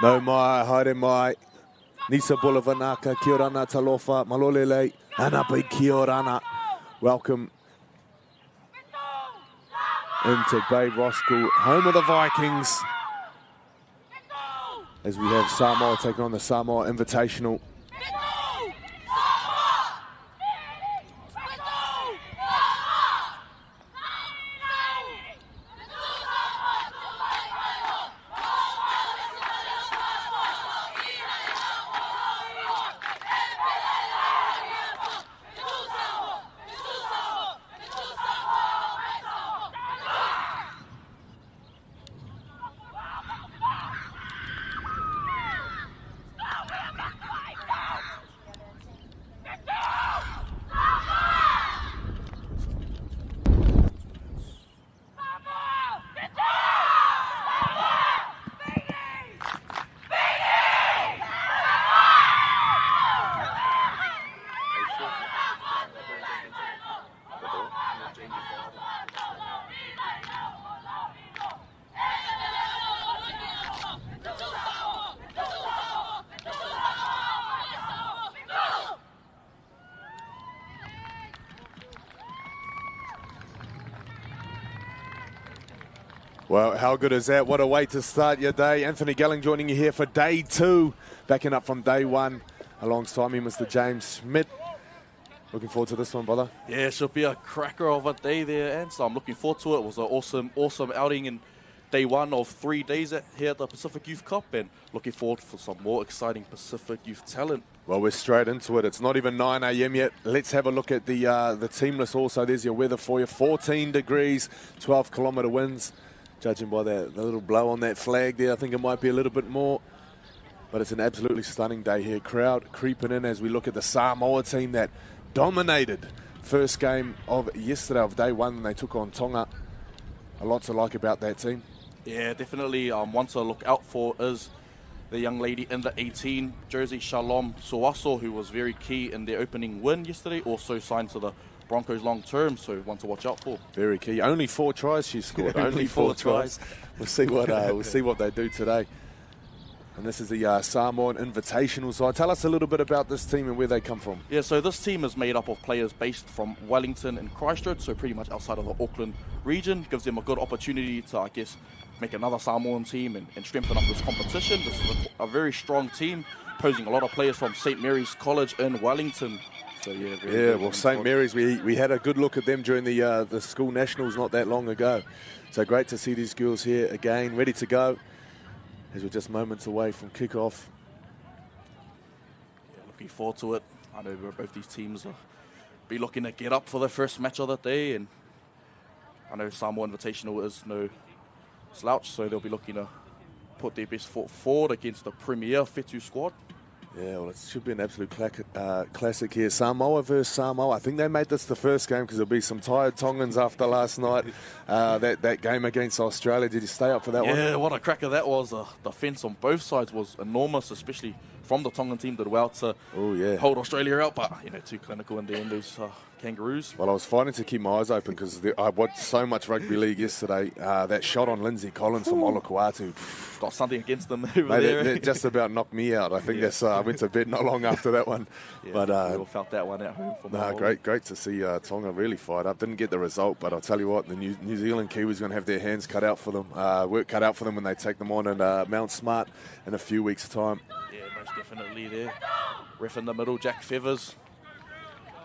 No mai, haere mai. Nisa Bulavanaka, kia ora ana talofa, malolele, anapai kia ora ana. Welcome into Bay Roskill, home of the Vikings. As we have Samoa taking on the Samoa Invitational. Well, how good is that? What a way to start your day. Anthony Gelling joining you here for day 2, backing up from day 1 alongside me, Mr. James Schmidt. Looking forward to this one, brother. Yeah, it should be a cracker of a day there, and so I'm looking forward to it. It was an awesome outing in day 1 of 3 days here at the Pacific Youth Cup, and looking forward for some more exciting Pacific Youth talent. Well, we're straight into it. It's not even 9 a.m. yet. Let's have a look at the team list also. There's your weather for you. 14 degrees, 12-kilometre winds. Judging by the little blow on that flag there, I think it might be a little bit more. But it's an absolutely stunning day here. Crowd creeping in as we look at the Samoa team that dominated first game of yesterday of day 1 when they took on Tonga. A lot to like about that team. Yeah, definitely. One to look out for is the young lady in the 18 jersey, Shalom Suaso, who was very key in their opening win yesterday. Also signed to the Broncos long term, so one to watch out for. Very key. Only 4 tries she scored. Only 4 tries. We'll see what they do today. And this is the Samoan Invitational side. Tell us a little bit about this team and where they come from. Yeah, so this team is made up of players based from Wellington and Christchurch, so pretty much outside of the Auckland region. Gives them a good opportunity to, I guess, make another Samoan team and strengthen up this competition. This is a very strong team, posing a lot of players from St. Mary's College in Wellington. So, yeah, well, St. Mary's, we had a good look at them during the school nationals not that long ago. So great to see these girls here again, ready to go, as we're just moments away from kickoff. Yeah, looking forward to it. I know both these teams will be looking to get up for their first match of the day, and I know Samoa Invitational is no slouch, so they'll be looking to put their best foot forward against the premier Fetu squad. Yeah, well, it should be an absolute classic here. Samoa versus Samoa. I think they made this the first game because there'll be some tired Tongans after last night. That game against Australia. Did you stay up for that one? Yeah, what a cracker that was. The defence on both sides was enormous, especially from the Tongan team. Did well to hold Australia out, but too clinical in the end, those Kangaroos. Well, I was fighting to keep my eyes open because I watched so much rugby league yesterday. That shot on Lindsay Collins from Olakuatu. Got something against them over there. That just about knocked me out. I think I went to bed not long after that one. Yeah, but we all felt that one at home. Great to see Tonga really fired up. Didn't get the result, but I'll tell you what, the New Zealand Kiwis going to have their hands cut out for them, work cut out for them when they take them on and Mount Smart in a few weeks' time. Yeah, most definitely there. Ref in the middle, Jack Feathers.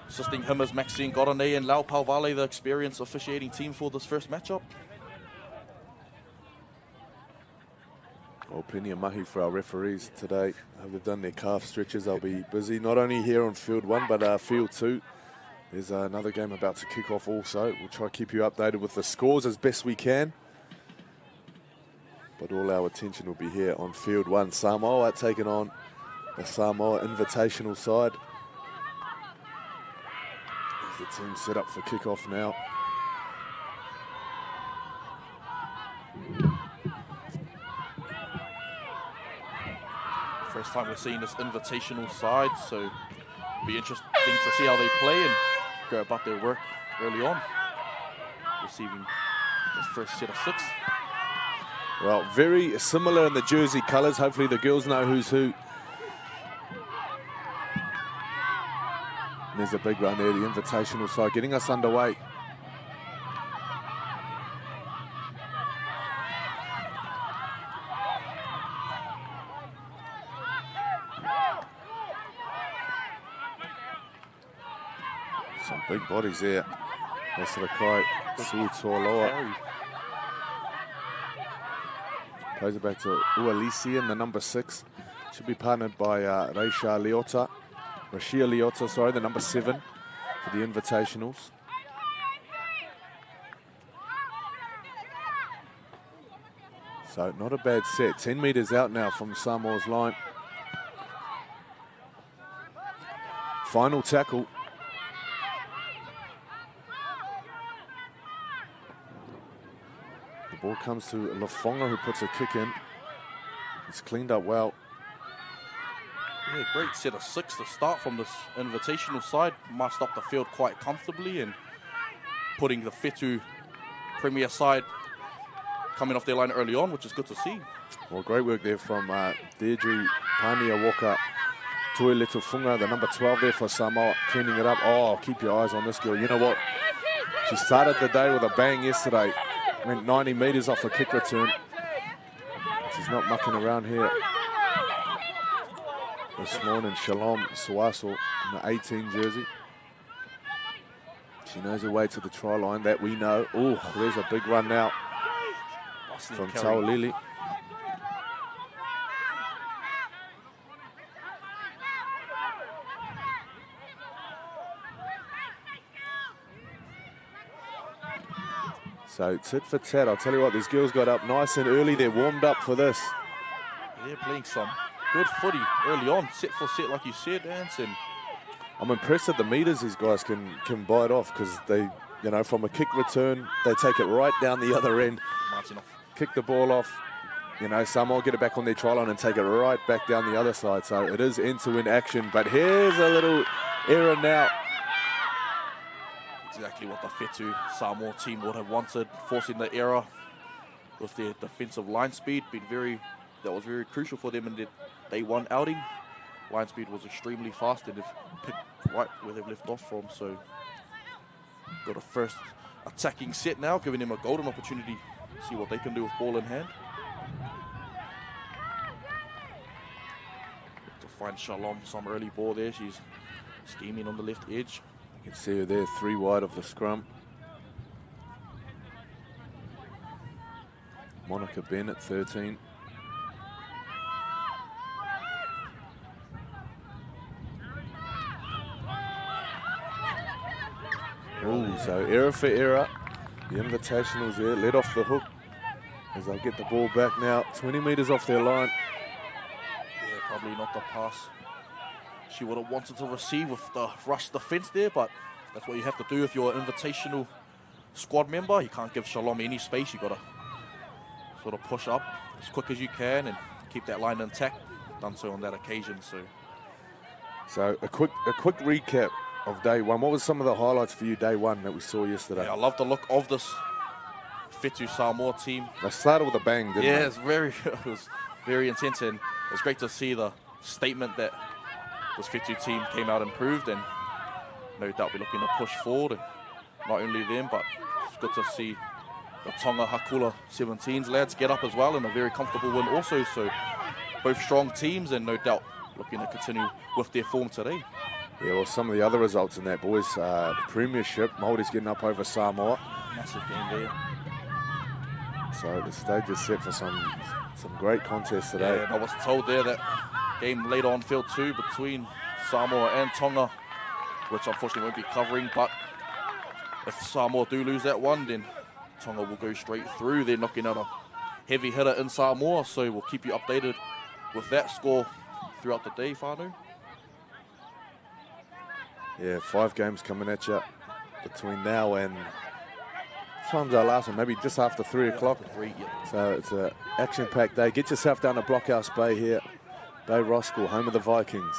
Assisting him is Maxine Godone and Lau Pauvale, the experienced officiating team for this first matchup. Well, plenty of mahi for our referees today. They've done their calf stretches. They'll be busy, not only here on field 1, but field 2. There's another game about to kick off also. We'll try to keep you updated with the scores as best we can. But all our attention will be here on field 1. Samoa taking on the Samoa Invitational side. As the team set up for kickoff now. First time we're seeing this invitational side, so it'll be interesting to see how they play and go about their work early on. Receiving the first set of 6. Well, very similar in the jersey colours. Hopefully the girls know who's who. There's a big run there, the Invitational side, getting us underway. Some big bodies there. Pasifika, Suitoloa. Plays it back to Ualisi in the number 6. Should be partnered by Rashia Leota, sorry, the number 7 for the Invitationals. So not a bad set. 10 metres out now from Samoa's line. Final tackle. The ball comes to Lafonga, who puts a kick in. It's cleaned up well. Yeah, great set of 6 to start from this Invitational side. Marched up the field quite comfortably and putting the Fetu Premier side coming off their line early on, which is good to see. Well, great work there from Deirdre Pania Walker. Tui Letufunga, the number 12 there for Samoa, cleaning it up. Oh, keep your eyes on this girl. You know what? She started the day with a bang yesterday. Went 90 metres off a kick return. She's not mucking around here. This morning, Shalom Suaso in the 18 jersey. She knows her way to the try line, that we know. Oh, there's a big run now from Taolili. So tit for tat, I'll tell you what, these girls got up nice and early. They're warmed up for this. They're playing some good footy early on, set for set, like you said, Ants. And I'm impressed at the meters these guys can bite off, because they, you know, from a kick return, they take it right down the other end, kick the ball off. You know, Samoa get it back on their try line and take it right back down the other side. So it is end-to-end action. But here's a little error now. Exactly what the Fetu Samoa team would have wanted, forcing the error with their defensive line speed. That was very crucial for them in their day 1 outing. Line speed was extremely fast, and they've picked right where they've left off from. So got a first attacking set now, giving them a golden opportunity to see what they can do with ball in hand. To find Shalom some early ball there. She's scheming on the left edge. You can see her there, 3 wide of the scrum. Monica Bennett, 13. Oh, so error for error. The Invitationals there, let off the hook as they'll get the ball back now. 20 metres off their line. Yeah, probably not the pass she would have wanted to receive with the rush defence there, but that's what you have to do if you're an Invitational squad member. You can't give Shalom any space. You've got to sort of push up as quick as you can and keep that line intact. Done so on that occasion. So a quick recap of day 1. What was some of the highlights for you day 1 that we saw yesterday? Yeah, I love the look of this Fetu Samoa team. They started with a bang, didn't they? Yeah, it was very intense, and it was great to see the statement that this Fetu team came out and proved, and no doubt we're looking to push forward, and not only them, but it's good to see the Tonga Hakula U17s lads get up as well in a very comfortable win also. So both strong teams, and no doubt looking to continue with their form today. Yeah, well, some of the other results in that, boys, Premiership, Māori's getting up over Samoa. Massive game there. So the stage is set for some great contests today. Yeah, and I was told there that game later on field 2 between Samoa and Tonga, which unfortunately won't be covering, but if Samoa do lose that one, then Tonga will go straight through. They're knocking out a heavy hitter in Samoa, so we'll keep you updated with that score throughout the day, Whānau. Yeah, 5 games coming at you between now and time's our last one, maybe just after 3 o'clock. So it's an action-packed day. Get yourself down to Blockhouse Bay here. Bay Roskill, home of the Vikings.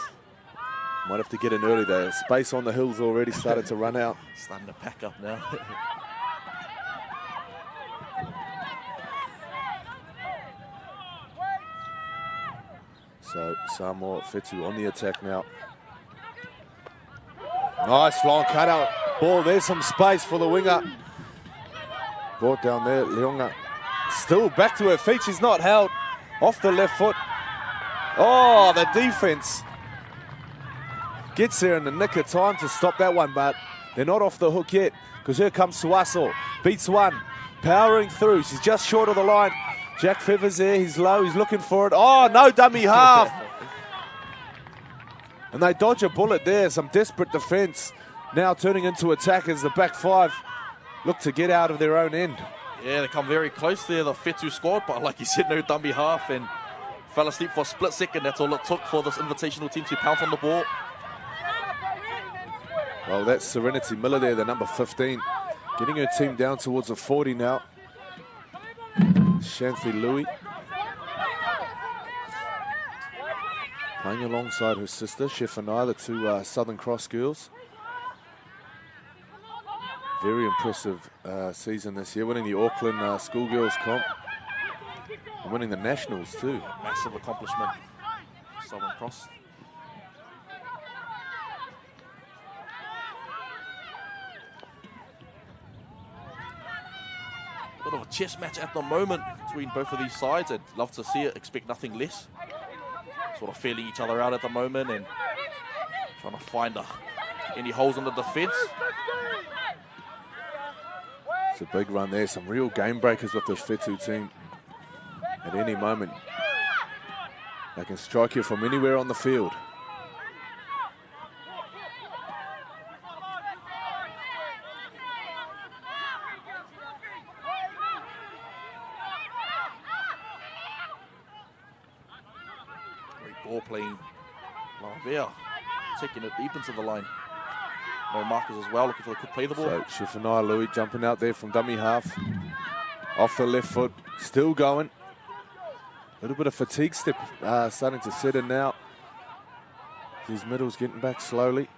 Might have to get in early there. Space on the hills already started to run out. Starting to pack up now. So Samoa Fetu on the attack now. Nice long cutout ball. There's some space for the winger. Brought down there, Leonga. Still back to her feet. She's not held. Off the left foot. Oh, the defense gets there in the nick of time to stop that one, but they're not off the hook yet, because here comes Suaso. Beats one. Powering through. She's just short of the line. Jack Fever's there. He's low. He's looking for it. Oh, no dummy half. And they dodge a bullet there. Some desperate defense. Now turning into attack as the back five look to get out of their own end. Yeah, they come very close there, the Fetu squad, but like you said, no dummy half, and fell asleep for a split second. That's all it took for this Invitational team to pounce on the ball. Well, that's Serenity Miller there, the number 15. Getting her team down towards the 40 now. Shanthi Louis. Playing alongside her sister, Shefana, the two Southern Cross girls. Very impressive season this year, winning the Auckland Schoolgirls Comp and winning the Nationals too. Massive accomplishment, Southern Cross. Bit of a chess match at the moment between both of these sides. I'd love to see it, expect nothing less. Sort of feeling each other out at the moment and trying to find any holes in the defence. It's a big run there, some real game breakers with this Fetu team. At any moment, they can strike you from anywhere on the field. Great ball playing Lavia, taking it deep into the line. No markers as well, looking for the quick play the ball. So Shefana Louis jumping out there from dummy half. Off the left foot, still going. A little bit of fatigue step starting to set in now. These middles getting back slowly.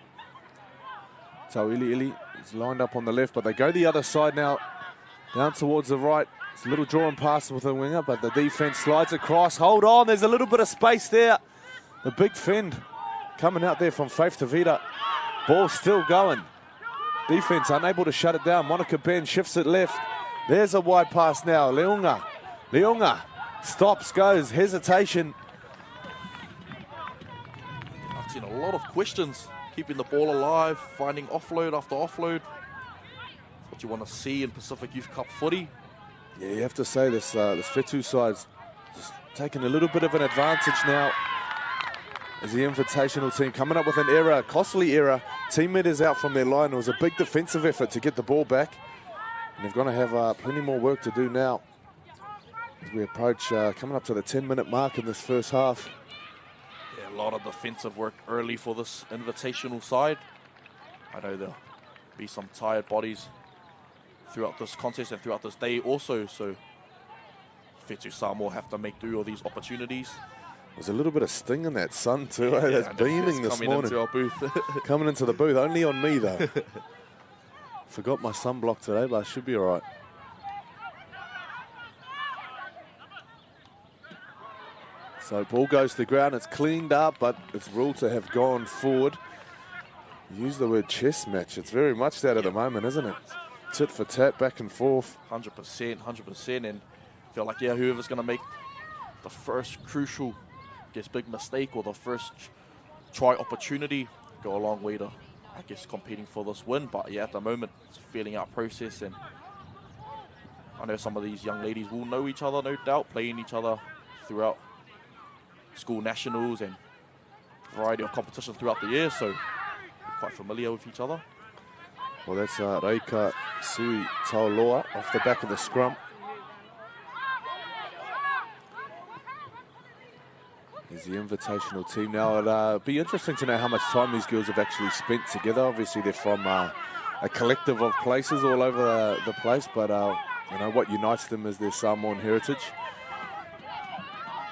So Ili is lined up on the left, but they go the other side now, down towards the right. It's a little drawing pass with the winger, but the defense slides across. Hold on, there's a little bit of space there. The big fend coming out there from Faith Tavita. Ball still going. Defense unable to shut it down. Monica Ben shifts it left. There's a wide pass now. Leonga stops, goes, hesitation. I've seen a lot of questions, keeping the ball alive, finding offload after offload. That's what you want to see in Pacific Youth Cup footy. Yeah, you have to say this Fetu side's just taking a little bit of an advantage now. As the Invitational team coming up with an error, a costly error. Teammate is out from their line. It was a big defensive effort to get the ball back. And they're going to have plenty more work to do now as we approach coming up to the 10-minute mark in this first half. Yeah, a lot of defensive work early for this Invitational side. I know there'll be some tired bodies throughout this contest and throughout this day also. So Fetu Samoa have to make do all these opportunities. There's a little bit of sting in that sun too. Yeah, that's beaming this morning. Into our booth. Coming into the booth, only on me though. Forgot my sunblock today, but I should be all right. So ball goes to the ground. It's cleaned up, but it's ruled to have gone forward. Use the word chess match. It's very much that at the moment, isn't it? Tit for tat, back and forth. 100%, and I feel like whoever's going to make the first crucial, big mistake or the first try opportunity go a long way to, competing for this win. But yeah, at the moment, it's a feeling out process, and I know some of these young ladies will know each other, no doubt, playing each other throughout school nationals and a variety of competitions throughout the year, so they're quite familiar with each other. Well, that's Reika Sui Tauloa off the back of the scrum. Is the Invitational team now. It'll be interesting to know how much time these girls have actually spent together. Obviously, they're from a collective of places all over the place, but you know what unites them is their Samoan heritage.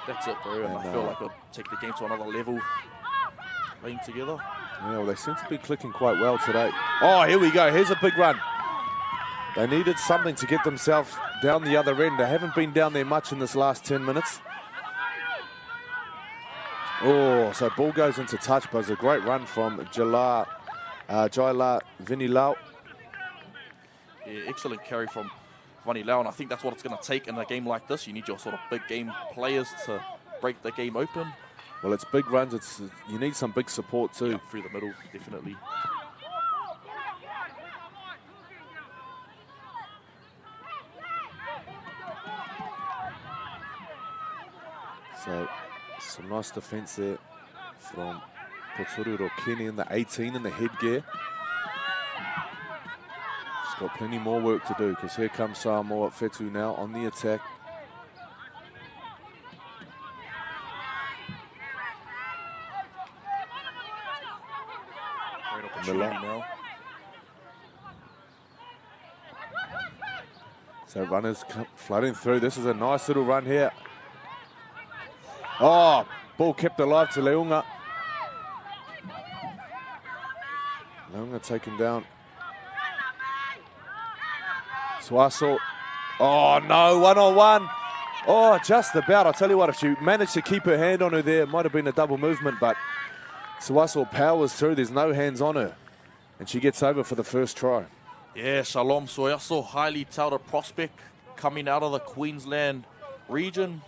That's it, bro. And I feel like I'll take the game to another level playing together. Yeah, well, they seem to be clicking quite well today. Oh, here we go. Here's a big run. They needed something to get themselves down the other end. They haven't been down there much in this last 10 minutes. Oh, so ball goes into touch, but it's a great run from Jaila Vinilau. Yeah, excellent carry from Vinilau, and I think that's what it's going to take in a game like this. You need your sort of big game players to break the game open. Well, it's big runs. You need some big support too. Yeah, through the middle, definitely. So, some nice defense there from Potururo Kenny in the 18 in the headgear. He's got plenty more work to do because here comes Samoa Fetu now on the attack. Great opportunity now. So runners flooding through. This is a nice little run here. Oh, ball kept alive to Leunga. Leunga taken down. Suaso. Oh, no, one-on-one. Oh, just about. I'll tell you what, if she managed to keep her hand on her there, it might have been a double movement, but Suaso powers through. There's no hands on her. And she gets over for the first try. Yeah, Shalom Soyaso, highly touted prospect coming out of the Queensland region.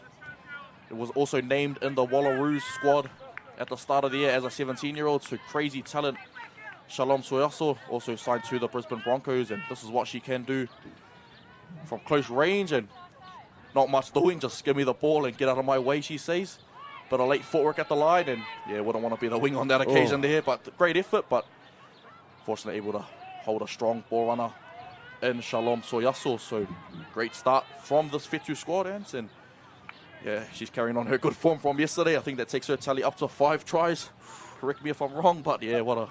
It was also named in the Wallaroos squad at the start of the year as a 17-year-old, so crazy talent. Shalom Soyaso also signed to the Brisbane Broncos, and this is what she can do from close range and not much doing, just give me the ball and get out of my way, she says. But a late footwork at the line, and yeah, wouldn't want to be the wing on that occasion there, but great effort, but fortunately able to hold a strong ball runner in Shalom Soyaso. So great start from this Fetu squad, and yeah, she's carrying on her good form from yesterday. I think that takes her tally up to 5 tries. Correct me if I'm wrong, but yeah, what a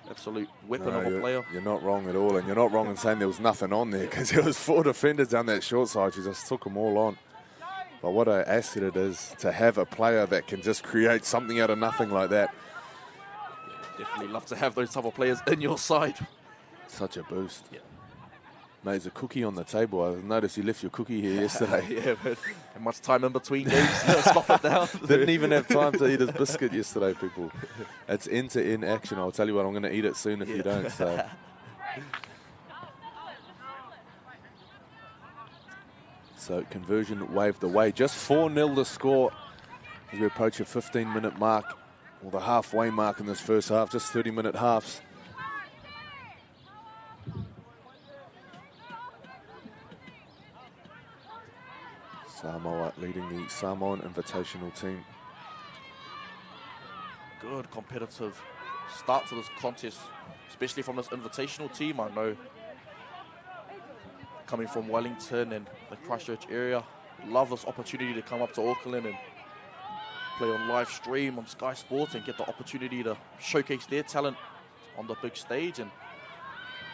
absolute weapon of a player. You're not wrong at all, and you're not wrong in saying there was nothing on there because there was 4 defenders down that short side. She just took them all on. But what an asset it is to have a player that can just create something out of nothing like that. Definitely love to have those type of players in your side. Such a boost. Yeah. Mate, there's a cookie on the table. I noticed you left your cookie here yesterday. Yeah, but much time in between games to stuff it down. Didn't even have time to eat his biscuit yesterday, people. It's end-to-end action. I'll tell you what, I'm going to eat it soon if you don't. So conversion waved away. Just 4-0 the score as we approach a 15-minute mark, or the halfway mark in this first half, just 30-minute halves. Samoa leading the Samoan Invitational team. Good competitive start to this contest, especially from this Invitational team. I know coming from Wellington and the Christchurch area, love this opportunity to come up to Auckland and play on live stream on Sky Sports and get the opportunity to showcase their talent on the big stage, and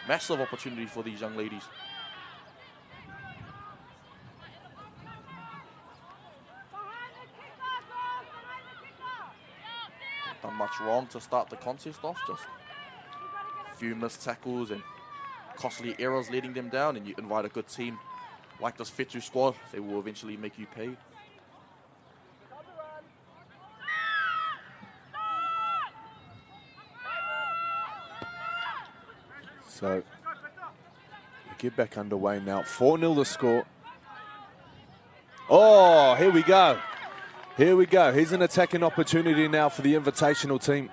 massive opportunity for these young ladies. Done much wrong to start the contest off, just a few missed tackles and costly errors letting them down, and you invite a good team like this Fetu squad, they will eventually make you pay. So we get back underway now. 4-0 the score. Oh, here we go. Here we go. Here's an attacking opportunity now for the Invitational team.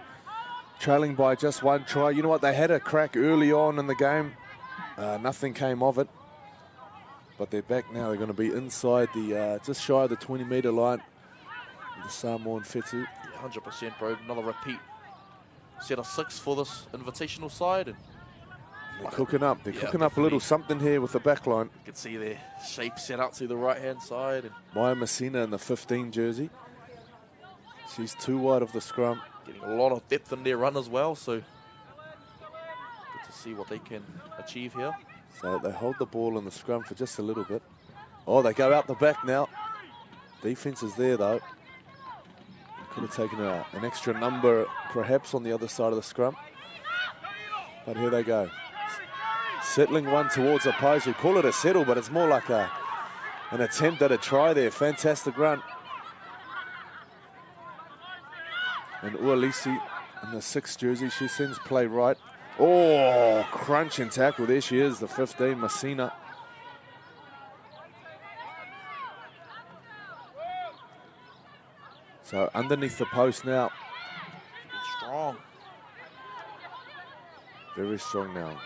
Trailing by just 1 try. You know what? They had a crack early on in the game. Nothing came of it. But they're back now. They're going to be inside the, just shy of the 20-metre line. The Samoan Fetu. Yeah, 100%, bro. Another repeat set of 6 for this Invitational side. And they're cooking up. They're cooking up a little something here with the back line. You can see their shape set out to the right-hand side. And Maya Messina in the 15 jersey. She's too wide of the scrum. Getting a lot of depth in their run as well, so good to see what they can achieve here. So they hold the ball in the scrum for just a little bit. Oh, they go out the back now. Defense is there, though. They could have taken an extra number, perhaps, on the other side of the scrum. But here they go. Settling one towards the post. We call it a settle, but it's more like an attempt at a try there. Fantastic run. And Ualisi in the 6th jersey, she sends play right. Oh, crunching tackle. There she is, the 15, Messina. So underneath the post now. Strong. Very strong now.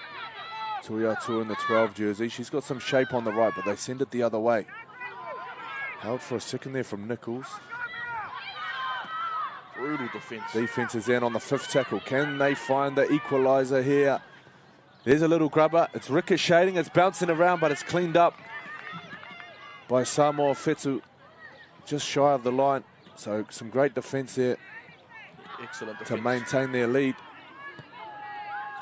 Tuiatua in the 12 jersey. She's got some shape on the right, but they send it the other way. Held for a second there from Nichols. Brutal defense. Defense is in on the 5th tackle. Can they find the equalizer here? There's a little grubber. It's ricocheting. It's bouncing around, but it's cleaned up by Samoa Fetu. Just shy of the line. So some great defense there. Excellent defense. To maintain their lead.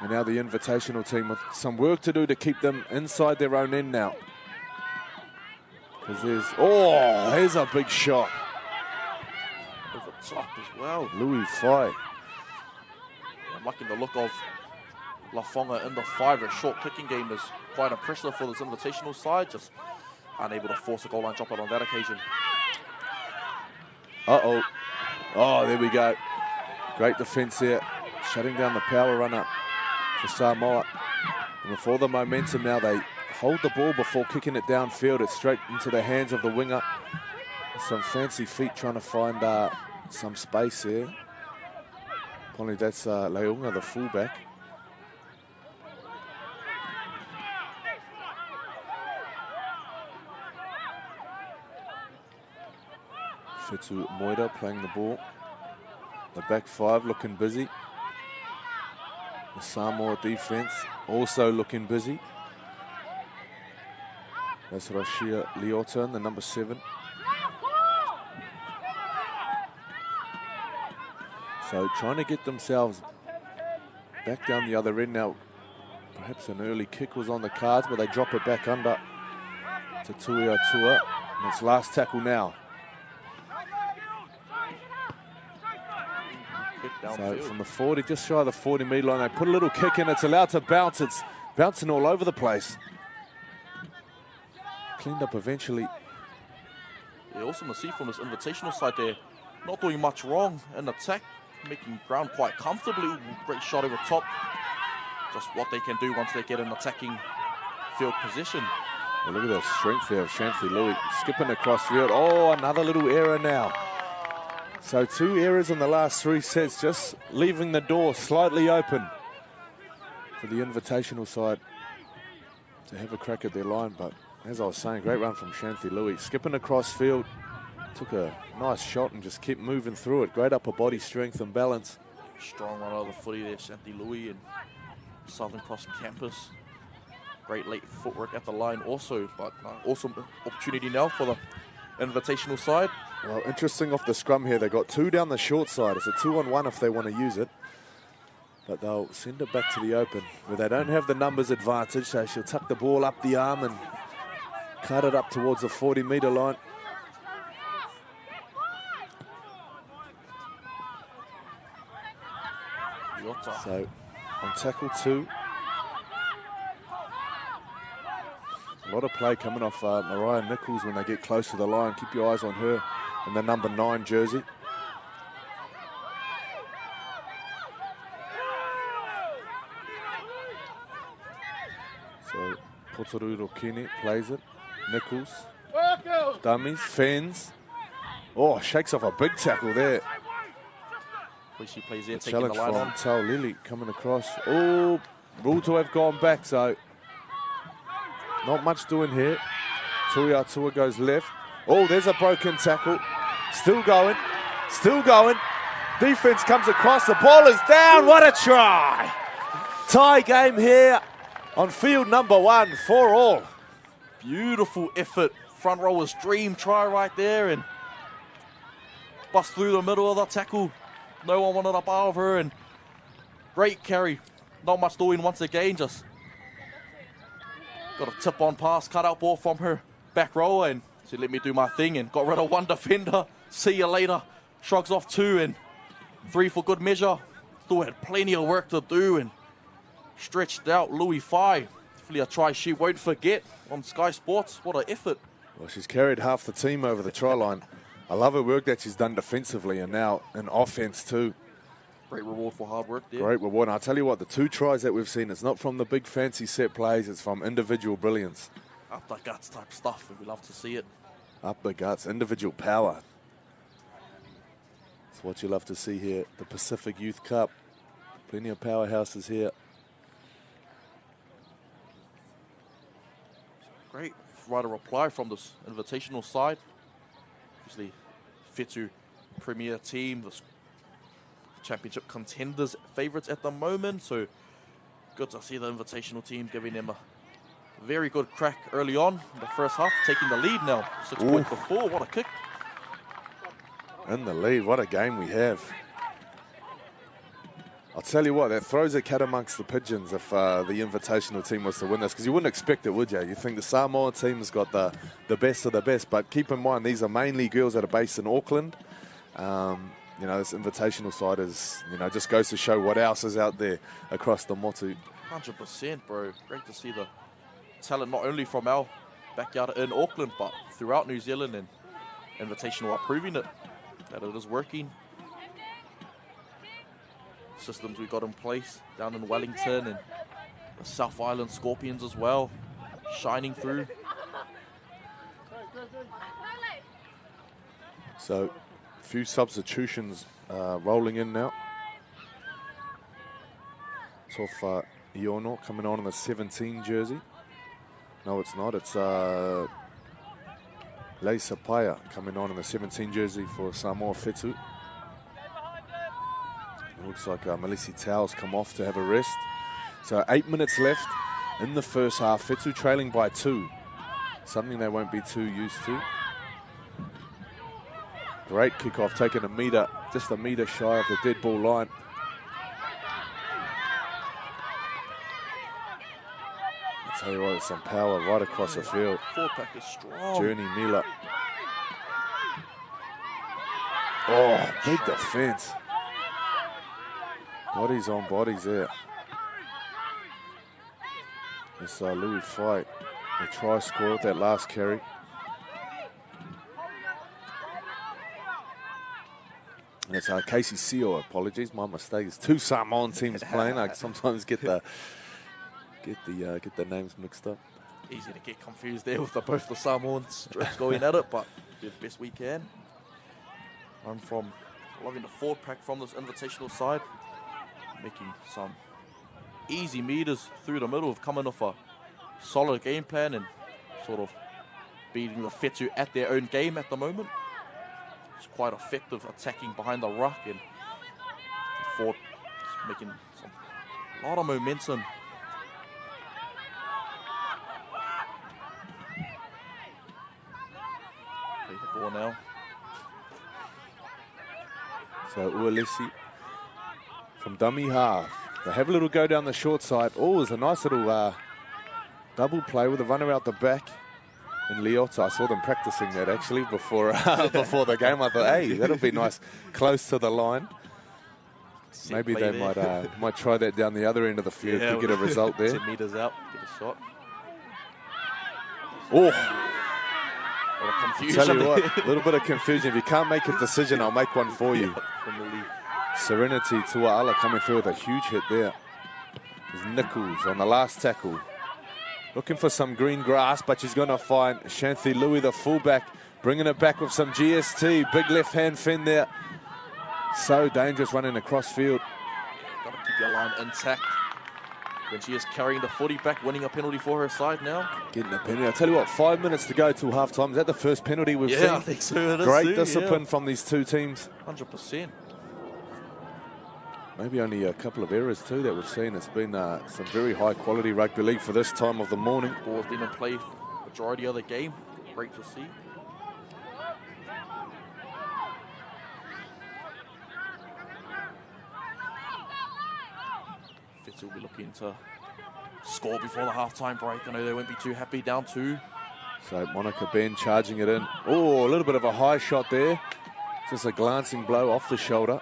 And now the Invitational team with some work to do to keep them inside their own end now. Because here's a big shot. Over top as well. Louis Fai. I'm liking the look of Lafonga in the 5. A short kicking game is quite impressive for this Invitational side. Just unable to force a goal line dropout on that occasion. Uh-oh. Oh, there we go. Great defense there. Shutting down the power runner for Samoa. And with all the momentum now, they hold the ball before kicking it downfield. It's straight into the hands of the winger. Some fancy feet trying to find some space there. Apparently that's Leunga, the fullback. Fetu Moida playing the ball. The back 5 looking busy. The Samoa defense also looking busy. That's Rashia Leota, the number 7. So trying to get themselves back down the other end now. Perhaps an early kick was on the cards, but they drop it back under to Tuiatua. And it's last tackle now. So from the 40, just shy of the 40-metre line, they put a little kick in. It's allowed to bounce. It's bouncing all over the place. Cleaned up eventually. Yeah, also to see from this Invitational side there, not doing much wrong in attack, making ground quite comfortably. Great shot over top. Just what they can do once they get an attacking field position. Well, look at the strength there of Shanthi Louis skipping across field. Oh, another little error now. So 2 errors in the last 3 sets, just leaving the door slightly open for the Invitational side to have a crack at their line. But as I was saying, great run from Shanthi Louis. Skipping across field, took a nice shot and just kept moving through it. Great upper body strength and balance. Strong run out of the footy there, Shanthi Louis and Southern Cross campus. Great late footwork at the line also, but awesome opportunity now for the Invitational side. Well, interesting off the scrum here. They got 2 down the short side. It's a 2-on-1 if they want to use it. But they'll send it back to the open where they don't have the numbers advantage. So she'll tuck the ball up the arm and cut it up towards the 40-metre line. So on tackle 2. A lot of play coming off Mariah Nichols when they get close to the line. Keep your eyes on her in the number 9 jersey. So Potoruro Kine plays it. Nichols. Dummies. Fens. Oh, shakes off a big tackle there. She plays there, the taking the line on. Tau Lily coming across. Oh, rule to have gone back, so not much doing here. Tuiatua goes left. Oh, there's a broken tackle. Still going. Still going. Defense comes across. The ball is down. What a try. Tie game here on field number 1 for all. Beautiful effort. Front rower's dream try right there and bust through the middle of the tackle. No one wanted up out of her and great carry. Not much doing once again, just got a tip-on pass, cut-out ball from her back rower and said, let me do my thing, and got rid of 1 defender. See you later. Shrugs off 2 and 3 for good measure. Still had plenty of work to do and stretched out Louis Fai. Definitely a try she won't forget on Sky Sports. What an effort. Well, she's carried half the team over the try line I love her work that she's done defensively and now in offense too. Great reward for hard work there. Great reward. And I'll tell you what, the 2 tries that we've seen, it's not from the big fancy set plays, it's from individual brilliance. Up the guts type stuff, and we love to see it. Up the guts, individual power. It's what you love to see here. The Pacific Youth Cup. Plenty of powerhouses here. Great. Right, a reply from this invitational side. Obviously, Fetu premier team, the championship contenders, favourites at the moment. So good to see the invitational team giving them a very good crack early on in the first half, taking the lead now. 6 points to 4. What a kick. In the lead. What a game we have. I'll tell you what, that throws a cat amongst the pigeons if the invitational team was to win this, because you wouldn't expect it, would you? You think the Samoa team's got the best of the best, but keep in mind, these are mainly girls that are based in Auckland. You know, this invitational side is, you know, just goes to show what else is out there across the motu. 100%, bro. Great to see the talent not only from our backyard in Auckland, but throughout New Zealand, and invitational are proving it, that it is working. Systems we got in place down in Wellington and the South Island Scorpions as well, shining through. So, a few substitutions rolling in now. It's off Iono coming on in the 17 jersey. No, it's not. It's Lei Sapaya coming on in the 17 jersey for Samoa Fetu. Looks like Melissa Towers come off to have a rest. So 8 minutes left in the first half. Fetu trailing by 2. Something they won't be too used to. Great kickoff, taking a metre, just a metre shy of the dead ball line. I'll tell you what, there's some power right across the field. Forward pack is strong. Journey Miller. Oh, big defence. Bodies on bodies there. It's Louis fight. The try score with that last carry. And it's Casey Seo, apologies, my mistake. It's 2 Samoan teams playing. I sometimes get the names mixed up. Easy to get confused there with both the Samoan strips going at it, but do the best we can. I'm from logging the forward pack from this invitational side, making some easy meters through the middle, of coming off a solid game plan and sort of beating the Fetu at their own game at the moment. It's quite effective attacking behind the ruck, and the forward is making a lot of momentum. Play the ball now. So Uelesi from dummy half. They have a little go down the short side. Oh, there's a nice little double play with a runner out the back. In Leota, I saw them practicing that actually before before the game. I thought, hey, that'll be nice, close to the line. Maybe they might try that down the other end of the field to get a result there. 10 metres out, get a shot. Oh, A lot of confusion. tell you what, a little bit of confusion. If you can't make a decision, I'll make one for you. Serenity Tua'ala coming through with a huge hit there. There's Nichols on the last tackle. Looking for some green grass, but she's going to find Shanthi Louis, the fullback, bringing it back with some GST. Big left-hand fin there. So dangerous running across field. Got to keep your line intact. When she is carrying the footy back, winning a penalty for her side now. Getting a penalty. I'll tell you what, 5 minutes to go till half-time. Is that the first penalty we've seen? Yeah, I think so. It is Great too, discipline from these two teams. 100%. Maybe only a couple of errors too that we've seen. It's been some very high quality rugby league for this time of the morning. Ball's been in play majority of the game. Great to see. Fetu will be looking to score before the halftime break. I know they won't be too happy, down 2. So Monica Ben charging it in. Oh, a little bit of a high shot there. Just a glancing blow off the shoulder.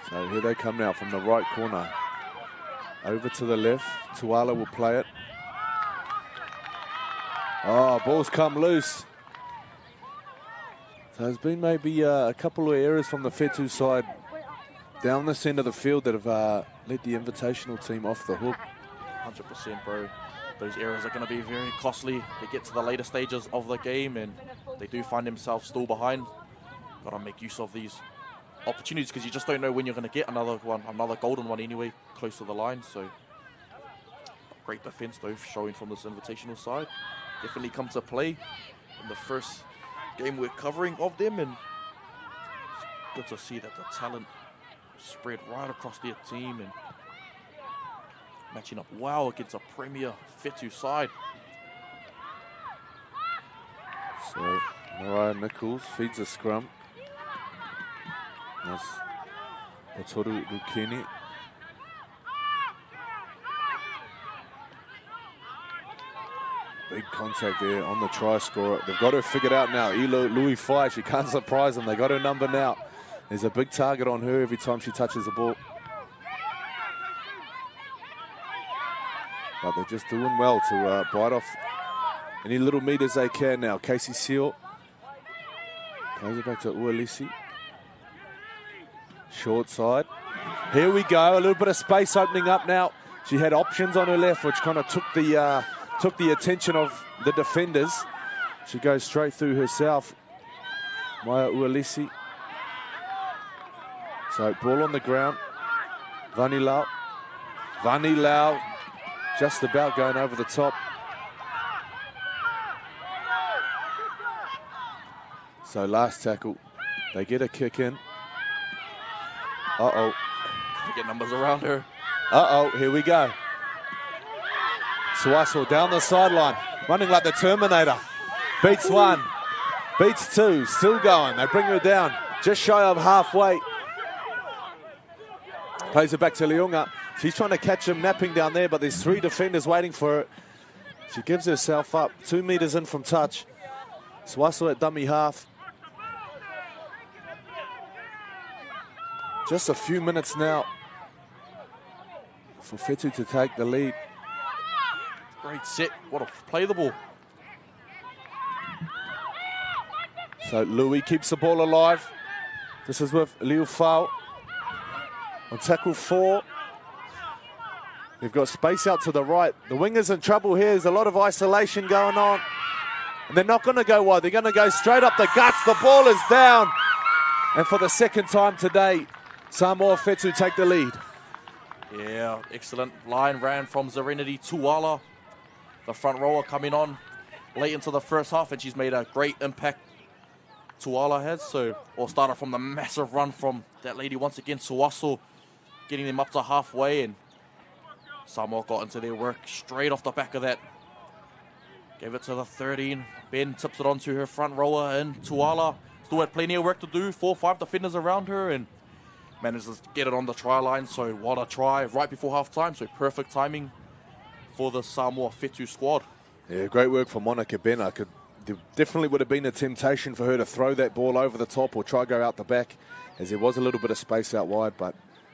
So here they come now from the right corner. Over to the left. Tuala will play it. Oh, ball's come loose. So there's been maybe a couple of errors from the Fetu side down the centre of the field that have let the Invitational team off the hook. 100%, bro. Those errors are going to be very costly. They get to the later stages of the game and they do find themselves still behind. Got to make use of these opportunities because you just don't know when you're going to get another one, another golden one anyway, close to the line. So great defense though, showing from this Invitational side. Definitely come to play in the first game we're covering of them, and it's good to see that the talent spread right across their team and matching up well against a premier Fetu side. So Mariah Nichols feeds a scrum. That's Potoru Lukeni. Big contact there on the try scorer. They've got her figured out now. Louis Fai, she can't surprise them. They got her number now. There's a big target on her every time she touches the ball. But they're just doing well to bite off any little meters they can now. Casey Seal plays it back to Uelisi. Short side. Here we go. A little bit of space opening up now. She had options on her left, which kind of took the attention of the defenders. She goes straight through herself. Maya Uelisi. So ball on the ground. Vani Lau just about going over the top. So last tackle. They get a kick in. Uh-oh. Get numbers around her. Uh-oh, here we go. Suaso down the sideline, running like the Terminator. Beats one, beats two, still going. They bring her down, just shy of halfway. Plays it back to Leunga. She's trying to catch him napping down there, but there's three defenders waiting for her. She gives herself up, 2 meters in from touch. Suaso at dummy half. Just a few minutes now for Fetu to take the lead. Great set. What a play the ball. So Louis keeps the ball alive. This is with Liu Fao on tackle 4. They've got space out to the right. The winger's in trouble here. There's a lot of isolation going on. And they're not going to go wide. They're going to go straight up the guts. The ball is down. And for the second time today, Samoa Fetu take the lead. Yeah, excellent line ran from Serenity Tuala. The front rower coming on late into the first half, and she's made a great impact. Tuala has, or started from the massive run from that lady once again, Suaso, getting them up to halfway, and Samoa got into their work straight off the back of that. Gave it to the 13. Ben tips it onto her front rower, and Tuala still had plenty of work to do. 4 or 5 defenders around her, and manages to get it on the try line. So what a try right before halftime. So perfect timing for the Samoa Fetu squad. Yeah, great work for Monica Ben. There definitely would have been a temptation for her to throw that ball over the top or try go out the back, as there was a little bit of space out wide, but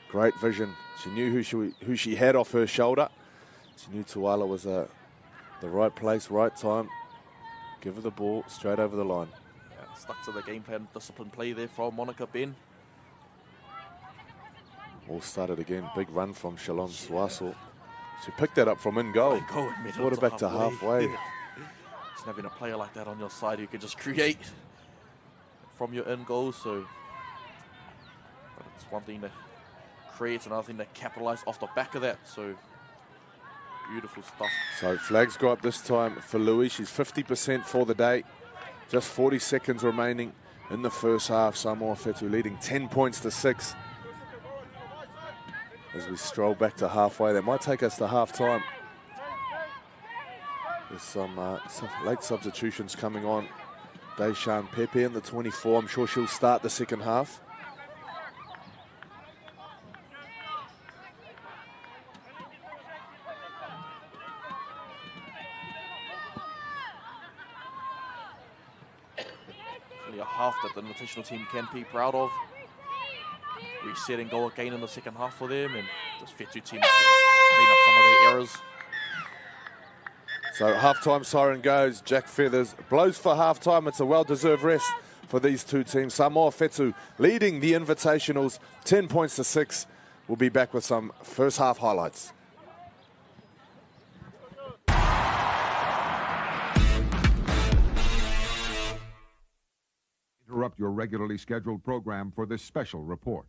great vision. She knew who she had off her shoulder. She knew Tuala was the right place, right time. Give her the ball straight over the line. Yeah, stuck to the game plan, disciplined play there from Monica Ben. All started again. Big run from Shalom Suaso. She picked that up from in goal. Brought it back to halfway. Just having a player like that on your side, you can just create from your in goal. So, but it's one thing to create, another thing to capitalize off the back of that. So, beautiful stuff. So flags go up this time for Louis. She's 50% for the day. Just 40 seconds remaining in the first half. Samoa Fetu leading 10 points to 6. As we stroll back to halfway, that might take us to half-time. There's some late substitutions coming on. Deishan Pepe in the 24. I'm sure she'll start the second half. Really a half that the Invitational team can be proud of. Resetting goal again in the second half for them, and this Fetu team clean up some of their errors. So halftime siren goes, Jack Feathers blows for halftime. It's a well-deserved rest for these two teams. Samoa Fetu leading the Invitationals 10 points to 6. We'll be back with some first half highlights. Interrupt your regularly scheduled program for this special report.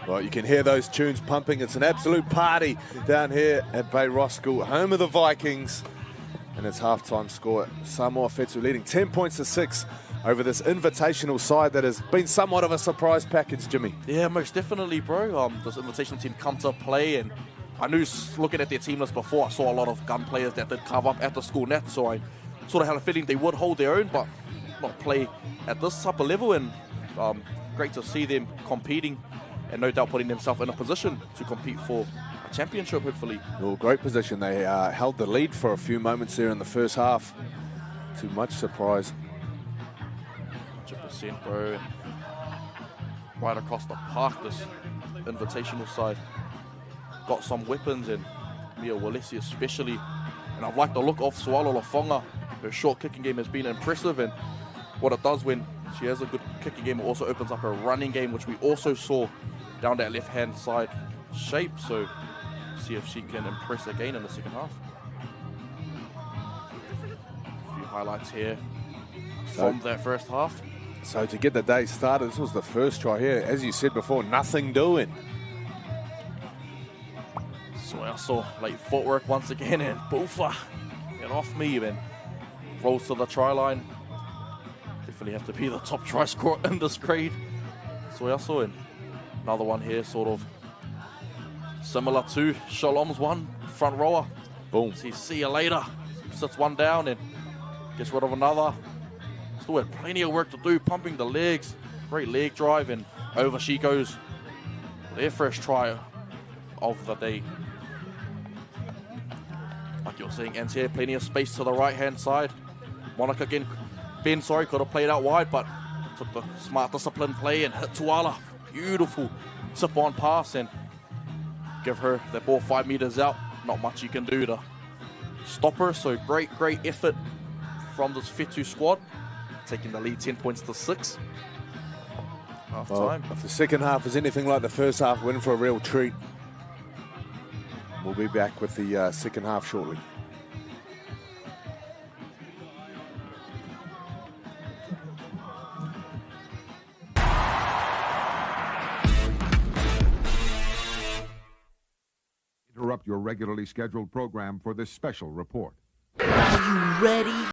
Well, you can hear those tunes pumping. It's an absolute party down here at Bay Roskill, home of the Vikings. And it's halftime score. Samoa Fetu leading 10 points to 6 over this Invitational side that has been somewhat of a surprise package, Jimmy. Yeah, most definitely, bro. This Invitational team come to play, and I knew, looking at their team list before, I saw a lot of gun players that did carve up at the school net, so I sort of had a feeling they would hold their own, but not play at this type of level, and great to see them competing and no doubt putting themselves in a position to compete for a championship, hopefully. Well, great position. They held the lead for a few moments there in the first half. Too much surprise. 100%, bro. And right across the park, this Invitational side got some weapons, and Mia Walesi especially. And I've liked the look of Swalo Lafonga. Her short kicking game has been impressive, and what it does when she has a good kicking game, it also opens up her running game, which we also saw down that left-hand side shape. So see if she can impress again in the second half. A few highlights here from that first half. So to get the day started, this was the first try here. As you said before, nothing doing. So I saw late footwork once again, and Boofa get off me, and rolls to the try line. Definitely have to be the top try scorer in this grade. So I saw it. Another one here, sort of similar to Shalom's one, front rower. Boom. See you later. Sits one down and gets rid of another. Still had plenty of work to do, pumping the legs. Great leg drive, and over she goes. Their first try of the day. Like you're saying, Antier, plenty of space to the right-hand side. Monica again, Ben, could have played out wide, but took the smart discipline play and hit Tuala. Beautiful tip-on pass, and give her that ball 5 meters out. Not much you can do to stop her, so great effort from this Fetu squad. Taking the lead 10 points to 6. Half time. If the second half is anything like the first half, we're in for a real treat. We'll be back with the second half shortly. Interrupt your regularly scheduled program for this special report. Are you ready?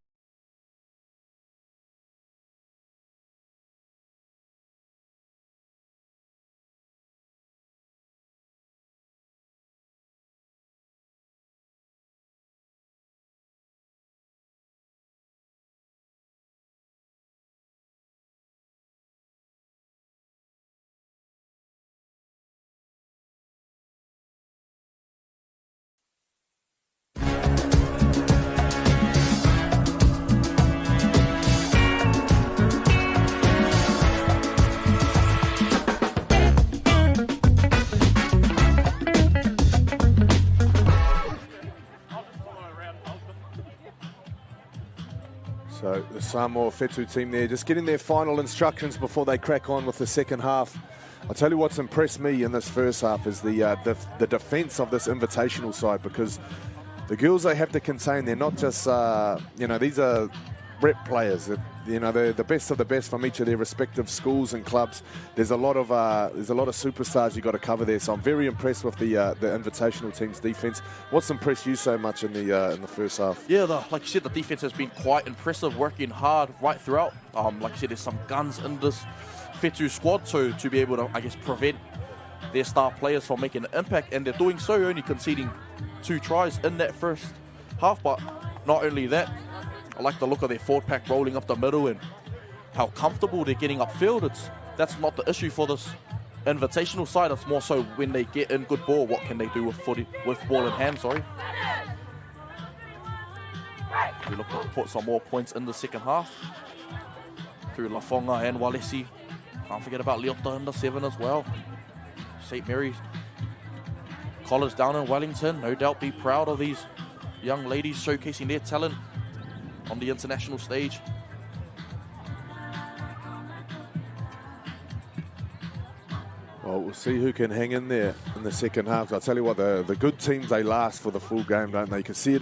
So the Samoa Fetu team there just getting their final instructions before they crack on with the second half. I'll tell you what's impressed me in this first half is the defense of this Invitational side, because the girls they have to contain, they're not just, these are rep players. You know, they're the best of the best from each of their respective schools and clubs. There's a lot of superstars you got to cover there. So I'm very impressed with the Invitational team's defense. What's impressed you so much in the first half? Yeah, like you said, the defense has been quite impressive, working hard right throughout. Like you said, there's some guns in this Fetu squad, so to be able to, I guess, prevent their star players from making an impact, and they're doing so, only conceding 2 tries in that first half. But not only that, I like the look of their forward pack rolling up the middle and how comfortable they're getting upfield. That's not the issue for this Invitational side. It's more so when they get in good ball, what can they do with ball in hand, sorry. We look to put some more points in the second half through Lafonga and Walesi. Can't forget about Leota in the 7 as well. St. Mary's College down in Wellington, no doubt be proud of these young ladies showcasing their talent on the international stage. Well, we'll see who can hang in there in the second half. I'll tell you what, the good teams, they last for the full game, don't they? You can see it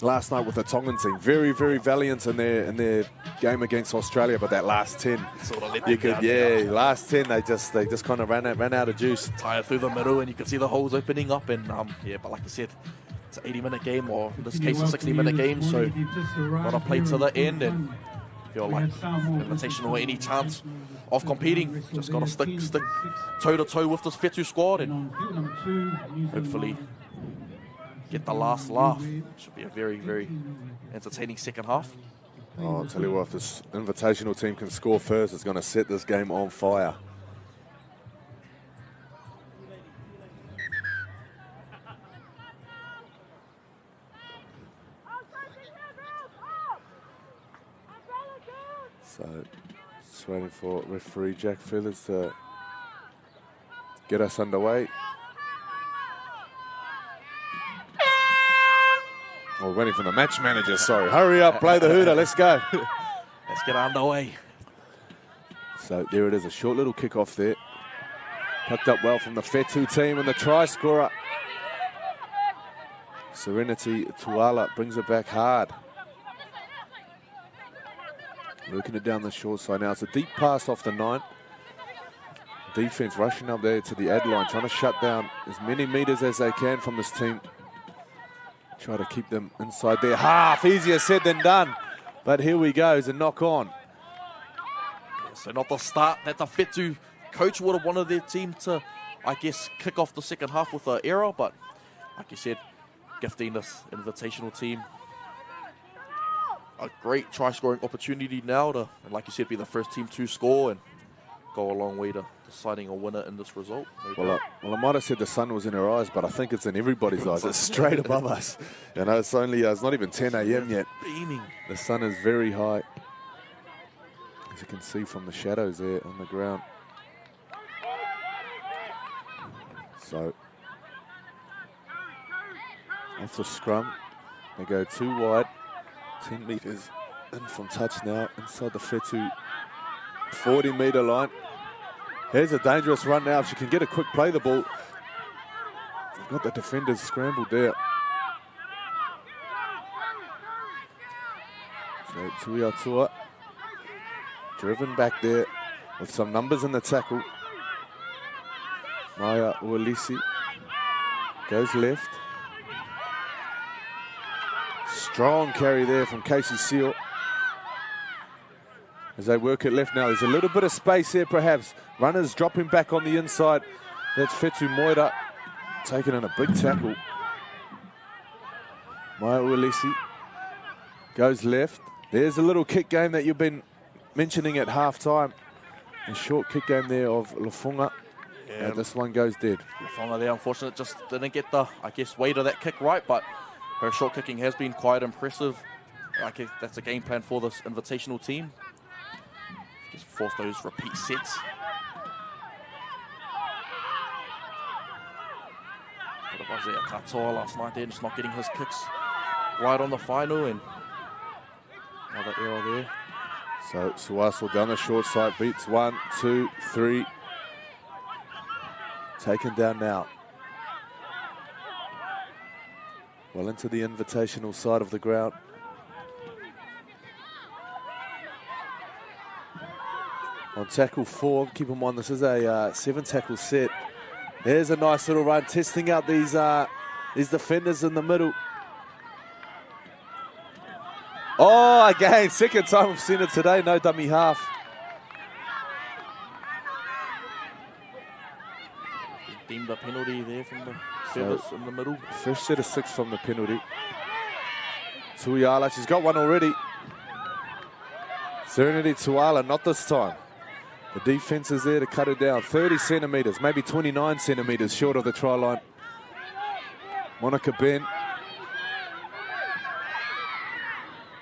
last night with the Tongan team. Very, very valiant in their game against Australia, but that last 10, Sort of last 10, they just kind of ran out of juice. Tired through the middle, and you can see the holes opening up. And but like I said, it's an 80-minute game, or in this case, a 60-minute game. So, got to play to the end, and feel like Invitational any chance of competing, just got to stick toe-to-toe with this Fetu squad and hopefully get the last laugh. Should be a very, very entertaining second half. Oh, I'll tell you what, if this Invitational team can score first, it's going to set this game on fire. So, just waiting for referee Jack Feathers to get us underway. Oh, we're waiting for the match manager, sorry. Hurry up, play the hooter, let's go. Let's get underway. So there it is, a short little kickoff there. Picked up well from the Fetu team, and the try scorer, Serenity Tuala, brings it back hard. Working it down the short side now. It's a deep pass off the 9. Defense rushing up there to the ad line, trying to shut down as many meters as they can from this team. Try to keep them inside their half. Easier said than done. But here we go. It's a knock on. So not the start that the Fetu coach would have wanted their team to, I guess, kick off the second half with an error. But like you said, gifting this Invitational team a great try-scoring opportunity now to, and like you said, be the first team to score and go a long way to deciding a winner in this result. Well, I might have said the sun was in her eyes, but I think it's in everybody's eyes. It's straight above us. You know, it's only it's not even 10 a.m. yet. Beaming. The sun is very high, as you can see from the shadows there on the ground. So, off the scrum, they go 2 wide. 10 metres in from touch now, inside the Fetu 40-metre line. Here's a dangerous run now. If she can get a quick play the ball. They've got the defenders scrambled there. So Tuiatua driven back there with some numbers in the tackle. Maya Uelisi goes left. Strong carry there from Casey Seal. As they work it left now, there's a little bit of space here perhaps. Runners dropping back on the inside. That's Fetu Moira taking in a big tackle. Maya Uelisi goes left. There's a little kick game that you've been mentioning at half-time. A short kick game there of Lafonga. Yeah, this one goes dead. Lafonga there, unfortunately, just didn't get the, I guess, weight of that kick right, but her short kicking has been quite impressive. I guess that's a game plan for this Invitational team. Just force those repeat sets. But it was there, Katoa last night there, just not getting his kicks right on the final, and another error there. So Suaso down the short side, beats 1, 2, 3. Taken down now. Well into the Invitational side of the ground. On tackle 4, keep in mind this is a 7-tackle set. There's a nice little run, testing out these defenders in the middle. Oh, again, second time we've seen it today, no dummy half. Deemed a penalty there from the service in the middle. First set of 6 from the penalty. Tuiala, she's got one already. Serenity Tuala, not this time. The defense is there to cut it down. 30 centimetres, maybe 29 centimetres short of the try line. Monica Ben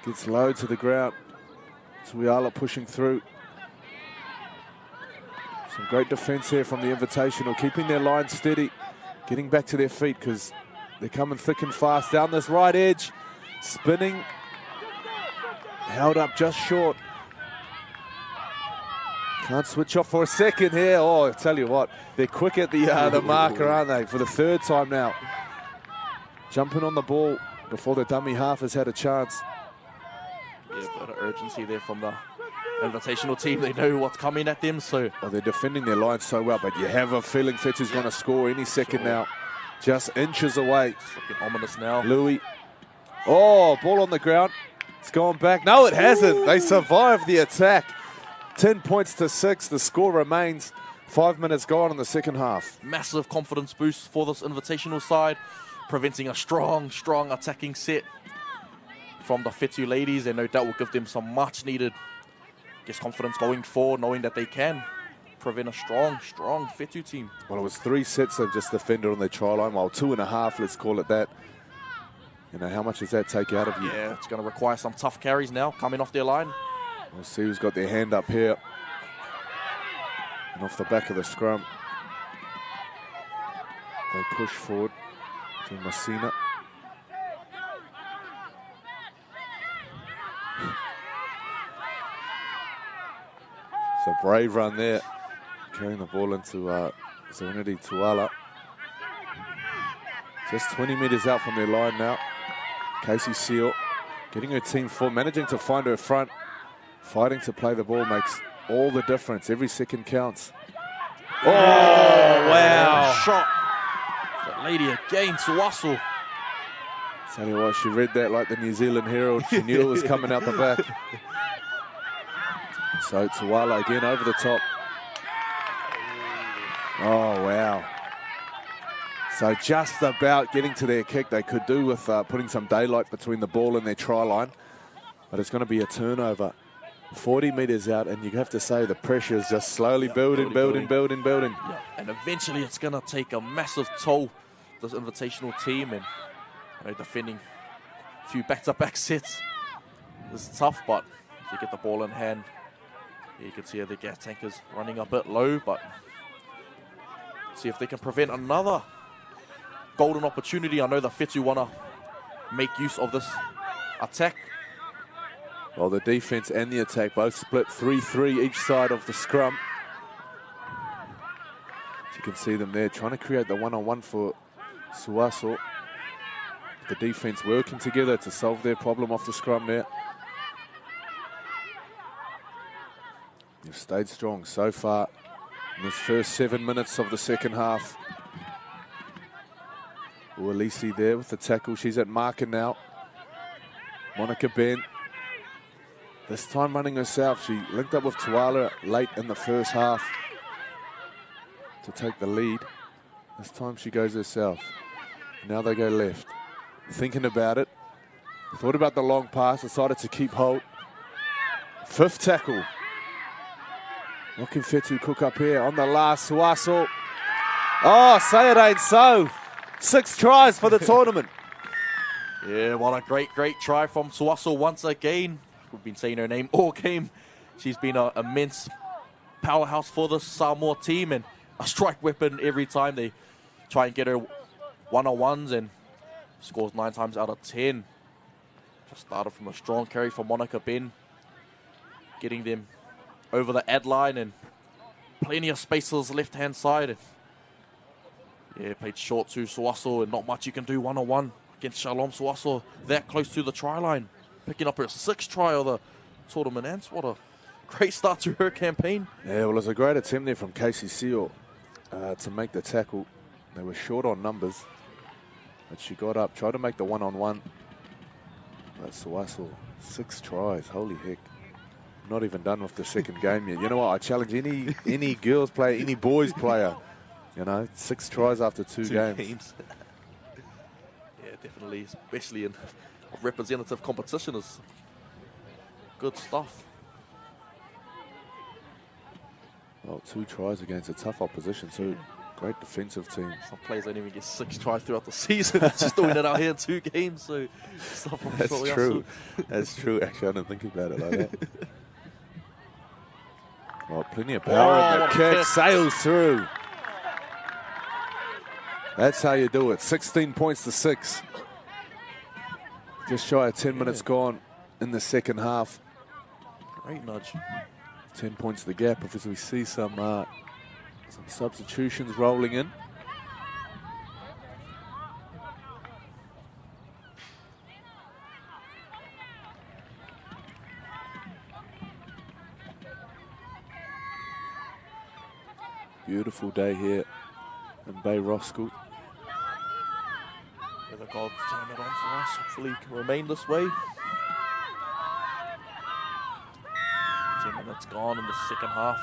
gets low to the ground. Tuiala pushing through. Some great defence here from the Invitational, keeping their line steady, getting back to their feet because they're coming thick and fast down this right edge. Spinning, held up just short. Can't switch off for a second here. Oh, I tell you what, they're quick at the marker, aren't they? For the 3rd time now. Jumping on the ball before the dummy half has had a chance. Yeah, a bit of urgency there from the Invitational team. They know what's coming at them, so... Oh, they're defending their line so well, but you have a feeling Fetu's going to score any second now. Just inches away. It's looking ominous now. Louis. Oh, ball on the ground. It's gone back. No, it hasn't. They survived the attack. 10 points to 6. The score remains. 5 minutes gone in the second half. Massive confidence boost for this Invitational side, preventing a strong attacking set from the Fetu ladies, and no doubt will give them some much needed confidence going forward, knowing that they can prevent a strong Fetu team. Well, it was 3 sets they've just defended on their try line, while 2.5, let's call it that. You know, how much does that take out of you? Yeah, it's going to require some tough carries now coming off their line. We'll see who's got their hand up here. And off the back of the scrum, they push forward to Messina. So brave run there, carrying the ball into Serenity Tuala. Just 20 metres out from their line now. Casey Seal getting her team full, managing to find her front. Fighting to play the ball makes all the difference. Every second counts. Oh, wow. Shot. That lady again, Suaso. Tell you what, she read that like the New Zealand Herald. She knew it was coming out the back. So Tuala again over the top. Oh, wow. So just about getting to their kick. They could do with putting some daylight between the ball and their try line. But it's going to be a turnover. 40 metres out, and you have to say the pressure is just slowly building. Yeah. And eventually it's going to take a massive toll, this Invitational team, and defending a few back-to-back sets. This is tough, but if you get the ball in hand, you can see the gas tank is running a bit low, but see if they can prevent another golden opportunity. I know the Fetu want to make use of this attack. Well, the defense and the attack both split 3-3 each side of the scrum. As you can see them there trying to create the one-on-one for Suaso. The defense working together to solve their problem off the scrum there. You've stayed strong so far in this first 7 minutes of the second half. Uelisi there with the tackle. She's at marker now. Monica Ben. This time running herself. She linked up with Tuala late in the first half to take the lead. This time she goes herself. Now they go left. Thinking about it. Thought about the long pass. Decided to keep hold. 5th tackle. What can Fetu cook up here on the last? Suaso. Oh, say it ain't so. 6 tries for the tournament. Yeah, what a great try from Suaso once again. We've been saying her name all game. She's been an immense powerhouse for the Samoa team and a strike weapon every time they try and get her one-on-ones, and scores 9 times out of 10. Just started from a strong carry from Monica Ben, getting them over the ad line and plenty of spaces left-hand side. Yeah, played short to Suaso, and not much you can do one-on-one against Shalom Suaso that close to the try line. Picking up her 6th try of the tournament, and what a great start to her campaign. Yeah, well, it was a great attempt there from Casey Seal to make the tackle. They were short on numbers, but she got up, tried to make the one-on-one. But Suaso, 6 tries, holy heck. Not even done with the second game yet. You know what, I challenge any girls player, any boys player, you know, 6 tries after two games. Yeah, definitely, especially in representative competition is good stuff. Well, 2 tries against a tough opposition too. Great defensive team. Some players don't even get 6 tries throughout the season. Just doing it out here in 2 games. So stuff from That's true. That's true. Actually, I didn't think about it like that. Well, plenty of power in the kick. Sails through. That's how you do it. 16 points to 6. Just shy of 10 minutes gone in the second half. Great nudge. 10 points the gap as we see some substitutions rolling in. Beautiful day here in Bay Roskill. May the gods turn it on for us. Hopefully it can remain this way. 10 minutes gone in the second half.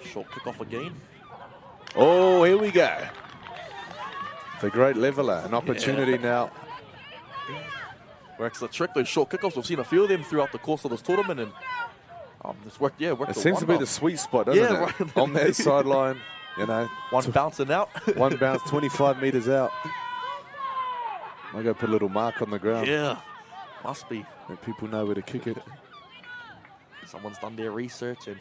Short kickoff again. Oh, here we go. The great leveler, an opportunity now. Works the trick, those short kickoffs. We've seen a few of them throughout the course of this tournament, and it's worked. Yeah, worked. It seems to be the sweet spot, doesn't it? Right. On that sideline, you know, one bouncing out, one bounce, 25 meters out. I go put a little mark on the ground. Yeah, must be. Let people know where to kick it. Someone's done their research and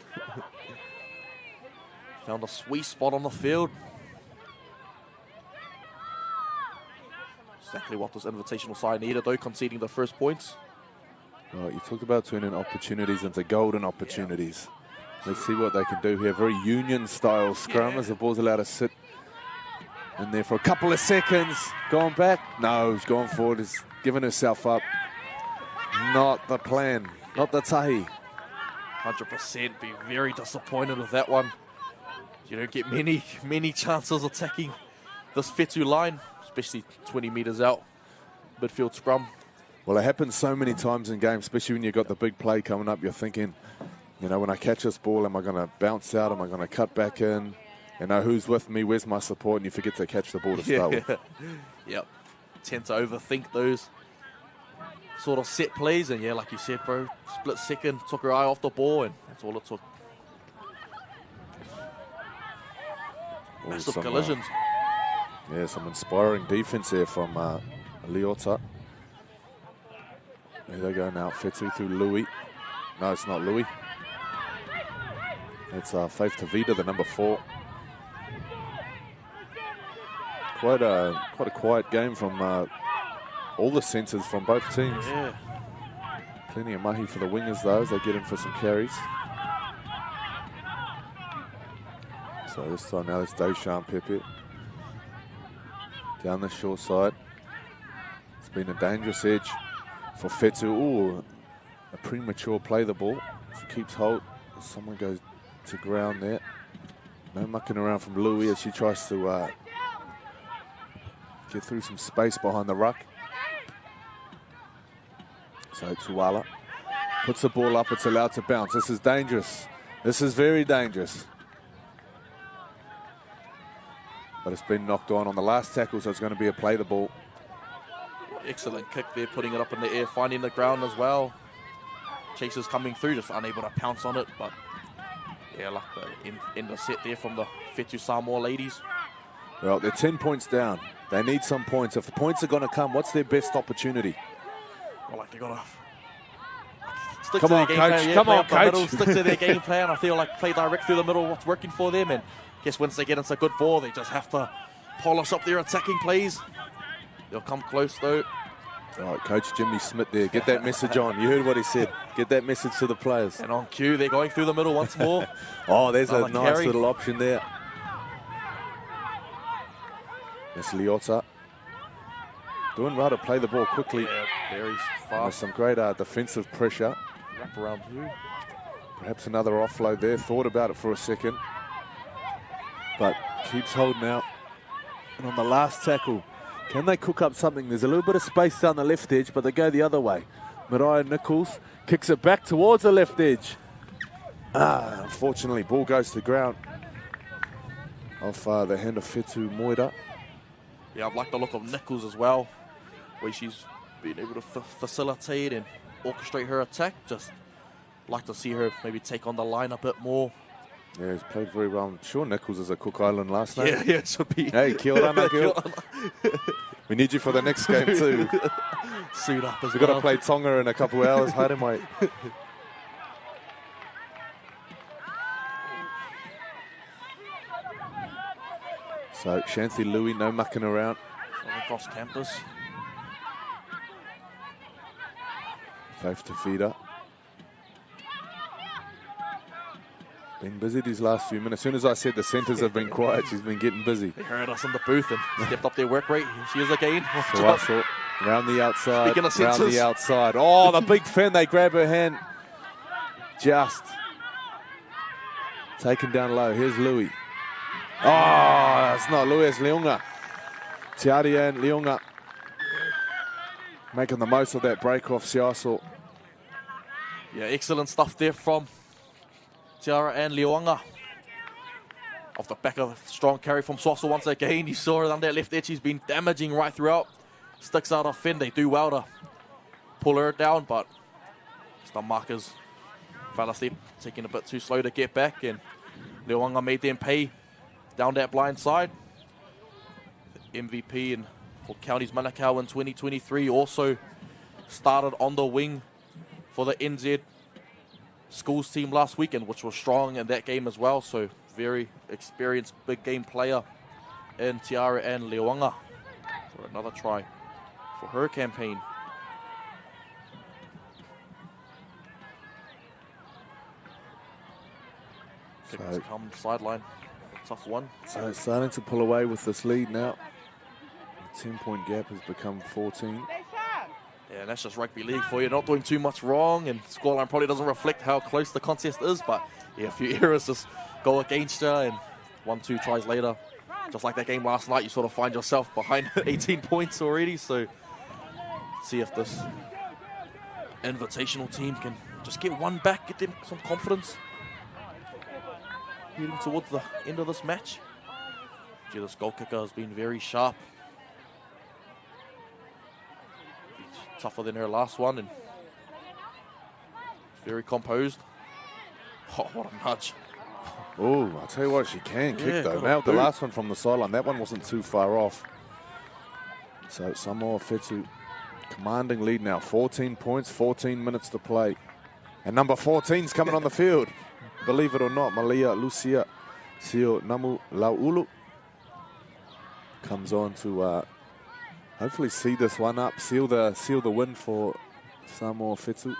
found a sweet spot on the field. Exactly what this invitational side needed, though, conceding the first points. Well, you talked about turning opportunities into golden opportunities. Let's see what they can do here. Very union-style scrum as the ball's allowed to sit in there for a couple of seconds. Going back? No, he's gone forward. He's given herself up. Not the plan. Not the tahi. 100% be very disappointed with that one. You don't get many chances attacking this Fetu line, especially 20 meters out, midfield scrum. Well, it happens so many times in games, especially when you've got the big play coming up. You're thinking, you know, when I catch this ball, am I going to bounce out? Am I going to cut back in? You know, who's with me? Where's my support? And you forget to catch the ball to start with. Yep. Tend to overthink those sort of set plays. And, yeah, like you said, bro, split second, took her eye off the ball, and that's all it took. Massive collisions. Yeah, some inspiring defense here from Liota. There they go now, Fetu through Louis. No, it's not Louis. It's Fetu, the number 4. Quite a quiet game from all the centres from both teams. Yeah. Plenty of mahi for the wingers though, as they get in for some carries. So this time now it's Deschamps Pepe. Down the short side. It's been a dangerous edge for Fetu. Ooh, a premature play the ball. She keeps hold. Someone goes to ground there. No mucking around from Louis as she tries to get through some space behind the ruck. So Tuala puts the ball up. It's allowed to bounce. This is dangerous. This is very dangerous. But it's been knocked on the last tackle, so it's going to be a play the ball. Excellent kick there, putting it up in the air, finding the ground as well. Chasers coming through, just unable to pounce on it. But yeah, like the end of set there from the Fetu Samoa ladies. Well, they're 10 points down. They need some points. If the points are going to come, what's their best opportunity? Well, like they got to stick Come to on, their game coach. plan. Yeah, Come on, play up the coach. middle, stick to their game plan. I feel like play direct through the middle, what's working for them. And I guess once they get into good ball, they just have to polish up their attacking plays. They'll come close, though. All right, Coach Jimmy Smith there. Get that message on. You heard what he said. Get that message to the players. And on cue, they're going through the middle once more. Oh, there's a nice carry. little option there. It's Liota. Doing well to play the ball quickly. Yeah, very There's fast. some great defensive pressure. Wrap around two. Perhaps another offload there. Thought about it for a second. But keeps holding out. And on the last tackle, can they cook up something? There's a little bit of space down the left edge, but they go the other way. Mariah Nichols kicks it back towards the left edge. Unfortunately, ball goes to ground off the hand of Fetu Moira. Yeah, I've liked the look of Nichols as well, where she's been able to facilitate and orchestrate her attack. Just like to see her maybe take on the line a bit more. Yeah, he's played very well. I'm sure Nichols is a Cook Island last night. Yeah, it should be. Hey, kia ora, Nikhil. We need you for the next game too. Suit up as We've well. got to play Tonga in a couple of hours. Haere mai. So, Shanthi Louis, no mucking around. Across campus. Faith to Feeder. Been busy these last few minutes. As soon as I said the centres have been quiet, she's been getting busy. They heard us in the booth and stepped up their work rate. Here she is again. So round the outside, Speaking of round centres. the outside. Oh, the big fin, they grab her hand. Just taken down low. Here's Louis. Oh, it's not Louis, it's Leonga. Tiaria and Leonga making the most of that break off Siaso. Yeah, excellent stuff there from Tiara and Leonga. Off the back of a strong carry from Soso once again. You saw her on that left edge. She's been damaging right throughout. Sticks out her fin. They do well to pull her down, but the markers fell asleep, taking a bit too slow to get back, and Leonga made them pay down that blind side. The MVP for Counties Manukau in 2023 also started on the wing for the NZ schools team last weekend, which was strong in that game as well. So very experienced big game player in Tiara and Leonga for another try for her campaign. Kickers come sideline. A tough one. So it's starting to pull away with this lead now. The 10-point gap has become 14. Yeah, and that's just rugby league for you. Not doing too much wrong, and scoreline probably doesn't reflect how close the contest is, but yeah, a few errors just go against you, and 1-2 tries later. Just like that game last night, you sort of find yourself behind 18 points already, so see if this Invitational team can just get one back, get them some confidence heading towards the end of this match. Gee, this goal kicker has been very sharp. Tougher than her last one, and very composed. Oh, what a nudge. Oh, I'll tell you what, she can Yeah, kick though. got a Now the boot. last one from the sideline, that one wasn't too far off. So Samoa Fetu commanding lead now, 14 points, 14 minutes to play. And number 14's coming on the field. Believe it or not, Malia Lucia Sio Namu Laulu comes on to hopefully see this one up, seal the win for Samoa Fetu.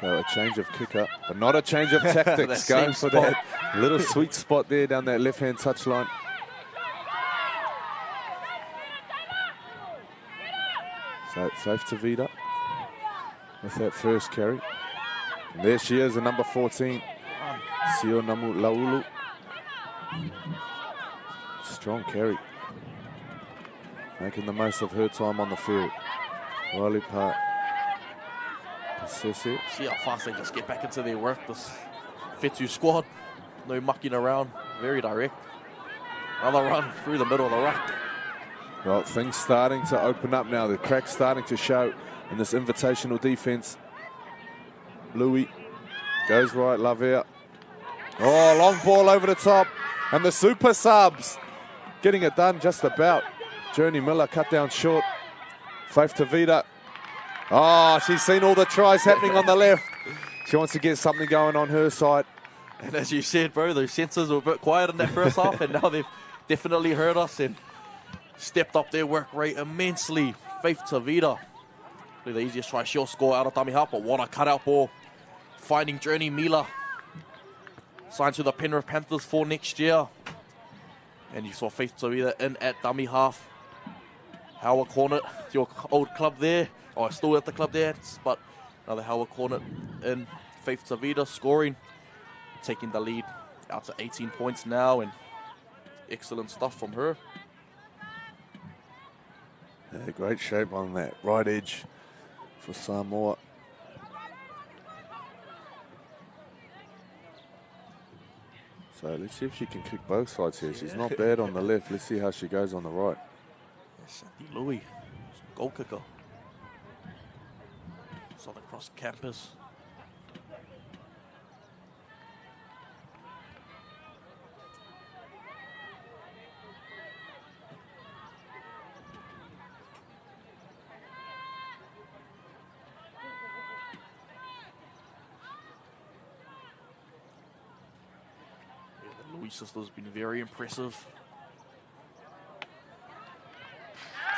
So a change of kicker, but not a change of tactics. Going for spot. that little sweet spot there down that left-hand touchline. So Faith Tavita with that first carry. And there she is, the number 14, Sio Namu Laulu. Strong carry. Making the most of her time on the field. Riley Park. See how fast they just get back into their work. This Fetu squad, no mucking around, very direct. Another run through the middle of the ruck. Well, things starting to open up now. The cracks starting to show in this Invitational defense. Louis goes right, Lavia. Oh, long ball over the top. And the super subs getting it done just about. Journey Miller cut down short. Faith Tavita. Oh, she's seen all the tries happening on the left. She wants to get something going on her side. And as you said, bro, those sensors were a bit quiet in that first half, and now they've definitely heard us and stepped up their work rate immensely. Faith Tavita, the easiest try she'll score out of dummy half, but what a cutout ball. Finding Journey Miller. signed to the Penrith Panthers for next year. And you saw Fetu in at dummy half. Howard Cornet, your old club there, or still at the club there, but another Howard Cornet in. Fetu scoring, taking the lead out to 18 points now, and excellent stuff from her. Yeah, great shape on that right edge for Samoa. So let's see if she can kick both sides here. She's not bad on the left. Let's see how she goes on the right. Sandy Louis, goal kicker. Southern Cross campus. Sisters been very impressive.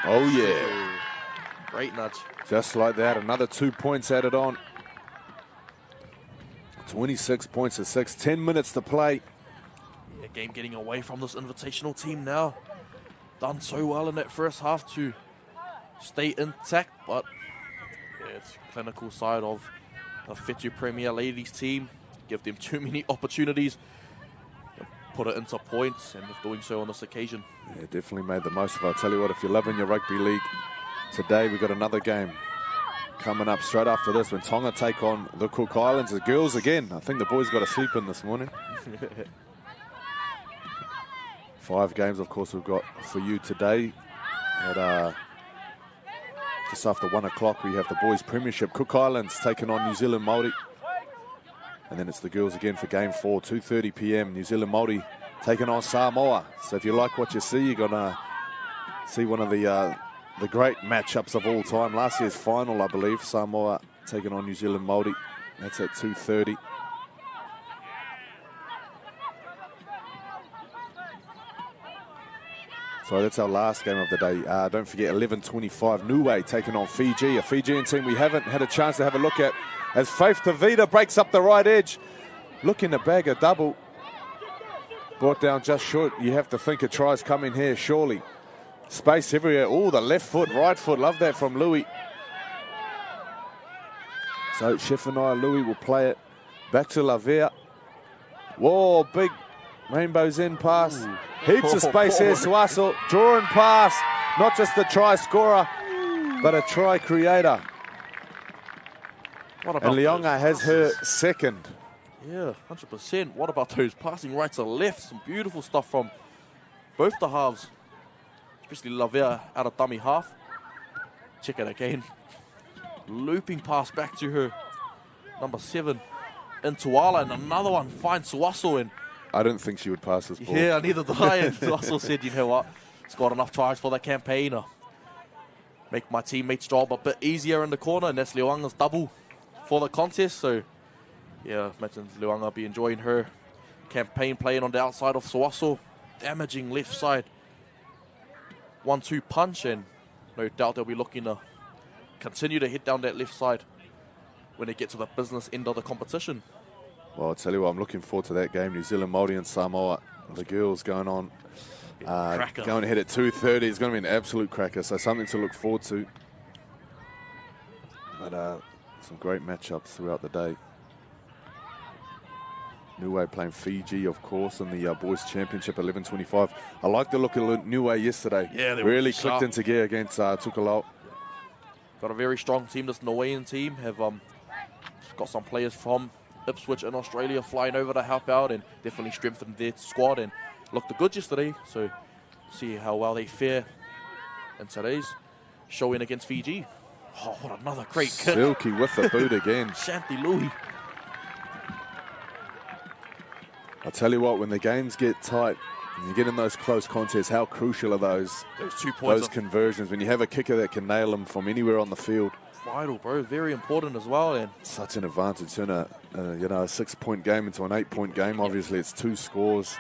Oh yeah, great nudge. Just like that, another 2 points added on. 26 points to 6, 10 minutes to play. Yeah, game getting away from this Invitational team now. Done so well in that first half to stay intact, but yeah, it's clinical side of the Fetu Premier Ladies team. Give them too many opportunities. Put it into points, and doing so on this occasion. Yeah, definitely made the most of it. I'll tell you what, if you're loving your rugby league, today we've got another game coming up straight after this when Tonga take on the Cook Islands. The girls again. I think the boys got to sleep in this morning. 5 games, of course, we've got for you today. At just after 1 o'clock, we have the boys' premiership. Cook Islands taking on New Zealand Māori. And then it's the girls again for game 4, 2:30 p.m. New Zealand Māori taking on Samoa. So if you like what you see, you're going to see one of the great matchups of all time. Last year's final, I believe, Samoa taking on New Zealand Māori. That's at 2:30. So that's our last game of the day. Don't forget, 11:25, Niue taking on Fiji, a Fijian team we haven't had a chance to have a look at. As Fetu breaks up the right edge, looking to bag a double. Brought down just short. You have to think a try's coming here, surely. Space everywhere. Oh, the left foot, right foot. Love that from Louis. So Sheffield Louis will play it back to Lavia. Whoa, big Rainbows in pass. Ooh. Heaps of space here. Suaso drawing pass. Not just the try scorer, but a try creator. And Leonga has her second. Yeah, 100%. What about those passing right to left? Some beautiful stuff from both the halves, especially Lavia out of dummy half. Check it again. Looping pass back to her number 7 into Tuala, and another one finds Suaso in. I didn't think she would pass this ball. Yeah, neither did I. And Suaso said, you know what, scored enough tries for the campaign. Make my teammates' job a bit easier in the corner, and that's Leonga's double for the contest. So yeah, imagine Leonga be enjoying her campaign playing on the outside of Suaso, damaging left side 1-2 punch, and no doubt they'll be looking to continue to hit down that left side when they get to the business end of the competition. Well, I'll tell you what, I'm looking forward to that game. New Zealand Māori and Samoa, the girls going on, going ahead at 2:30. It's going to be an absolute cracker, so something to look forward to. But some great matchups throughout the day. Niue playing Fiji, of course, in the Boys Championship, 11:25. I like the look of Niue yesterday. Yeah, they really clicked sharp into gear against Tukalau. Got a very strong team. This Niuean team have got some players from Ipswich in Australia flying over to help out and definitely strengthened their squad and looked good yesterday. So see how well they fare in today's showing against Fiji. Oh, what another great kick. Silky with the boot again. Shanti Louis. I'll tell you what, when the games get tight and you get in those close contests, how crucial are those 2 points, those conversions when you have a kicker that can nail them from anywhere on the field. Vital, bro. Very important as well. And such an advantage. Turn a 6-point game into an 8-point game. Obviously, it's 2 scores.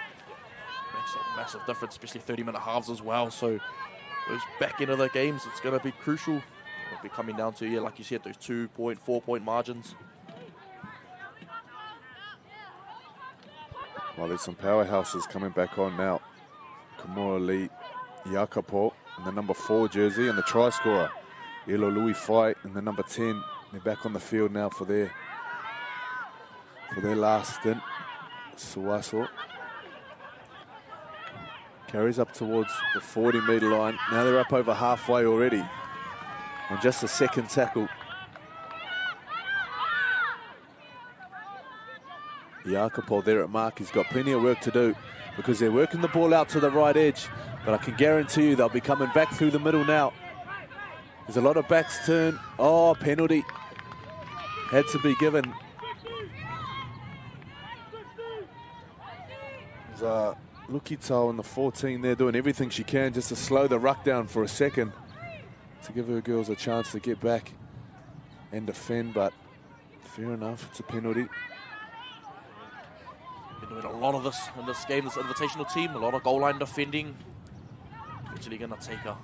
Makes a massive difference, especially 30-minute halves as well. So those back end of the games, it's going to be crucial. It'll be coming down to, yeah, like you said, those 2-point, 4-point margins. Well, there's some powerhouses coming back on now. Kamura Lee Yakapo in the number 4 jersey and the try scorer. Elo Louis Fight in the number 10. They're back on the field now for their last stint. Suaso carries up towards the 40-metre line. Now they're up over halfway already on just the second tackle. Yakapo there at mark. He's got plenty of work to do because they're working the ball out to the right edge. But I can guarantee you they'll be coming back through the middle now. There's a lot of backs turn. Oh, penalty. Had to be given. There's Lukitao in the 14 there doing everything she can just to slow the ruck down for a second to give her girls a chance to get back and defend, but fair enough, it's a penalty. Been doing a lot of this in this game, this invitational team, a lot of goal line defending. Eventually going to take her.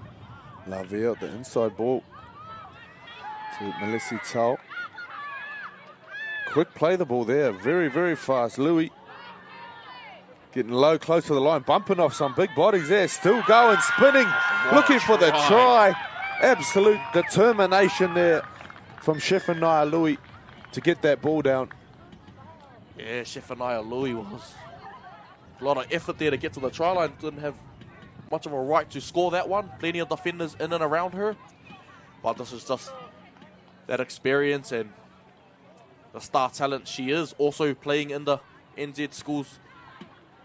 Lavia, the inside ball to Melissa Tao. Quick play the ball there, very, very fast. Louis getting low, close to the line, bumping off some big bodies there, still going, spinning, looking for the try. Absolute determination there from Shefanaya Louis to get that ball down. Yeah, Shefanaya Louis was a lot of effort there to get to the try line. Didn't have much of a right to score that one. Plenty of defenders in and around her. But this is just that experience and the star talent she is. Also playing in the NZ Schools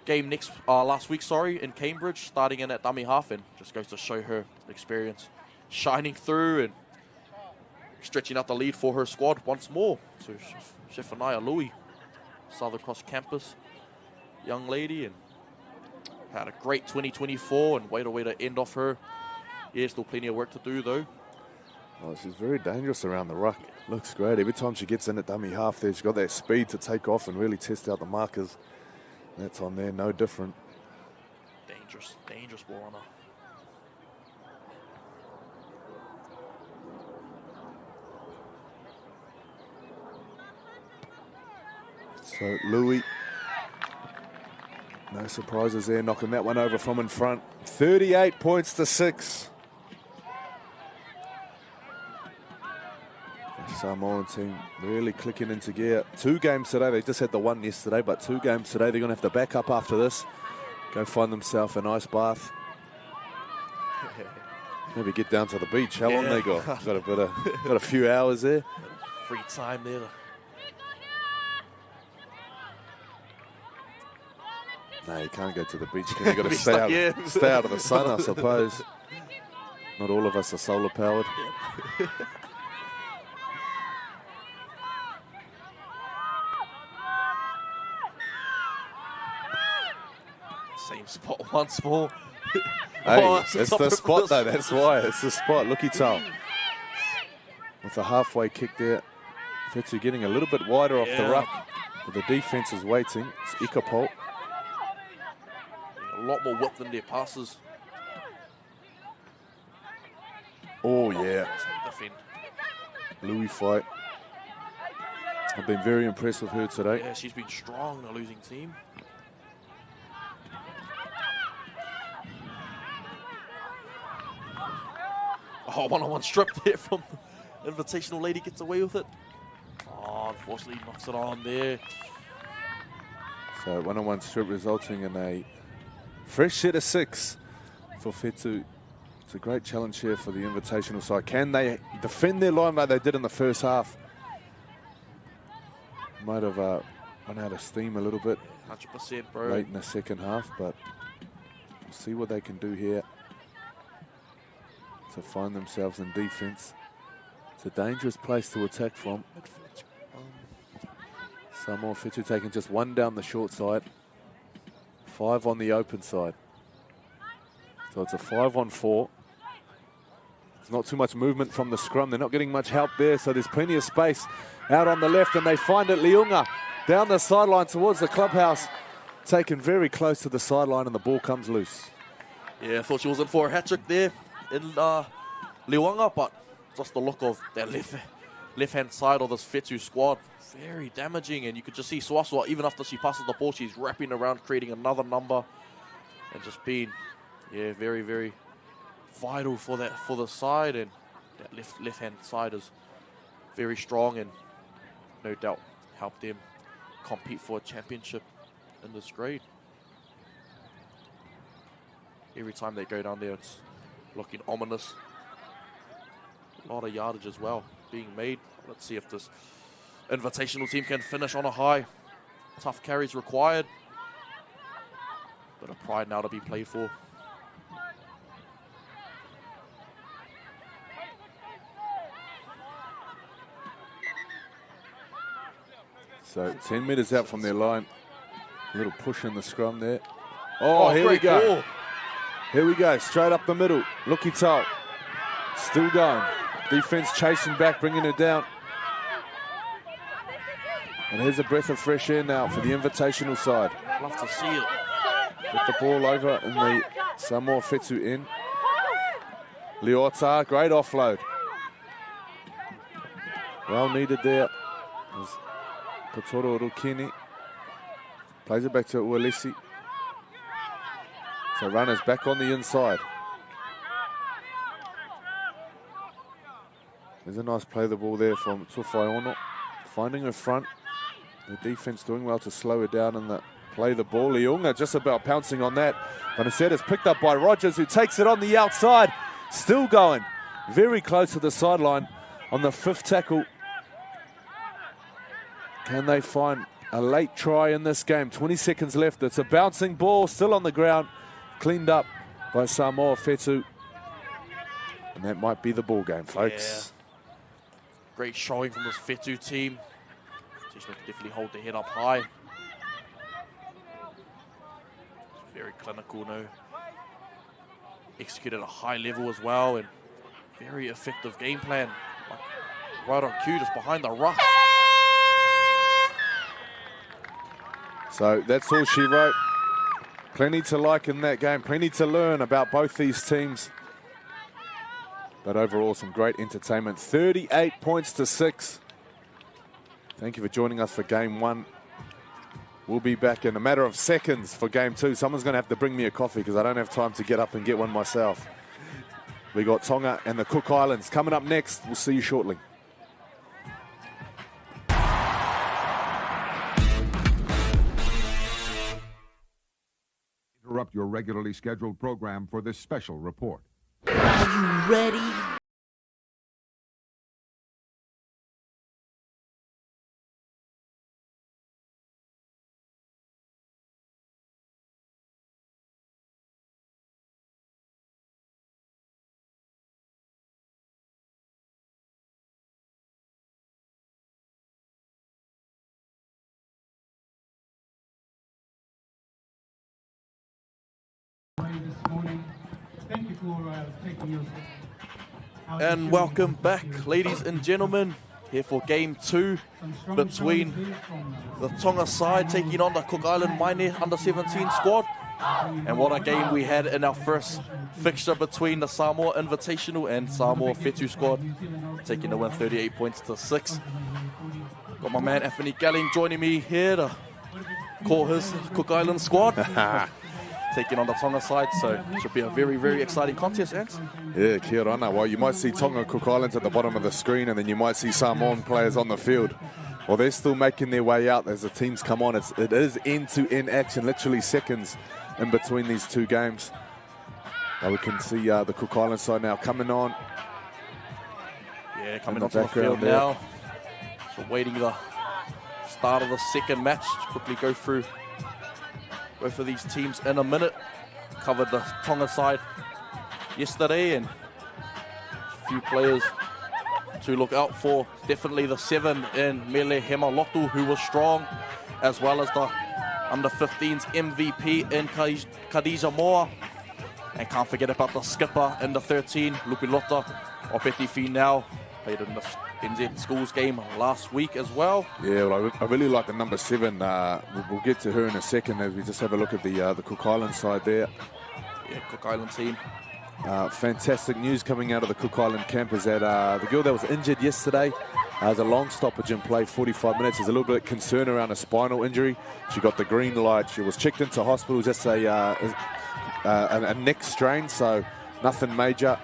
game last week, in Cambridge, starting in at dummy half, and just goes to show her experience shining through and stretching out the lead for her squad once more. So Shefanaya Louis, Southern Cross campus young lady, and had a great 2024, and way to end off her. Yeah, still plenty of work to do though. Oh, she's very dangerous around the ruck. Looks great. Every time she gets in at dummy half there, she's got that speed to take off and really test out the markers. That's on there, no different. Dangerous ball runner. So Louis, no surprises there, knocking that one over from in front. 38 points to 6. The Samoan team really clicking into gear. 2 games today, they just had the one yesterday, but 2 games today. They're going to have to back up after this. Go find themselves a nice bath. Maybe get down to the beach. How long they got? Got a few hours there. Free time there. No, you can't go to the beach. You've got to stay out of the sun, I suppose. Not all of us are solar powered. Same spot once more. Hey, it's the spot though, that's why. It's the spot. Looky Tal. With a halfway kick there. Fetu getting a little bit wider off the ruck. But the defense is waiting. It's Ikapol. A lot more width than their passes. Oh, yeah. Defend. Louis Fight. I've been very impressed with her today. Yeah, she's been strong in a losing team. Oh, one-on-one strip there from the Invitational lady, gets away with it. Oh, unfortunately knocks it on there. So one-on-one strip resulting in a fresh set of 6 for Fetu. It's a great challenge here for the Invitational side. Can they defend their line like they did in the first half? Might have run out of steam a little bit 100%, bro. late in the second half, but we'll see what they can do here to find themselves in defense. It's a dangerous place to attack from. Samoa Fetu taking just 1 down the short side, 5 on the open side. So it's a 5-on-4. There's not too much movement from the scrum. They're not getting much help there, so there's plenty of space out on the left, and they find it. Leunga down the sideline towards the clubhouse, taken very close to the sideline, and the ball comes loose. Yeah, I thought she was in for a hat-trick there in Leunga, but just the look of that left left-hand side of this Fetu squad. Very damaging, and you could just see Swaswa, even after she passes the ball, she's wrapping around, creating another number, and just being, yeah, very, very vital for the side. And that left-hand side is very strong, and no doubt help them compete for a championship in this grade. Every time they go down there, it's looking ominous. A lot of yardage as well being made. Let's see if this Invitational team can finish on a high. Tough carries required. Bit of pride now to be played for. So 10 metres out from their line. A little push in the scrum there. Oh, here we go. Ball. Here we go, straight up the middle. Luki Tau, still going. Defense chasing back, bringing it down. And here's a breath of fresh air now for the Invitational side. Love to see it. Get the ball over in the Samoa Fetu end. Liota, great offload. Well needed there. Potoro Rukini plays it back to Uelisi. So runners back on the inside. There's a nice play the ball there from Tufai-Ono. Finding her front. The defense doing well to slow her down and play the ball. Leunga just about pouncing on that. But instead it's picked up by Rogers, who takes it on the outside. Still going. Very close to the sideline on the 5th tackle. Can they find a late try in this game? 20 seconds left. It's a bouncing ball still on the ground. Cleaned up by Samoa Fetu. And that might be the ball game, folks. Yeah. Great showing from this Fetu team. They can definitely hold their head up high. Very clinical, no. Executed at a high level as well, and very effective game plan. Like, right on cue, just behind the ruck. So that's all she wrote. Plenty to like in that game, plenty to learn about both these teams. But overall, some great entertainment. 38 points to 6. Thank you for joining us for Game 1. We'll be back in a matter of seconds for Game 2. Someone's going to have to bring me a coffee because I don't have time to get up and get one myself. We got Tonga and the Cook Islands coming up next. We'll see you shortly. Interrupt your regularly scheduled program for this special report. Are you ready? This morning. Thank you for taking your... And welcome back, ladies and gentlemen, here for Game 2 between the Tonga side taking on the Cook Island Maine under-17 squad. And what a game we had in our first fixture between the Samoa Invitational and Samoa Fetu squad, taking the win 38 points to 6. Got my man Anthony Galling joining me here to call his Cook Island squad. Taking on the Tonga side, so it should be a very, very exciting contest, Ants. Yeah, kia ora. Well, you might see Tonga Cook Islands at the bottom of the screen, and then you might see Samoan players on the field. Well, they're still making their way out as the teams come on. It is end-to-end action, literally seconds in between these two games. Now we can see the Cook Island side now coming on. Yeah, coming onto the field now. So waiting the start of the second match. Quickly go through both of these teams in a minute. Covered the Tonga side yesterday, and a few players to look out for. Definitely the 7 in Mele Hemalotu, who was strong, as well as the under-15s MVP in Khadija Moa. And can't forget about the skipper in the 13, Lupilota Opeti Finau. Played in the NZ Schools game last week as well. Yeah, well, I really like the number 7. We'll get to her in a second as we just have a look at the Cook Island side there. Yeah, Cook Island team. Fantastic news coming out of the Cook Island camp is that the girl that was injured yesterday There's a long stoppage in play, 45 minutes. There's a little bit of concern around a spinal injury. She got the green light. She was checked into hospital, just a neck strain, so nothing major.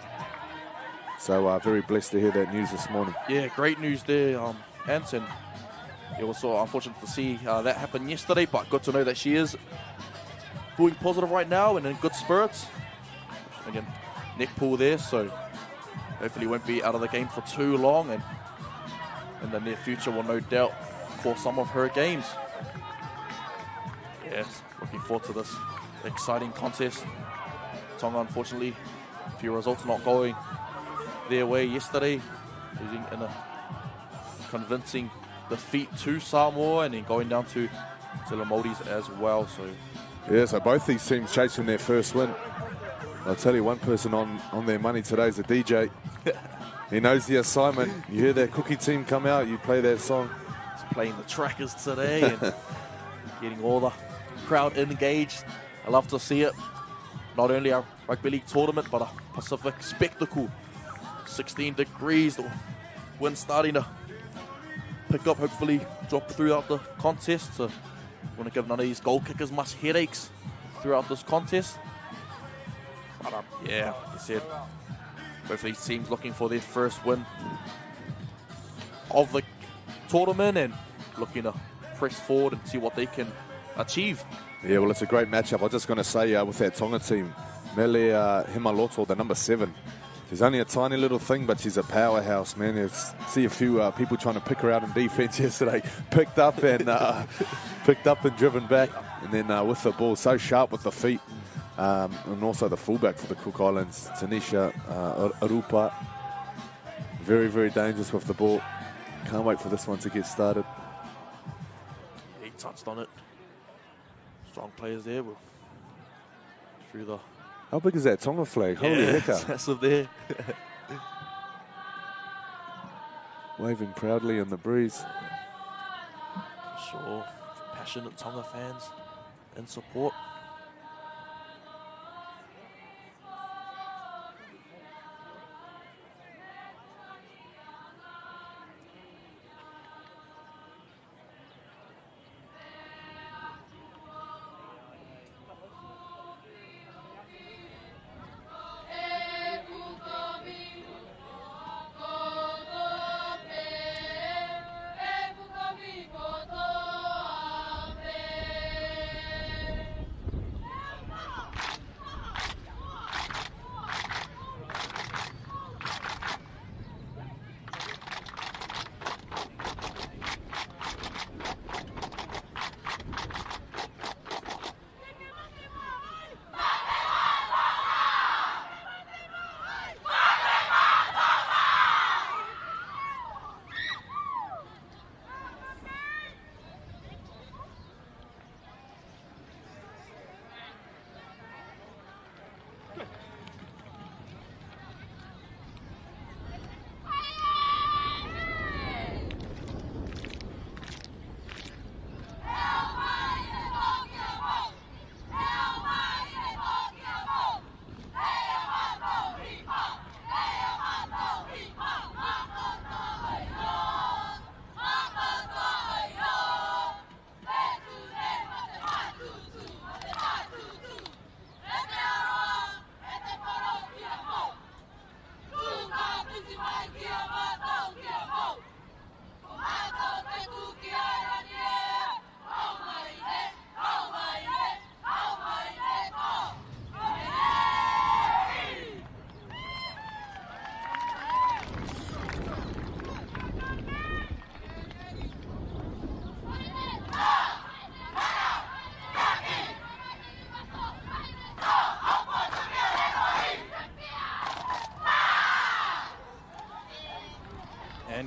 So very blessed to hear that news this morning. Yeah, great news there, Anson. It was so unfortunate to see that happen yesterday, but good to know that she is feeling positive right now and in good spirits. Again, neck pull there, so hopefully won't be out of the game for too long, and in the near future will no doubt call some of her games. Yes, looking forward to this exciting contest. Tonga, unfortunately, a few results not going their way yesterday, losing in a convincing defeat to Samoa and then going down to the Māoris as well. So yeah, so both these teams chasing their first win. I'll tell you, one person on their money today is the DJ. He knows the assignment. You hear that cookie team come out, you play that song. He's playing the trackers today and getting all the crowd engaged. I love to see it. Not only a rugby league tournament, but a Pacific spectacle. 16 degrees, the wind starting to pick up, hopefully drop throughout the contest. So want to give none of these goal kickers much headaches throughout this contest. But yeah, like I said, both of these teams looking for their first win of the tournament and looking to press forward and see what they can achieve. Yeah, well, it's a great matchup. I'm just going to say with that Tonga team, Mele Himaloto, the number 7. She's only a tiny little thing, but she's a powerhouse, man. I see a few people trying to pick her out in defense yesterday. Picked up and driven back. And then with the ball, so sharp with the feet. And also the fullback for the Cook Islands, Tanisha Arupa. Very, very dangerous with the ball. Can't wait for this one to get started. He touched on it. Strong players there. Through the... How big is that Tonga flag? Holy hecker. Massive there. Waving proudly in the breeze. Sure. Passionate Tonga fans in support.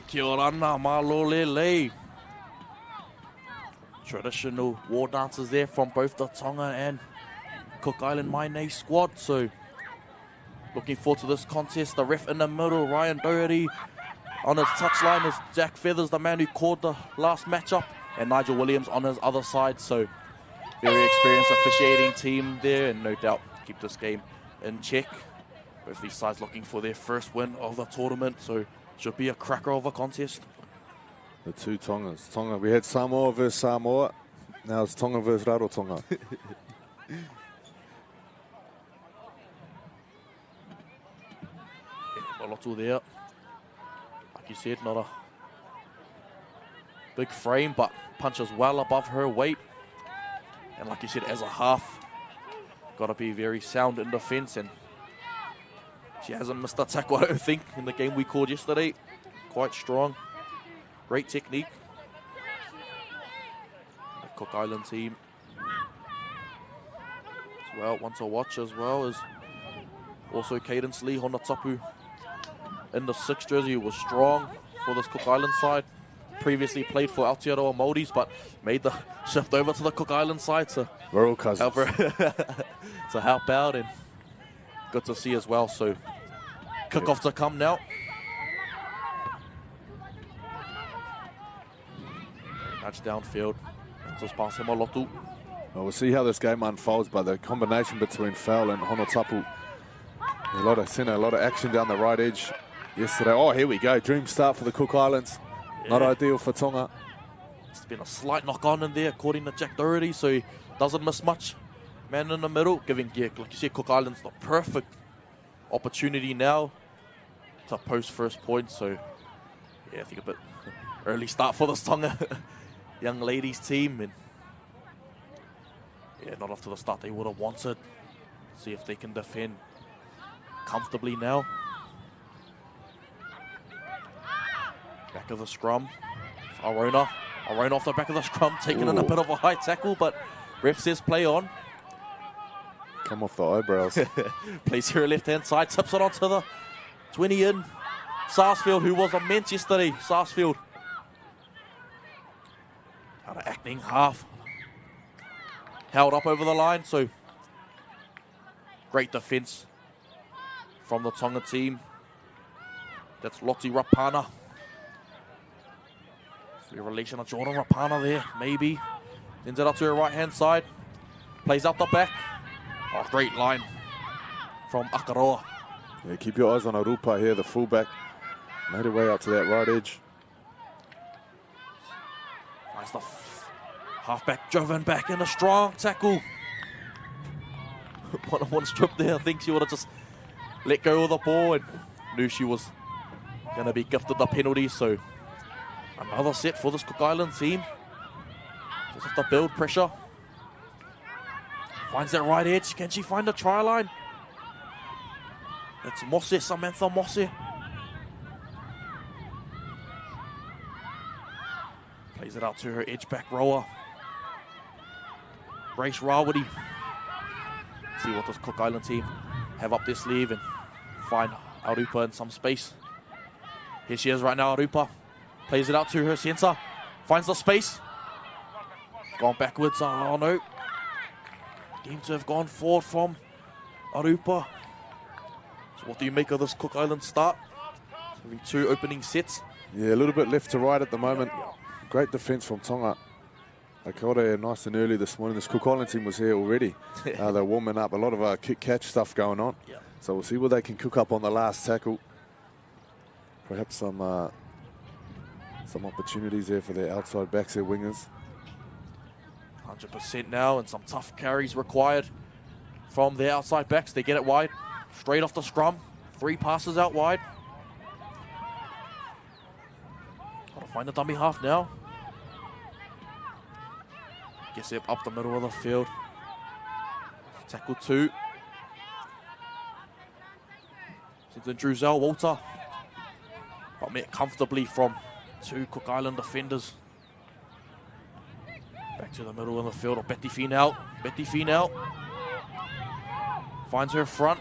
Kia ora na, malolele. Traditional war dancers there from both the Tonga and Cook Island Maine squad. So looking forward to this contest. The ref in the middle, Ryan Doherty. On his touchline is Jack Feathers, the man who called the last matchup, and Nigel Williams on his other side. So very experienced officiating team there, and no doubt keep this game in check. Both these sides looking for their first win of the tournament, so should be a cracker of a contest. The two Tongas. Tonga, we had Samoa versus Samoa. Now it's Tonga versus Rarotonga. Molotu there. Like you said, not a big frame, but punches well above her weight. And like you said, as a half, got to be very sound in defense. And she hasn't missed a tackle, I don't think, in the game we called yesterday. Quite strong. Great technique. The Cook Island team as well, one to watch as well is also Cadence Lee Honatapu in the 6 jersey, who was strong for this Cook Island side. Previously played for Aotearoa Māoris, but made the shift over to the Cook Island side to We're all cousins. to help out, and good to see as well. So kickoff to come now. Nudge downfield. Just past him Lotu. Well, we'll see how this game unfolds, but the combination between Fowl and Honatapu, a lot of action down the right edge yesterday. Oh, here we go. Dream start for the Cook Islands. Yeah. Not ideal for Tonga. It's been a slight knock on in there, according to Jack Doherty, so he doesn't miss much. Man in the middle, giving, like you said, Cook Islands the perfect opportunity now to post first point. So, yeah, I think a bit early start for this Tonga young ladies team. And yeah, not off to the start they would have wanted. See if they can defend comfortably now. Back of the scrum. Arona off the back of the scrum, taking in a bit of a high tackle, but ref says play on. Come off the eyebrows. Plays here left-hand side, tips it onto the 20 in. Sarsfield, who was immense yesterday. Sarsfield. Out of acting half. Held up over the line, so great defense from the Tonga team. That's Lottie Rapana. A relation of Jordan Rapana there, maybe. Sends it up to her right-hand side. Plays out the back. Oh, great line from Akaroa. Yeah, keep your eyes on Arupa here, the fullback. Made her way out to that right edge. Nice the halfback driven back in a strong tackle. One strip there. I think she would have just let go of the ball and knew she was going to be gifted the penalty. So another set for this Cook Island team. Just have to build pressure. Finds that right edge. Can she find the try line? It's Mosse, Samantha Mosse. Plays it out to her edge back rower. Grace Rawadi. See what this Cook Island team have up their sleeve and find Arupa in some space. Here she is right now, Arupa. Plays it out to her centre. Finds the space. Gone backwards. Oh no. Seems to have gone forward from Arupa. So what do you make of this Cook Island start? Having 2 opening sets. Yeah, a little bit left to right at the moment. Great defence from Tonga. I caught her nice and early this morning. This Cook Island team was here already. They're warming up. A lot of kick-catch stuff going on. Yeah. So we'll see what they can cook up on the last tackle. Perhaps some opportunities there for their outside backs, their wingers. 100% now, and some tough carries required from their outside backs. They get it wide, straight off the scrum. 3 passes out wide. Got to find the dummy half now. Gets it up the middle of the field. Tackle 2. Sends in Druzel Walter. But met comfortably from 2 Cook Island defenders. Back to the middle of the field of Betty Finau. Betty Finau finds her front.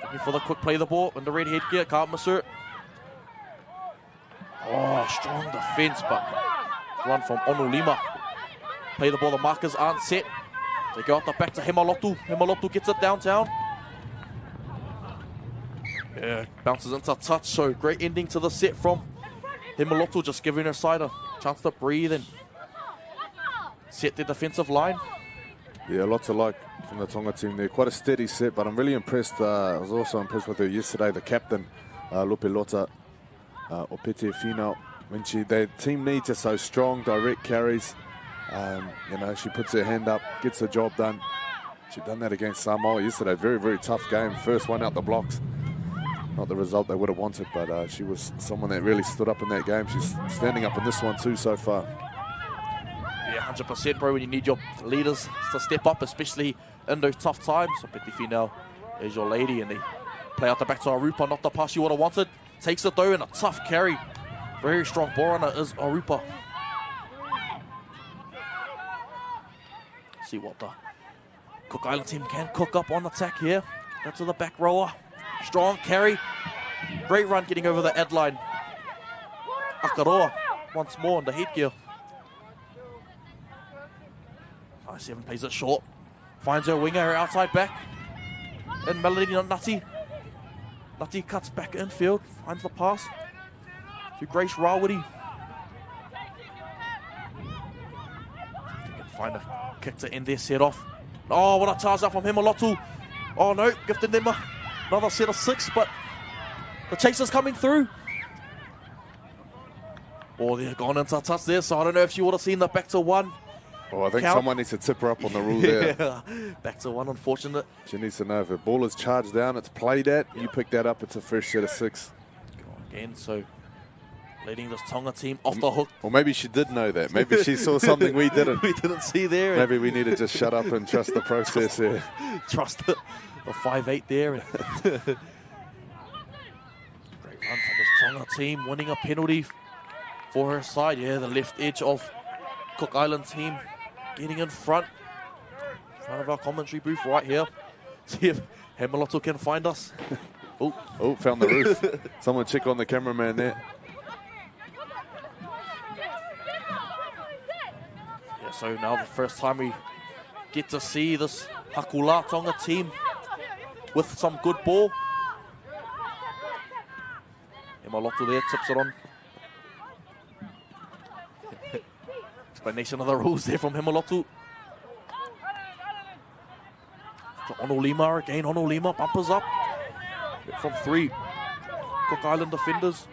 Looking for the quick play of the ball in the red headgear. Can't miss her. Oh, strong defense, but run from Onulima. Play the ball, the markers aren't set. They go out the back to Hemalotu. Hemalotu gets it downtown. Yeah, bounces into touch, so great ending to the set from Hemalotu, just giving her side a chance to breathe and set the defensive line. Yeah, lots of like from the Tonga team there. Quite a steady set, but I'm really impressed. I was also impressed with her yesterday, the captain, Lupelota Opete Finau. when their team needs are so strong, direct carries, you know, she puts her hand up, gets the job done. She'd done that against Samoa yesterday. Very, very tough game. First one out the blocks. Not the result they would have wanted, but she was someone that really stood up in that game. She's standing up in this one too so far. Yeah, 100%, bro. When you need your leaders to step up, especially in those tough times. So Pasifika is your lady, and they play out the back to Arupa. Not the pass you would have wanted. Takes it though, and a tough carry. Very strong ball runner is Arupa. See what the Cook Island team can cook up on attack here. That's to the back rower. Strong carry. Great run getting over the ad line. Akaroa once more in the headgear. I7 plays it short. Finds her winger, her outside back. And Melody Nutty. Nutty cuts back infield. Finds the pass to Grace Rawadi. Can find a kick to end their set off. Oh, what a charge up from Himalotu. Oh no, gifted them another set of 6, but the chaser's coming through. Oh, they're gone into a touch there, so I don't know if she would have seen the back to 1. Oh, I think count. someone needs to tip her up on the rule there. Back to 1, unfortunate. She needs to know if the ball is charged down, it's played at, you pick that up, it's a fresh set of 6. Go on again, so letting this Tonga team off the hook. Or maybe she did know that. Maybe she saw something we didn't. We didn't see there. Maybe we need to just shut up and trust the process here. Trust the 5'8" there. Great run from this Tonga team, winning a penalty for her side. Yeah, the left edge of Cook Island team getting in front of our commentary booth right here. See if Hemaloto can find us. Oh, found the roof. Someone check on the cameraman there. Yeah, so now the first time we get to see this Hakula Tonga team with some good ball. Hemaloto there tips it on. Explanation of the rules there from Himalotu. To Onolima again. Onolima bumpers up from 3. Cook Island defenders.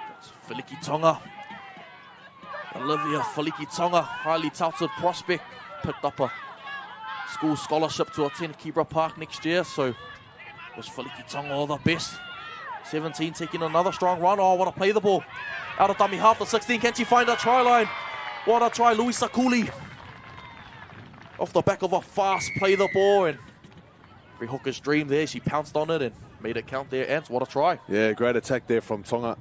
That's Filiki Tonga. Olivia Filiki Tonga, highly touted prospect. Picked up a school scholarship to attend Kibra Park next year. So wish Filiki Tonga all the best. 17 taking another strong run. Oh, what a play the ball. Out of dummy half the 16. Can she find a try line? What a try, Luisa Cooley. Off the back of a fast play the ball. And every hooker's dream there. She pounced on it and made it count there. Ants, what a try. Yeah, great attack there from Tonga.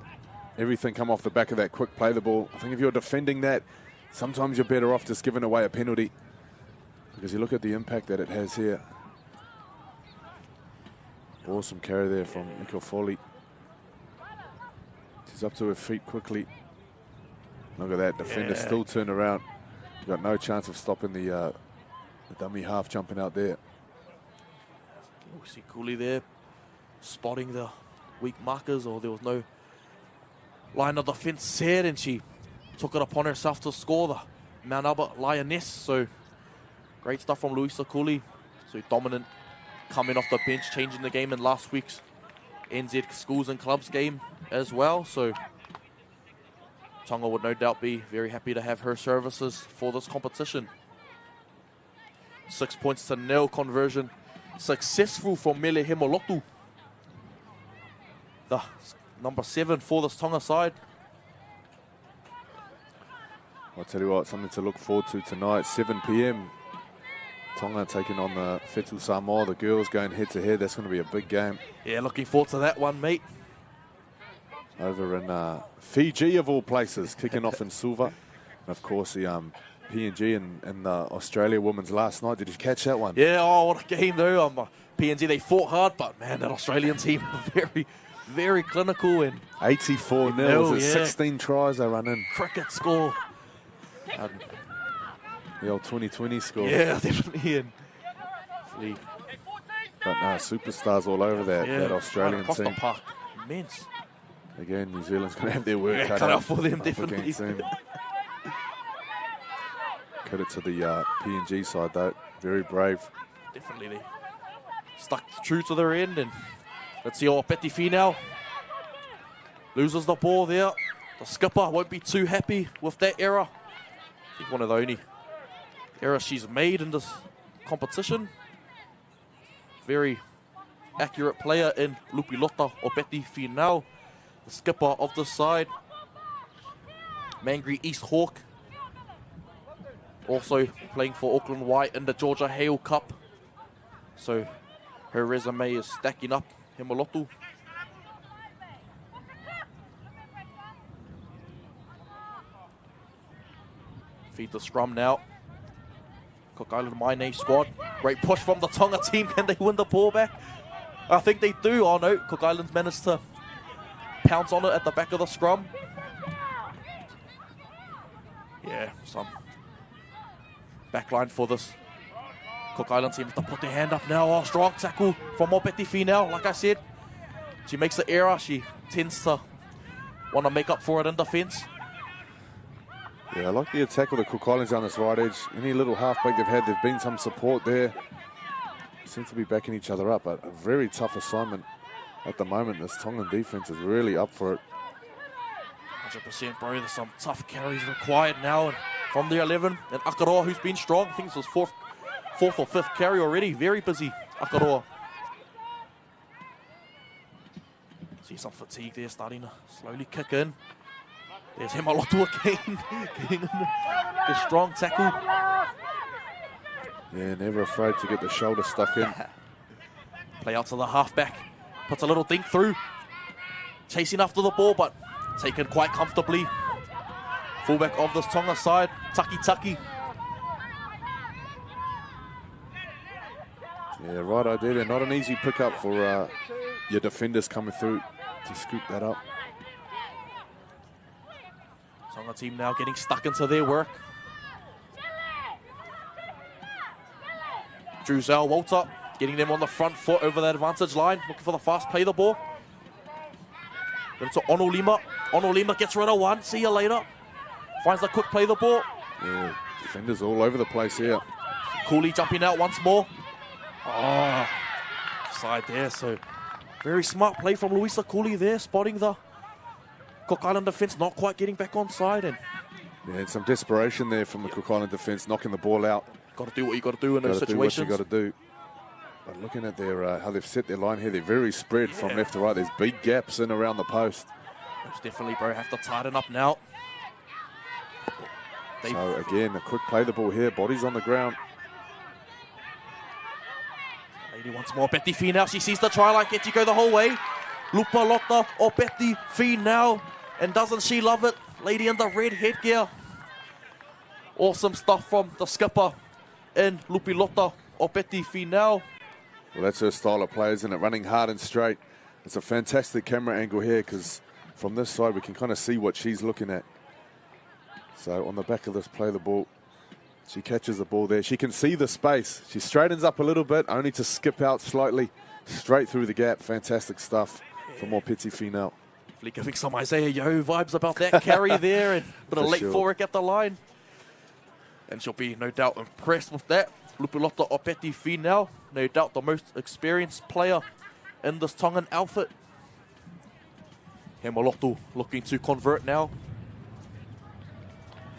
Everything come off the back of that quick play the ball. I think if you're defending that, sometimes you're better off just giving away a penalty. Because you look at the impact that it has here. Awesome carry there from Iko Foley. She's up to her feet quickly. Look at that, defender still turned around. Got no chance of stopping the dummy half jumping out there. We see Cooley there spotting the weak markers, or there was no line of defense set, and she took it upon herself to score the Mount Albert Lioness. So great stuff from Luisa Cooley. So dominant coming off the bench, changing the game in last week's NZ Schools and Clubs game as well. So Tonga would no doubt be very happy to have her services for this competition. 6 points to 0 conversion. Successful from Mele Hemolotu. The number 7 for this Tonga side. I'll tell you what, something to look forward to tonight, 7 p.m. Tonga taking on the Fetu Samoa, the girls going head to head. That's going to be a big game. Yeah, looking forward to that one, mate. Over in Fiji, of all places, kicking off in Suva. And of course, the PNG and the Australia women's last night. Did you catch that one? Yeah, oh, what a game, though. PNG, they fought hard, but, man, that Australian team, very, very clinical. And 84-0. Was it 16 tries they run in? Cricket score. The old 2020 score. Yeah, definitely. But no, superstars all over that Australian across team. The park. Immense. Again, New Zealand's going to have their work cut out for them, definitely. Credit to the PNG side, though. Very brave. Definitely. They stuck true to their end and Let's see Opeti Finau loses the ball there. The skipper won't be too happy with that error. I think one of the only errors she's made in this competition. Very accurate player in Lupilota Opeti Finau, the skipper of the side. Mangry East Hawk, also playing for Auckland White in the Georgia Hale Cup. So her resume is stacking up. Hemalotu. Feed the scrum now. Cook Island Maine squad. Great push from the Tonga team. Can they win the ball back? I think they do. Oh no, Cook Island's managed to pounce on it at the back of the scrum. Yeah, some backline for this Cook Island team to put their hand up now. Oh, strong tackle from Opeti Finau. Like I said, she makes the error. She tends to want to make up for it in defence. Yeah, I like the attack of the Cook Islands down this right edge. Any little halfback they've had, there's been some support there. Seem to be backing each other up, but a very tough assignment at the moment. This Tongan defence is really up for it. 100%, bro. There's some tough carries required now. And from the 11, and Akaroa, who's been strong. I think this was fourth or fifth carry already. Very busy, Akaroa. See some fatigue there, starting to slowly kick in. There's Hemalotu again, getting in the strong tackle. Yeah, never afraid to get the shoulder stuck in. Play out to the halfback, puts a little dink through. Chasing after the ball, but taken quite comfortably. Fullback of this Tonga side, Taki. Yeah, right idea there. Not an easy pickup for your defenders coming through to scoop that up. Tonga team now getting stuck into their work. Druzell, Walter, getting them on the front foot over that advantage line, looking for the fast play the ball. Then to Ono Lima. Ono Lima gets rid of one. See you later. Finds the quick play the ball. Yeah, defenders all over the place here. Cooley jumping out once more. Oh, side there. So very smart play from Luisa Cooley there, spotting the Cook Island defence, not quite getting back on side. And yeah, some desperation there from the Cook Island defence, knocking the ball out. Got to do what you got to do in those situations. Got to do what you got to do. But looking at their how they've set their line here, they're very spread from left to right. There's big gaps in around the post. Most definitely, bro, have to tighten up now. So again, a quick play the ball here, bodies on the ground. Lady wants more. Opeti Finau, she sees the try line. Can she go the whole way? Lupalota Opeti Finau, and doesn't she love it? Lady in the red headgear. Awesome stuff from the skipper in Lupilota Opeti Finau. Well, that's her style of play, isn't it? Running hard and straight. It's a fantastic camera angle here because from this side we can kind of see what she's looking at. So on the back of this play the ball, she catches the ball there. She can see the space. She straightens up a little bit, only to skip out slightly, straight through the gap. Fantastic stuff from Opeti Finau. Hopefully giving some Isaiah Yo vibes about that carry there, and a bit of late forward at the line. And she'll be no doubt impressed with that. Lupilota Opeti Finau, no doubt the most experienced player in this Tongan outfit. Hemalotu looking to convert now.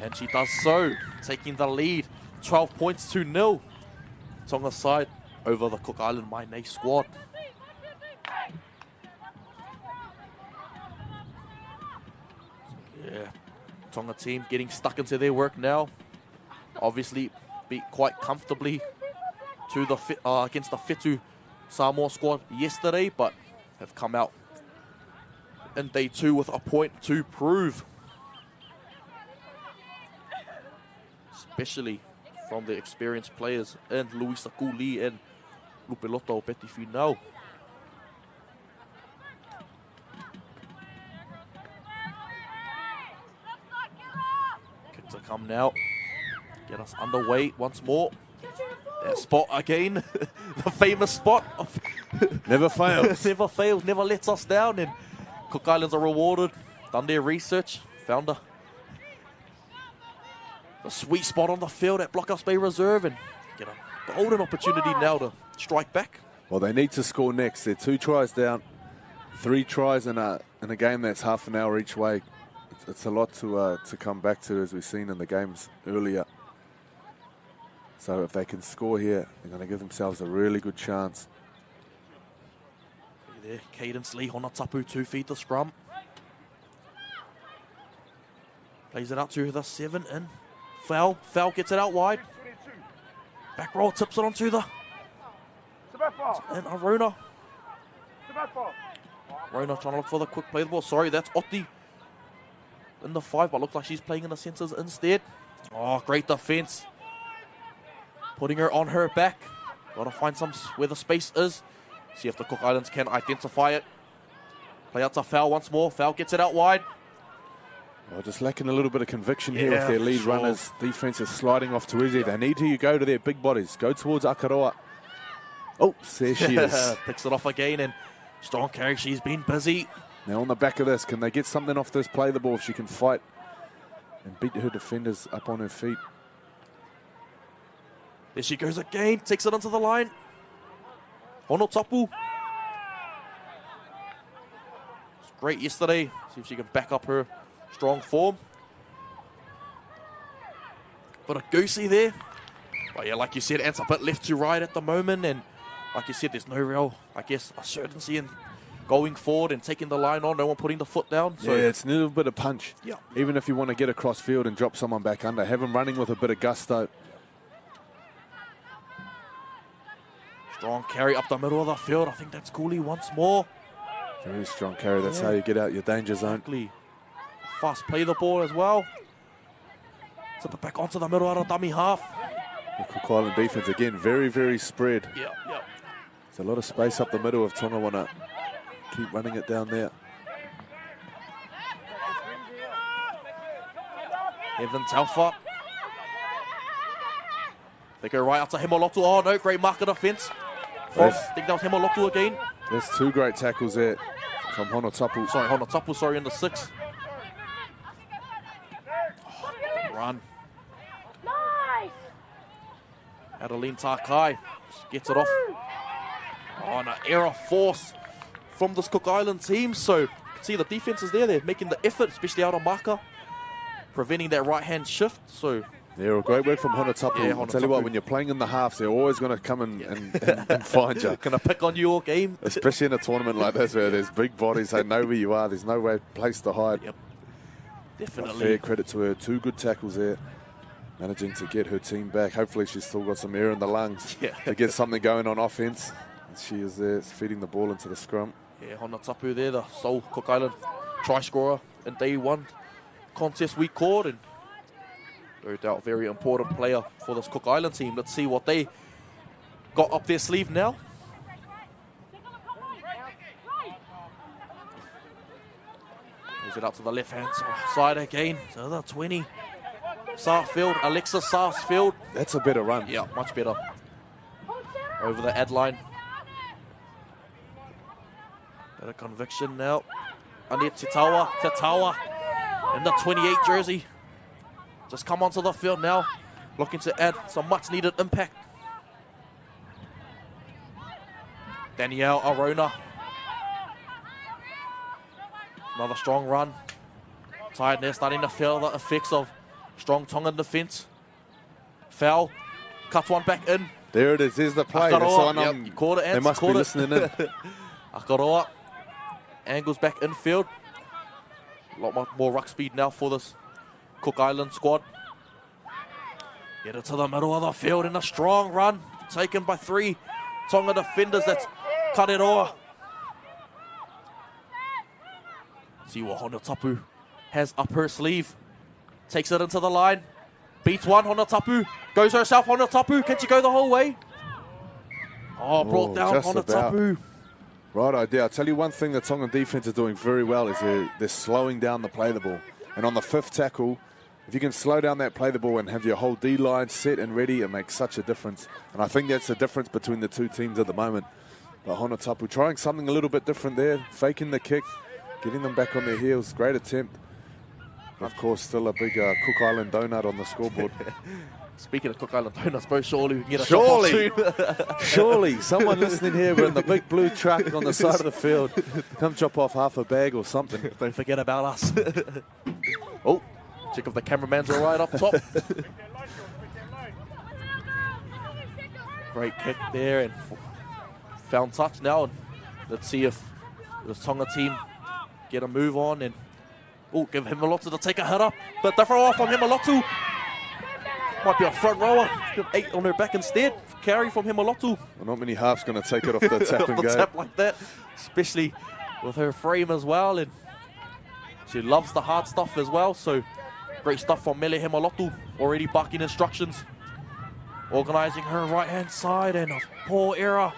And she does so, taking the lead, 12 points to 0. Tonga side over the Cook Island Maine squad. Yeah, Tonga team getting stuck into their work now. Obviously beat quite comfortably to the against the Fetu Samoa squad yesterday, but have come out in day 2 with a point to prove. Especially from the experienced players in Luisa Cooley and Lupilota Opeti Finau. Kick to come now. Get us underway once more. That spot again. The famous spot. Never fails. Never fails, never lets us down. And Cook Islands are rewarded. Done their research. Found a sweet spot on the field at Blockhouse Bay Reserve and get a golden opportunity now to strike back. Well, they need to score next. They're 2 tries down. 3 tries in a game that's half an hour each way. It's a lot to come back to, as we've seen in the games earlier. So if they can score here, they're going to give themselves a really good chance. There, Cadence Lee, Honatapu 2 feet the scrum. Plays it out to the 7 in. Foul gets it out wide. Back roll, tips it onto the... And Arona. Arona trying to look for the quick play the ball. Sorry, that's Otti in the 5, but looks like she's playing in the centres instead. Oh, great defence. Putting her on her back. Got to find where the space is. See if the Cook Islands can identify it. Play out to Foul once more. Foul gets it out wide. Well, just lacking a little bit of conviction here with their lead runners. Defense is sliding off to Izzy. They need to go to their big bodies. Go towards Akaroa. Oh, there she is. Picks it off again, and strong carry. She's been busy. Now on the back of this, can they get something off this play the ball if she can fight and beat her defenders up on her feet? There she goes again. Takes it onto the line. Honotapu. It's great yesterday. See if she can back up her strong form. But a goosey there. But yeah, like you said, Ant's a bit left to right at the moment. And like you said, there's no real, I guess, certainty in going forward and taking the line on. No one putting the foot down. So yeah, it's a little bit of punch. Yeah. Even if you want to get across field and drop someone back under, have them running with a bit of gusto. Strong carry up the middle of the field. I think that's Cooley once more. Very strong carry. That's how you get out your danger zone. Exactly. Fast play the ball as well. Tip it back onto the middle out of dummy half. The Cook Island defense again, very, very spread. Yeah. There's a lot of space up the middle if Tonga want to keep running it down there. Evan Telfa. They go right out to Hemolotu. Oh no, great marker defense. I think that was Hemolotu again. There's 2 great tackles there from Honotapu. Sorry, Honotapu, in the 6. Oh, run. Nice. Adeline Takai gets it off. Oh, no, error force from this Cook Island team. So you can see the defense is there. They're making the effort, especially out of marker, preventing that right-hand shift. So yeah, great work from Honotapu. Yeah, I'll tell you what, when you're playing in the halves, they're always going to come and find you. Going to pick on you all game. Especially in a tournament like this where there's big bodies, they know where you are. There's no place to hide. Yep, definitely. But fair credit to her. 2 good tackles there. Managing to get her team back. Hopefully she's still got some air in the lungs to get something going on offense. She is there feeding the ball into the scrum. Yeah, Honotapu there, the sole Cook Island try scorer in day 1 contest we caught, and no doubt very important player for this Cook Island team. Let's see what they got up their sleeve now. Moves it out to the left-hand side again. To the 20. Sarsfield, Alexa Sarsfield. That's a better run. Yeah, much better. Over the ad line. Better conviction now. Annette Tatawa in the 28 jersey. Just come onto the field now. Looking to add some much needed impact. Danielle Arona. Another strong run. Tired there, starting to feel the effects of strong Tongan defence. Foul. Cuts one back in. There it is. There's the play. Akaroa. You caught it, Ants. They must be listening in. Akaroa angles back infield. A lot more ruck speed now for this Cook Island squad. Get it to the middle of the field in a strong run. Taken by 3 Tonga defenders. That's Kareroa. See what Honotapu has up her sleeve. Takes it into the line. Beats one, Honotapu. Goes herself, Honotapu. Can she go the whole way? Oh, brought down Honotapu. Right idea. I'll tell you one thing the Tongan defense is doing very well is they're slowing down the play the ball. And on the 5th tackle, if you can slow down that play the ball and have your whole D-line set and ready, it makes such a difference. And I think that's the difference between the 2 teams at the moment. But Honotapu trying something a little bit different there, faking the kick, getting them back on their heels. Great attempt. Of course, still a big Cook Island donut on the scoreboard. Speaking of Cook Island Donuts, bro, surely we can get a Surely. shop off soon. Surely, someone listening here, we're in the big blue truck on the side of the field. Come drop off half a bag or something. Don't forget about us. Oh, check if the cameraman's all right up top. Great kick there and found touch now. And let's see if the Tonga team get a move on and give Himalotu to take a hit up. But the throw off from Himalotu. Might be a front rower. 8 on her back instead. Carry from Himalotu. Well, not many halves going to take it off the tap and the go. tap like that, especially with her frame as well. And she loves the hard stuff as well. So great stuff from Mele Himalotu. Already barking instructions. Organising her right-hand side and a poor error.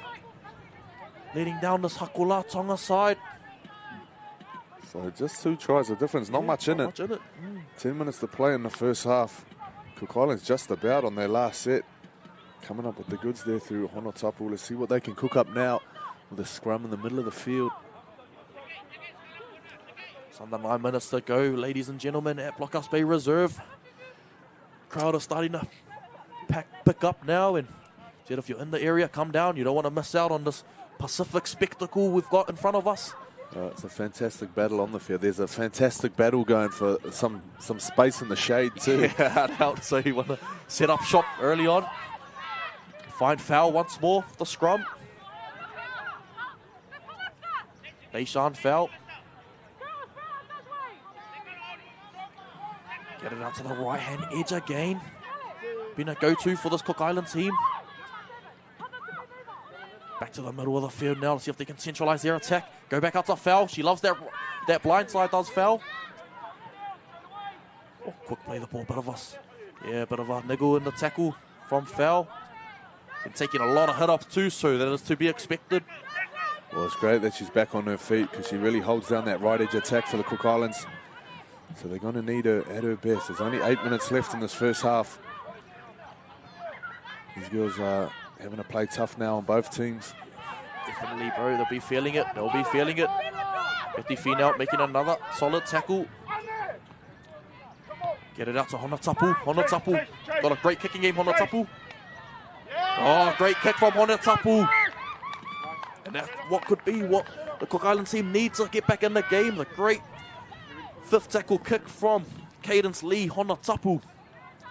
Leading down this Hakula Tonga side. So just 2 tries of difference. Not much in it. 10 minutes to play in the first half. Cook Island's just about on their last set. Coming up with the goods there through Honotapu. Let's see what they can cook up now with a scrum in the middle of the field. It's under 9 minutes to go, ladies and gentlemen, at Blockhouse Bay Reserve. Crowd are starting to pick up now. And if you're in the area, come down. You don't want to miss out on this Pacific spectacle we've got in front of us. It's a fantastic battle on the field. There's a fantastic battle going for some space in the shade too. Yeah, out. So you want to set up shop early on. Find foul once more for the scrum. Beishan foul. Get it out to the right-hand edge again. Been a go-to for this Cook Island team. Back to the middle of the field now to see if they can centralize their attack. Go back out to foul. She loves that blind side, does foul. Oh, quick play the ball, bit of a niggle in the tackle from foul. Been taking a lot of hit-ups too, so that is to be expected. Well, it's great that she's back on her feet because she really holds down that right edge attack for the Cook Islands. So they're going to need her at her best. There's only 8 minutes left in this first half. These girls are having to play tough now on both teams. Definitely, bro. They'll be feeling it. Betty Finau making another solid tackle. Get it out to Honotapu. Honotapu got a great kicking game, Honotapu. Oh, great kick from Honotapu. And that's what could be what the Cook Island team needs to get back in the game. The great 5th tackle kick from Cadence Lee Honotapu.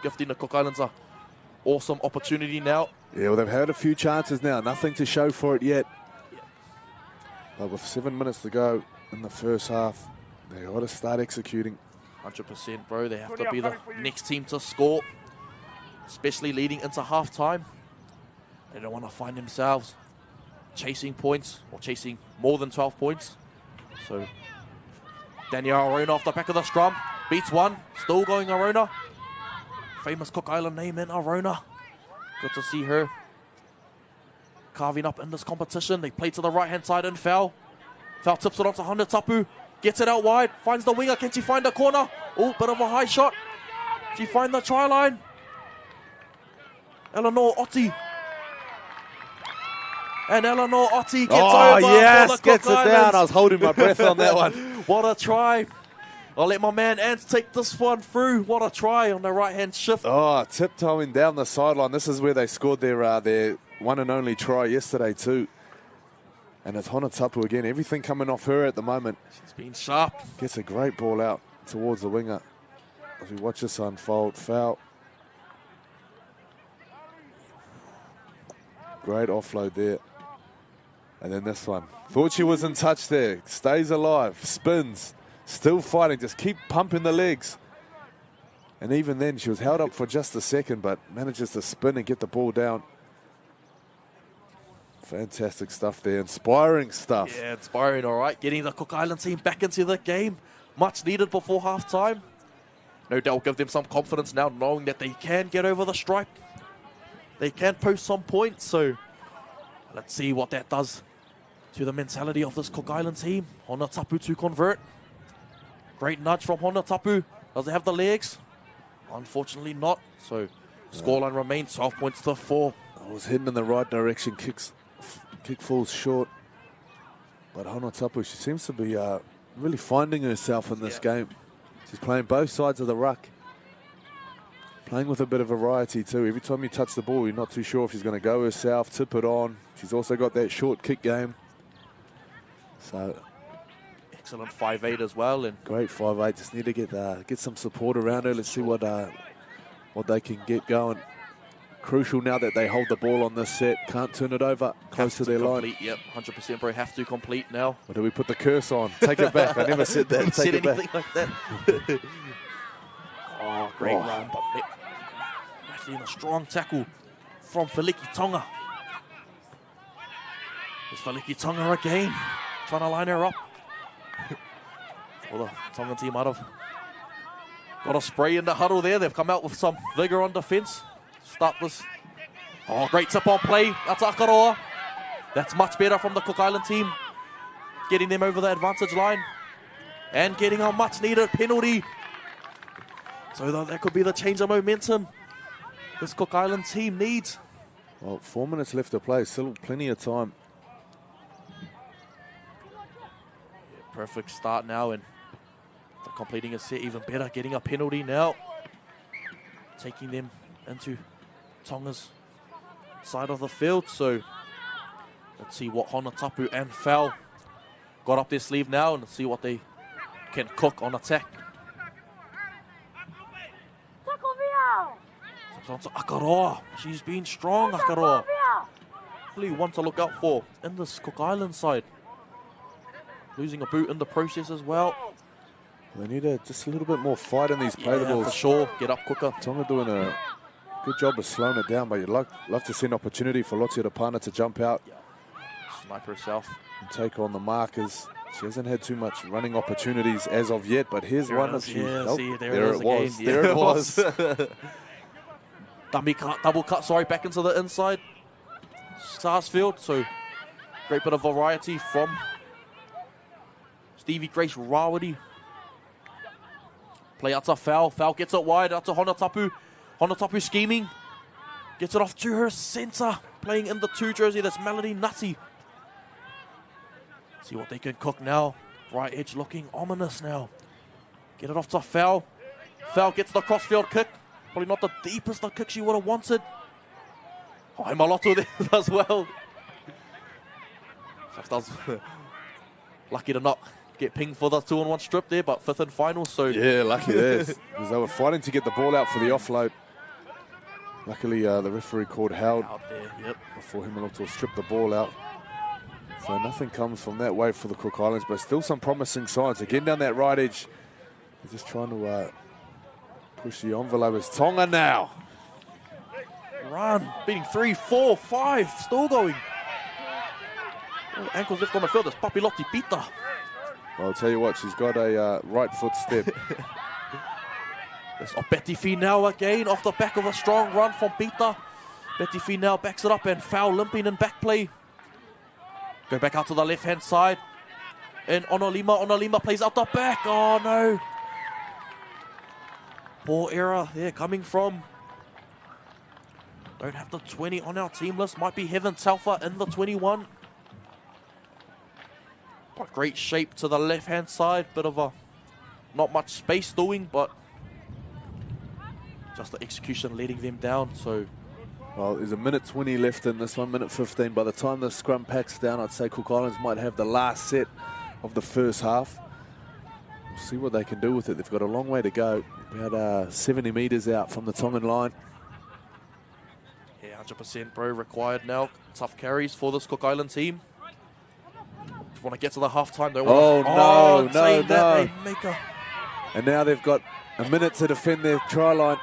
Gifting the Cook Islands a awesome opportunity now. Yeah, well, they've had a few chances now. Nothing to show for it yet. But with 7 minutes to go in the first half, they got to start executing. 100%, bro. They have to be the next team to score, especially leading into halftime. They don't want to find themselves chasing points or chasing more than 12 points. So, Danielle Arona off the back of the scrum. Beats one. Still going Arona. Famous Cook Island name in Arona. Good to see her carving up in this competition. They play to the right-hand side and foul. Foul tips it onto Honotapu. Gets it out wide. Finds the winger. Can she find the corner? Oh, bit of a high shot. She find the try line. Eleanor Otti. And Eleanor Otti gets over. Yes, for the gets Cook it down. Islands. I was holding my breath on that one. What a try. I'll let my man Ant take this one through. What a try on the right-hand shift. Oh, tiptoeing down the sideline. This is where they scored their one and only try yesterday too. And it's Honotapu again. Everything coming off her at the moment. She's been sharp. Gets a great ball out towards the winger. As we watch this unfold, foul. Great offload there. And then this one. Thought she was in touch there. Stays alive. Spins. Still fighting. Just keep pumping the legs. And even then, she was held up for just a second, but manages to spin and get the ball down. Fantastic stuff there. Inspiring stuff. Yeah, inspiring, all right. Getting the Cook Island team back into the game. Much needed before halftime. No doubt give them some confidence now, knowing that they can get over the stripe. They can post some points, so let's see what that does to the mentality of this Cook Island team. Honotapu to convert. Great nudge from Honotapu. Does it have the legs? Unfortunately not. So scoreline remains 12 points to 4. I was heading in the right direction. Kick falls short. But Honotapu, she seems to be really finding herself in this game. She's playing both sides of the ruck. Playing with a bit of variety too. Every time you touch the ball, you're not too sure if she's going to go herself, tip it on. She's also got that short kick game. So excellent 5'8" as well, and great 5'8". Just need to get some support around her. Let's see what they can get going. Crucial now that they hold the ball on this set. Can't turn it over close to their line. Yep, 100%, bro. Have to complete now. Or do we put the curse on? Take it back. I never said that. Take said it anything back. like that. Oh, great run, but actually in a strong tackle from Feliki Tonga. It's Feliki Tonga again, trying to line her up. Well, the Tongan team might have got a spray in the huddle there. They've come out with some vigor on defense. Start this. Oh, great tip on play. That's Akaroa. That's much better from the Cook Island team. Getting them over the advantage line. And getting a much needed penalty. So that could be the change of momentum this Cook Island team needs. Well, 4 minutes left to play. Still plenty of time. Yeah, perfect start now, and they're completing a set even better. Getting a penalty now. Taking them into Tonga's side of the field. So let's see what Honatapu and Foul got up their sleeve now, and let's see what they can cook on attack. On to Akaroa. She's been strong, Akaroa. Really one to look out for in this Cook Island side. Losing a boot in the process as well. They need just a little bit more fight in these play the balls. For sure. Get up quicker. Tonga doing a good job of slowing it down, but you'd love to see an opportunity for Lotia Rapana to jump out. Sniper herself. And take on the markers. She hasn't had too much running opportunities as of yet, but here's one. There it was. There it was. Double cut, sorry, back into the inside. Sarsfield, so great bit of variety from Stevie Grace Rawadi. Play out to Foul. Foul gets it wide out to Honatapu. Honatapu scheming. Gets it off to her centre. Playing in the 2 jersey, that's Melody Nutty. See what they can cook now. Right edge looking ominous now. Get it off to Foul. Foul gets the crossfield kick. Probably not the deepest the kick she would have wanted. Oh, Maloto there as well. Lucky to not get pinged for the 2-on-1 strip there, but 5th and final. So yeah, lucky there. Because they were fighting to get the ball out for the offload. Luckily, the referee called held there, before Himaloto stripped the ball out. So nothing comes from that way for the Cook Islands, but still some promising signs. Again, down that right edge. They're just trying to push the envelope. It's Tonga now. Run. Beating 3, 4, 5. Still going. Ankles left on the field. It's Papilotti Pita. Well, I'll tell you what, she's got a right foot step. There's Betty Finau again off the back of a strong run from Pita. Betty Finau backs it up and Foul limping in back play. Go back out to the left-hand side. And Onolima. Onolima plays out the back. Oh, no. Poor error there coming from. Don't have the 20 on our team list. Might be Heaven Telfa in the 21. Quite great shape to the left-hand side. Bit of a not much space doing, but just the execution letting them down. So, well, there's a minute 20 left in this one, minute 15. By the time the scrum packs down, I'd say Cook Islands might have the last set of the first half. We'll see what they can do with it. They've got a long way to go. About 70 metres out from the Tongan line. Yeah, 100% bro required now. Tough carries for this Cook Island team. Just want to get to the half-time. No. Rainmaker. And now they've got a minute to defend their try line.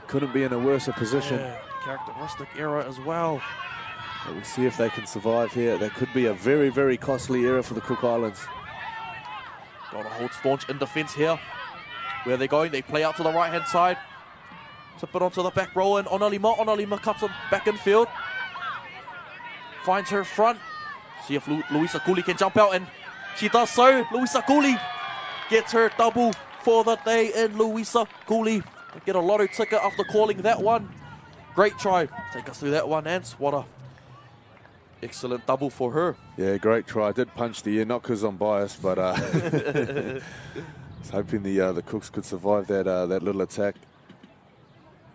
Couldn't be in a worse position. Yeah, characteristic error as well. But we'll see if they can survive here. That could be a very, very costly error for the Cook Islands. Got to hold staunch in defence here. Where they're going, they play out to the right-hand side. Tip it onto the back row, and Onolima. Onolima cuts it back in field. Finds her front. See if Luisa Cooley can jump out, and she does so. Luisa Cooley gets her double for the day, and Luisa Cooley get a lotto ticket after calling that one. Great try. Take us through that one, Ants. What a excellent double for her. Yeah, great try. I did punch the air, not because I'm biased, but I was hoping the Cooks could survive that little attack.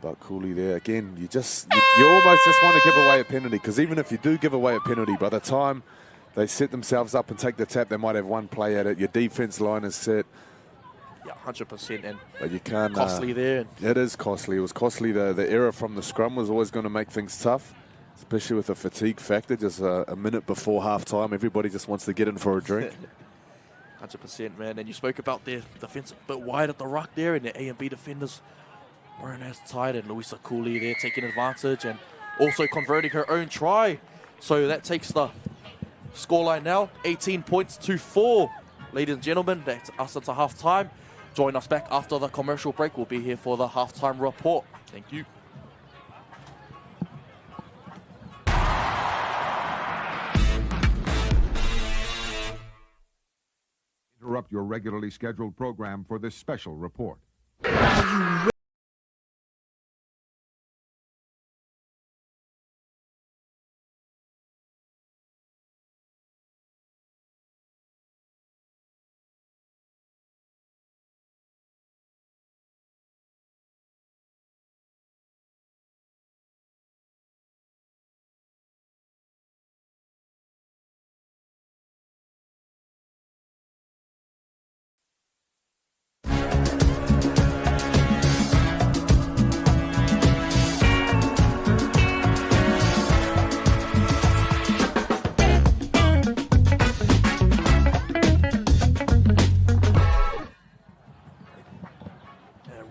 But Cooley there again, you almost just want to give away a penalty, because even if you do give away a penalty, by the time they set themselves up and take the tap, they might have one play at it. Your defense line is set. Yeah, 100%. And but you can't. Costly there. It is costly. It was costly. The error from the scrum was always going to make things tough, especially with the fatigue factor. Just a minute before half time, everybody just wants to get in for a drink. 100%, man. And you spoke about their defense a bit wide at the ruck there, and their A and B defenders weren't as tight. And Louisa Cooley there taking advantage and also converting her own try. So that takes the scoreline now, 18 points to 4. Ladies and gentlemen, that's us into half time. Join us back after the commercial break. We'll be here for the halftime report. Thank you. Interrupt your regularly scheduled program for this special report.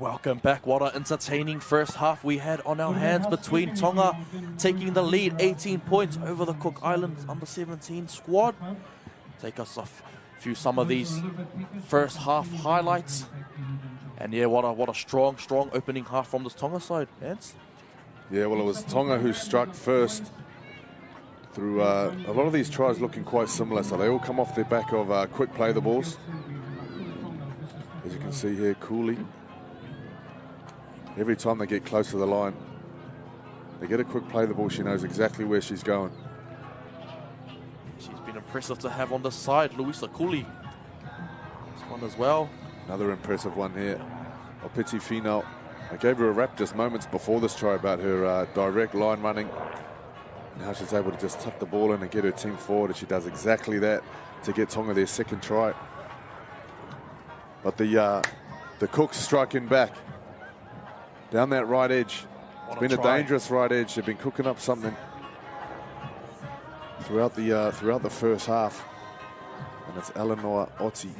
Welcome back. What an entertaining first half we had on our hands between Tonga taking the lead, 18 points over the Cook Islands under-17 squad. Take us through some of these first half highlights. And yeah, what a strong opening half from this Tonga side, Ants. Yeah, well, it was Tonga who struck first through a lot of these tries looking quite similar. So they all come off the back of quick play the balls. As you can see here, Cooley. Every time they get close to the line, they get a quick play the ball. She knows exactly where she's going. She's been impressive to have on the side, Louisa Cooley. This one as well. Another impressive one here. Pasifika. I gave her a rap just moments before this try about her direct line running and how she's able to just tuck the ball in and get her team forward, and she does exactly that to get Tonga their second try. But the Cooks striking back down that right edge. It's been a dangerous right edge. They've been cooking up something throughout the first half. And it's Eleanor Otti,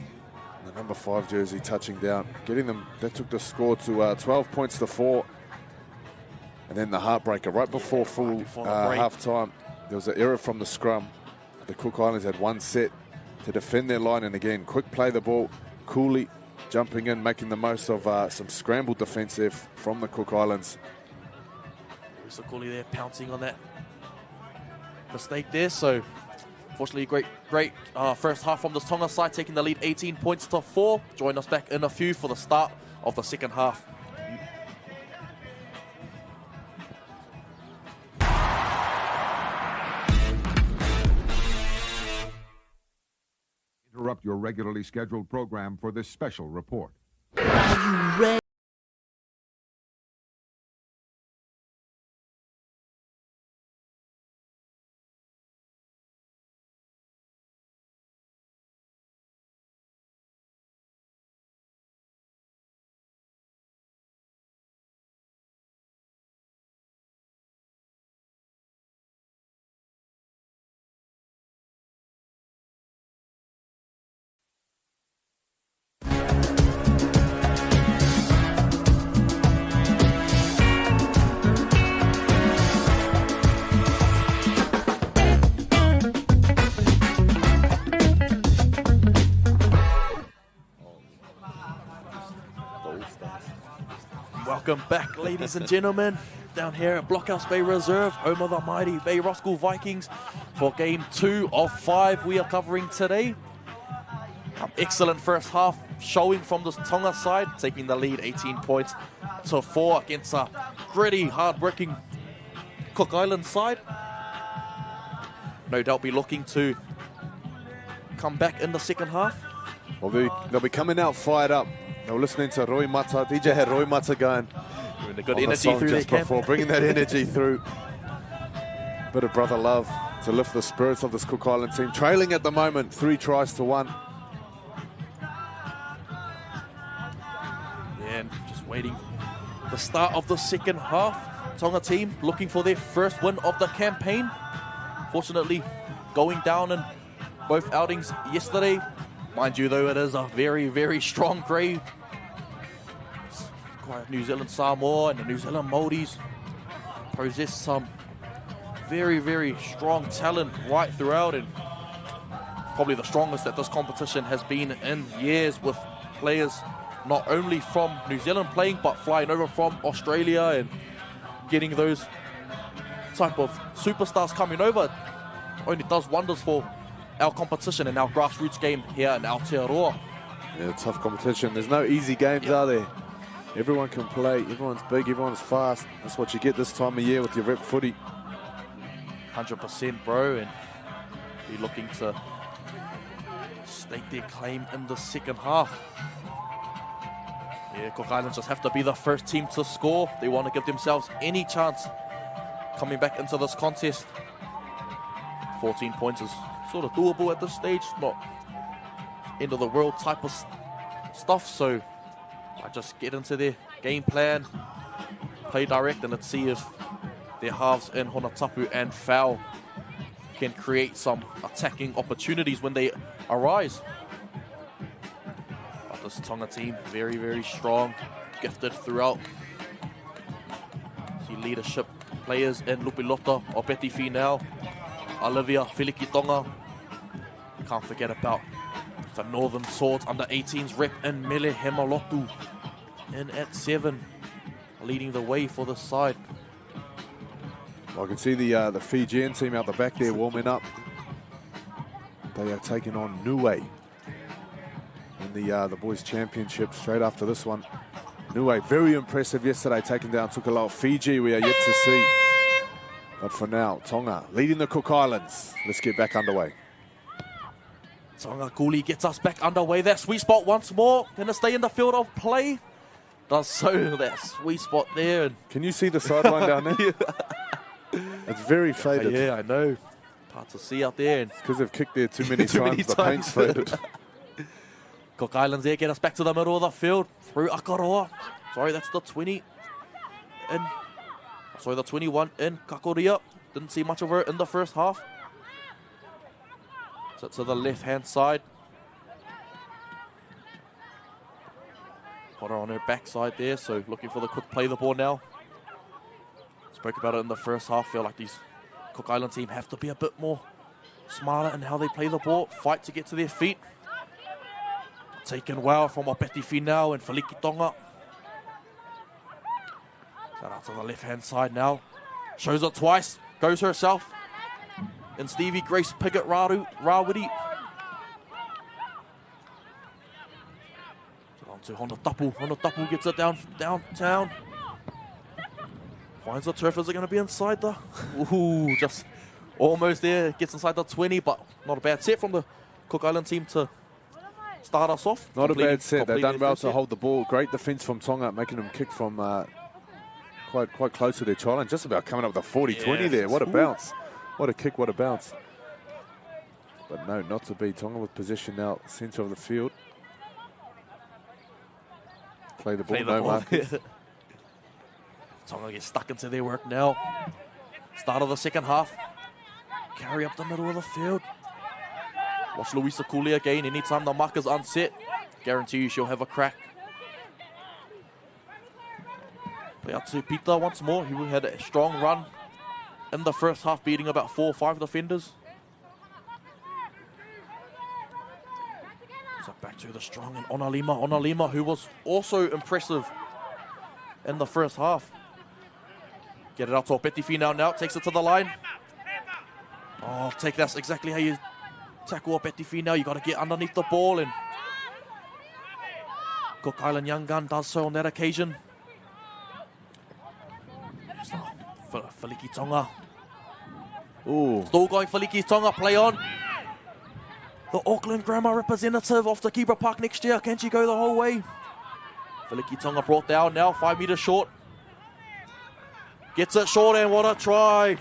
the number 5 jersey, touching down, getting them. That took the score to 12 points to 4. And then the heartbreaker right before full half time. There was an error from the scrum. The Cook Islands had one set to defend their line, and again, quick play the ball. Cooley jumping in, making the most of some scrambled defense there from the Cook Islands. Louisa Cooley there pouncing on that mistake there. So, fortunately, great first half from this Tonga side, taking the lead 18 points to 4. Join us back in a few for the start of the second half. Interrupt your regularly scheduled program for this special report. Are you ready? Welcome back, ladies and gentlemen, down here at Blockhouse Bay Reserve, home of the mighty Bay Roskill Vikings, for game 2 of 5 we are covering today. Excellent first half showing from this Tonga side, taking the lead 18 points to 4 against a gritty, hard-working Cook Island side. No doubt be looking to come back in the second half. Well, they'll be coming out fired up. They were listening to Roy Mata. DJ had Roy Mata going, Bringing the good on the energy song through just their camp. before, bringing that energy through. Bit of brother love to lift the spirits of this Cook Island team. Trailing at the moment, 3 tries to 1. Yeah, and just waiting. The start of the second half. Tonga team looking for their first win of the campaign. Fortunately, going down in both outings yesterday. Mind you, though, it is a very, very strong grade. Quite New Zealand Samoa and the New Zealand Māoris possess some very, very strong talent right throughout, and probably the strongest that this competition has been in years, with players not only from New Zealand playing, but flying over from Australia and getting those type of superstars coming over. Only does wonders for our competition and our grassroots game here in Aotearoa. Yeah, tough competition. There's no easy games, are there? Everyone can play. Everyone's big. Everyone's fast. That's what you get this time of year with your rep footy. 100%, bro, and be looking to stake their claim in the second half. Yeah, Cook Islands just have to be the first team to score. They want to give themselves any chance coming back into this contest. 14 points is sort of doable at this stage, not end of the world type of stuff, so I just get into their game plan, play direct, and let's see if their halves in Honatapu and Foul can create some attacking opportunities when they arise. But this Tonga team, very, very strong, gifted throughout. See leadership players in Lupilota, Opeti Finau, Olivia Filiki Tonga. Can't forget about the Northern Swords under 18s rep in Mele Hemalotu in at 7, leading the way for the side. I can see the Fijian team out the back there warming up. They are taking on Niue in the boys' championship straight after this one. Niue, very impressive yesterday, taking down Tukalao. Fiji, we are yet to see. But for now, Tonga leading the Cook Islands. Let's get back underway. Tonga Cooley gets us back underway. That sweet spot once more. Gonna stay in the field of play. Does so, that sweet spot there. And can you see the sideline down there? Yeah. It's very faded. Yeah, I know. Hard to see out there. It's because they've kicked there too many times. The paint's faded. Cook Islands there get us back to the middle of the field. Through Akaroa. Sorry, that's the 20. In. Sorry, the 21 in Kakoria. Didn't see much of her in the first half. So to the left-hand side. Put her on her backside there, so looking for the Cook play the ball now. Spoke about it in the first half. Feel like these Cook Island team have to be a bit more smarter in how they play the ball. Fight to get to their feet. Taken well from Opeti Finau and Filiki Tonga. Shout out to the left-hand side now. Shows it twice. Goes herself. And Stevie Grace Piggott Rawiri. On to Honatapu. Honatapu gets it downtown. Finds the turf. Is it going to be inside the... Ooh, just almost there. Gets inside the 20, but not a bad set from the Cook Island team to start us off. Not a bad set. They've done well to hold the ball. Great defence from Tonga, making them kick from quite close to their try line. Just about coming up with a 40-20 there. What a bounce. What a kick, what a bounce. But no, not to be. Tonga with possession now, centre of the field. Play the ball, no markers. Tonga gets stuck into their work now. Start of the second half. Carry up the middle of the field. Watch Louisa Cooley again. Anytime the marker's unset, guarantee you she'll have a crack. Play out to Peter once more. He had a strong run in the first half, beating about 4 or 5 defenders. So back to the strong and Onalima. Onalima, who was also impressive in the first half. Get it out to Opeti Finau now. Takes it to the line. Oh, that's exactly how you tackle Opeti Finau. You got to get underneath the ball, and Cook Island Young Gun does so on that occasion. Filiki Tonga. Ooh. Still going Filiki Tonga. Play on. The Auckland Grammar representative of the Kibra Park next year. Can she go the whole way? Filiki Tonga brought down now. 5 meters short. Gets it short and what a try.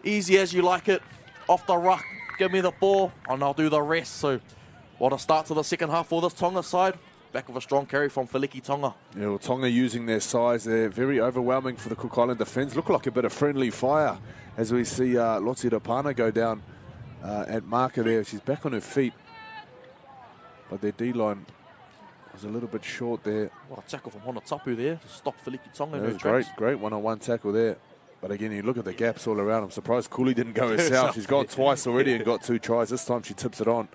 Easy as you like it. Off the ruck. Give me the ball and I'll do the rest. So what a start to the second half for this Tonga side. Back with a strong carry from Feliki Tonga. Yeah, well, Tonga using their size. They're very overwhelming for the Cook Island defence. Look like a bit of friendly fire as we see Lotsi Rapana go down at marker there. She's back on her feet. But their D-line was a little bit short there. What a tackle from Honatapu there to stop Feliki Tonga in her Great, tracks. great one-on-one tackle there. But again, you look at the gaps all around. I'm surprised Cooley didn't go herself. She's gone twice already and got 2 tries. This time she tips it on.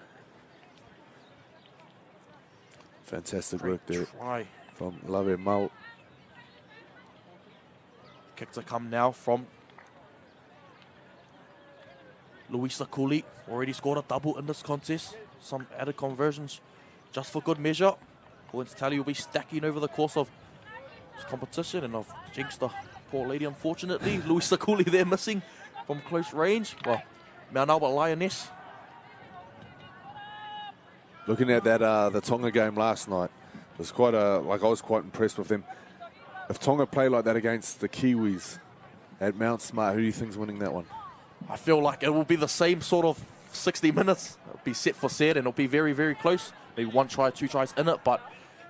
Fantastic Great work there try from Lave Mau. Kick to come now from Luisa Cooley. Already scored a double in this contest. Some added conversions just for good measure. Points tally will be stacking over the course of this competition. And I've jinxed the poor lady, unfortunately. Luisa Cooley there missing from close range. Well, Mount Albert Lioness. Looking at that, the Tonga game last night, it was quite I was quite impressed with them. If Tonga play like that against the Kiwis at Mount Smart, who do you think's winning that one? I feel like it will be the same sort of 60 minutes. It'll be set for set and it'll be very, very close. Maybe 1 try, 2 tries in it, but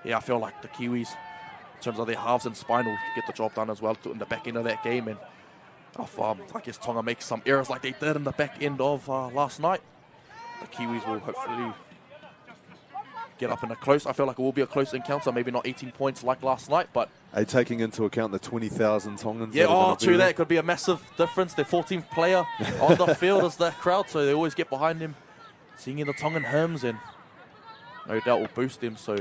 yeah, I feel like the Kiwis, in terms of their halves and spine, will get the job done as well in the back end of that game. And I guess Tonga makes some errors like they did in the back end of last night. The Kiwis will hopefully get up in a close. I feel like it will be a close encounter, maybe not 18 points like last night, but... Are you taking into account the 20,000 Tongans? Yeah, true that. Could be a massive difference. Their 14th player on the field is the crowd, so they always get behind him, singing the Tongan hymns, and no doubt will boost them. So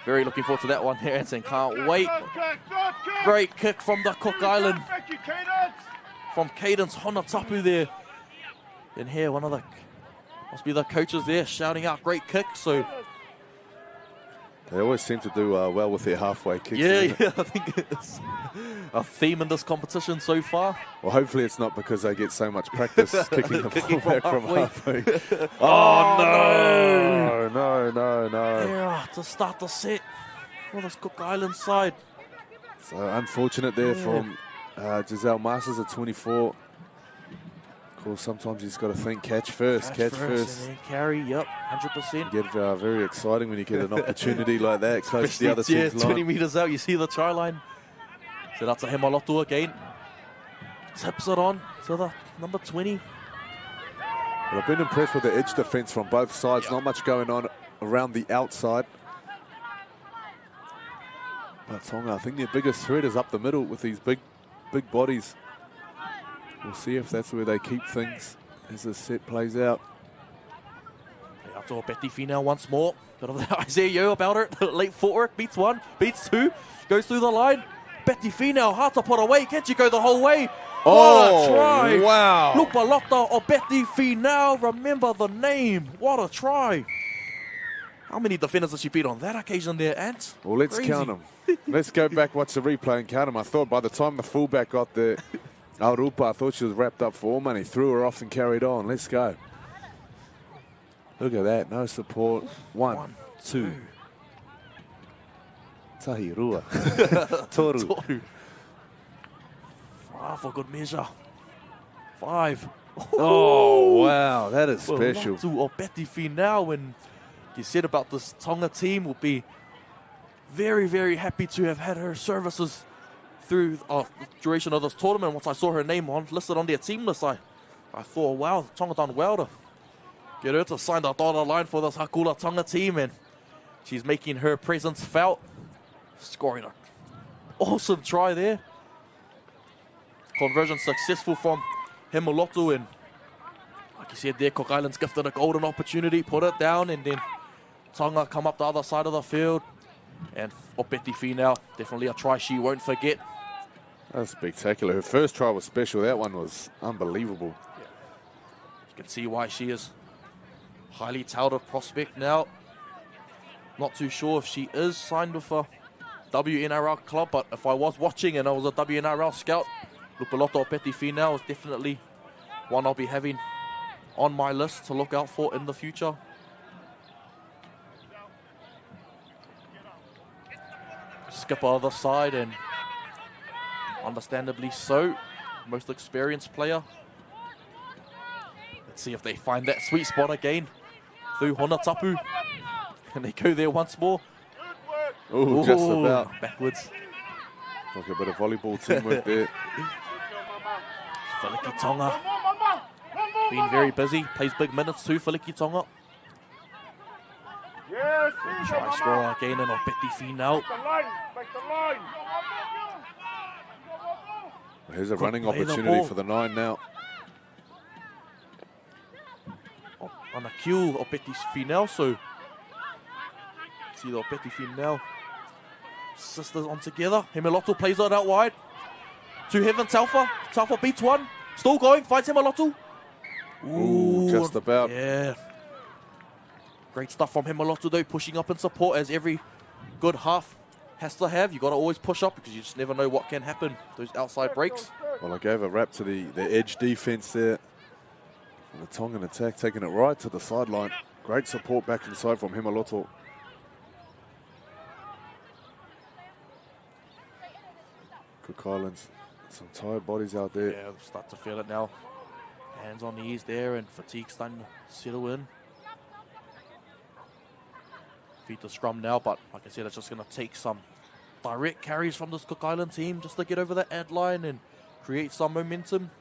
very looking forward to that one here, and can't wait. Great kick from the Cook Island. From Cadence Honatapu there. And here, one of the... must be the coaches there shouting out great kick, so... They always seem to do well with their halfway kicks. Yeah, I think it's a theme in this competition so far. Well, hopefully it's not because they get so much practice kicking the ball back from halfway. No. Yeah, to start the set for this Cook Island side. So unfortunate there from Giselle Masters at 24. Of course, sometimes you just got to think catch first. And then carry, yep, 100%. Get very exciting when you get an opportunity like that close to the other team's line. 20 metres out, you see the try line. So that's a Hemalotu again. Tips it on to the number 20. But I've been impressed with the edge defence from both sides. Not much going on around the outside. But Tonga, I think their biggest threat is up the middle with these big bodies. We'll see if that's where they keep things as the set plays out. Out to Betty Finau once more. Bit of the Isaiah Yo about it. Late footwork. Beats 1, beats 2. Goes through the line. Betty Finau, hard to put away. Can't you go the whole way? What a try. Wow. Lupalotta or Betty Finau. Remember the name. What a try. How many defenders did she beat on that occasion there, Ant? Well, let's count them. Let's go back, watch the replay and count them. I thought by the time the fullback got there, Aurupa, I thought she was wrapped up for all money. Threw her off and carried on. Let's go. Look at that. No support. 1, 2. Tahirua. Toru. 5 for good measure. 5. Oh, wow. That is special. To or Betty Finau, and you said about this Tonga team will be very, very happy to have had her services through the duration of this tournament. Once I saw her name listed on their team list, I thought, wow, Tonga done well to get her to sign the dotted line for this Hakula Tonga team, and she's making her presence felt, scoring an awesome try there. Conversion successful from Hemalotu, and like you said there, Cook Island's gifted a golden opportunity, put it down, and then Tonga come up the other side of the field, and Opeti Finau, definitely a try she won't forget. That's spectacular. Her first try was special. That one was unbelievable. Yeah. You can see why she is highly touted prospect now. Not too sure if she is signed with a WNRL club, but if I was watching and I was a WNRL scout, Lupaloto Opeti Finau is definitely one I'll be having on my list to look out for in the future. Skipper other side, and Understandably so. Most experienced player. Let's see if they find that sweet spot again. Through Honatapu. Can they go there once more? Oh, just about. Backwards. Like a bit of volleyball teamwork there. Filiki Tonga. Been very busy. Plays big minutes too, Filiki Tonga. Try scorer again in Opeti Finau. Here's a running opportunity for the 9 now. On a kill, Opeti Finau, so see the Opeti Finau. Sisters on together. Hemiloto plays it out wide. To Heaven Taufa. Taufa beats one. Still going, fights Hemiloto. Ooh, just about. Yeah. Great stuff from Hemiloto though, pushing up in support as every good half has to have. You got to always push up because you just never know what can happen. Those outside breaks. Well, I gave a wrap to the edge defense there. And the Tongan attack taking it right to the sideline. Great support back inside from Hemiloto. Cook Islands, some tired bodies out there. Yeah, start to feel it now. Hands on the ears there and fatigue starting to settle in. Feet to scrum now, but like I said, it's just going to take some direct carries from this Cook Island team just to get over that ad line and create some momentum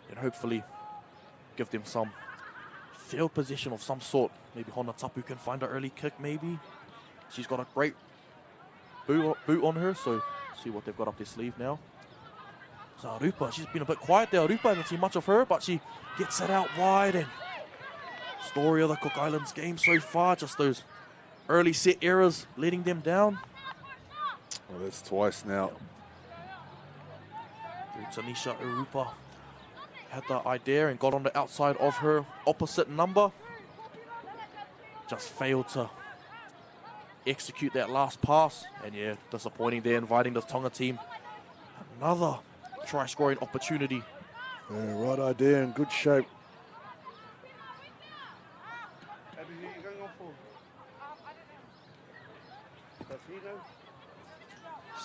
and hopefully give them some field position of some sort. Maybe Honatapu can find an early kick maybe. She's got a great boot on her, so see what they've got up their sleeve now. So Arupa, she's been a bit quiet there. Arupa, haven't seen much of her, but she gets it out wide. And story of the Cook Islands game so far, just those early set errors letting them down. Well, that's twice now. Tanisha Arupa had the idea and got on the outside of her opposite number. Just failed to execute that last pass. And yeah, disappointing there, inviting the Tonga team another try scoring opportunity. Yeah, right idea, in good shape.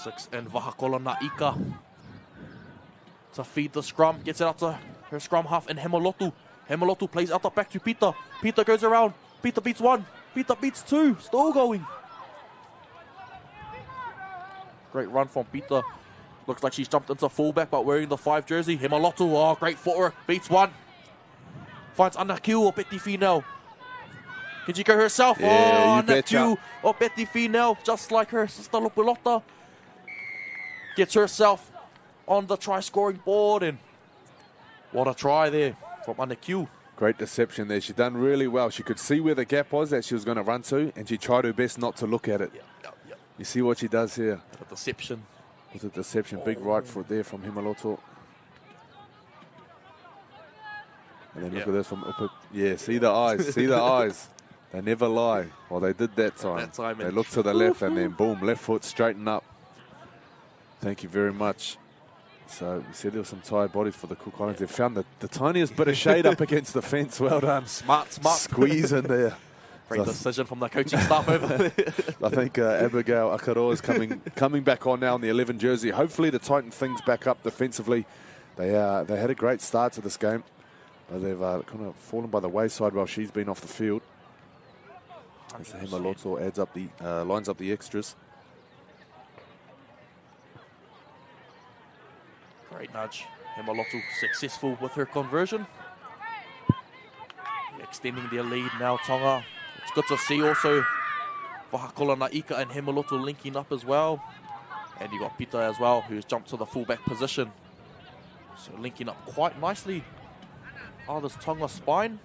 Six and Vahakola Naika to feed the scrum, gets it out to her scrum half and Hemiloto. Hemiloto plays out the back to Peter. Peter goes around. Peter beats one. Peter beats two. Still going. Great run from Peter. Looks like she's jumped into fullback but wearing the 5 jersey. Hemiloto, oh, great footwork. Beats one. Finds Anakiu or Betty Finau. Can she go herself? Yeah, oh, Anakiu or Betty Finau, just like her sister Lopulota. Gets herself on the try-scoring board, and what a try there from Anakiu. Great deception there. She's done really well. She could see where the gap was that she was going to run to, and she tried her best not to look at it. Yep. You see what she does here? The deception. With a deception, big right foot there from Hemiloto. And then look at this from Upa. Yeah, see the eyes, see the eyes. They never lie. Well, they did that time. They look to the left and then boom, left foot straighten up. Thank you very much. So we said there were some tired bodies for the Cook Islands. They found the tiniest bit of shade up against the fence. Well done. Smart. Squeeze in there. Great decision from the coaching staff over there. I think Abigail Akaroa is coming back on now in the 11 jersey. Hopefully to tighten things back up defensively. They had a great start to this game, but they've kind of fallen by the wayside while she's been off the field. As Hemiloto adds up the lines up the extras. Great nudge. Hemiloto successful with her conversion. Extending their lead now, Tonga. It's good to see also Vahakola Naika and Hemiloto linking up as well. And you got Peter as well, who's jumped to the fullback position. So linking up quite nicely. Oh, this Tonga spine.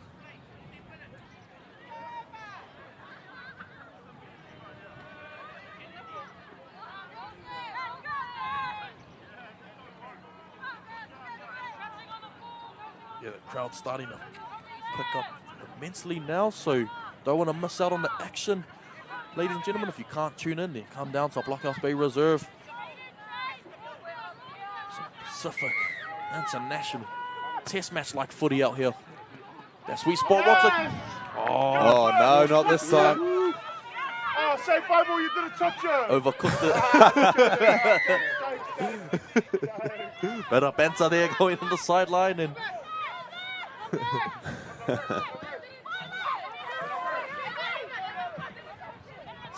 Yeah, the crowd's starting to pick up immensely now, so don't want to miss out on the action. Ladies and gentlemen, if you can't tune in, then come down to Blockhouse Bay Reserve. Some Pacific, international, test match like footy out here. That sweet spot, Watson. Oh, no, not this time. Oh, say Bible, you didn't touch her. Overcooked it. Better banter there going on the sideline. And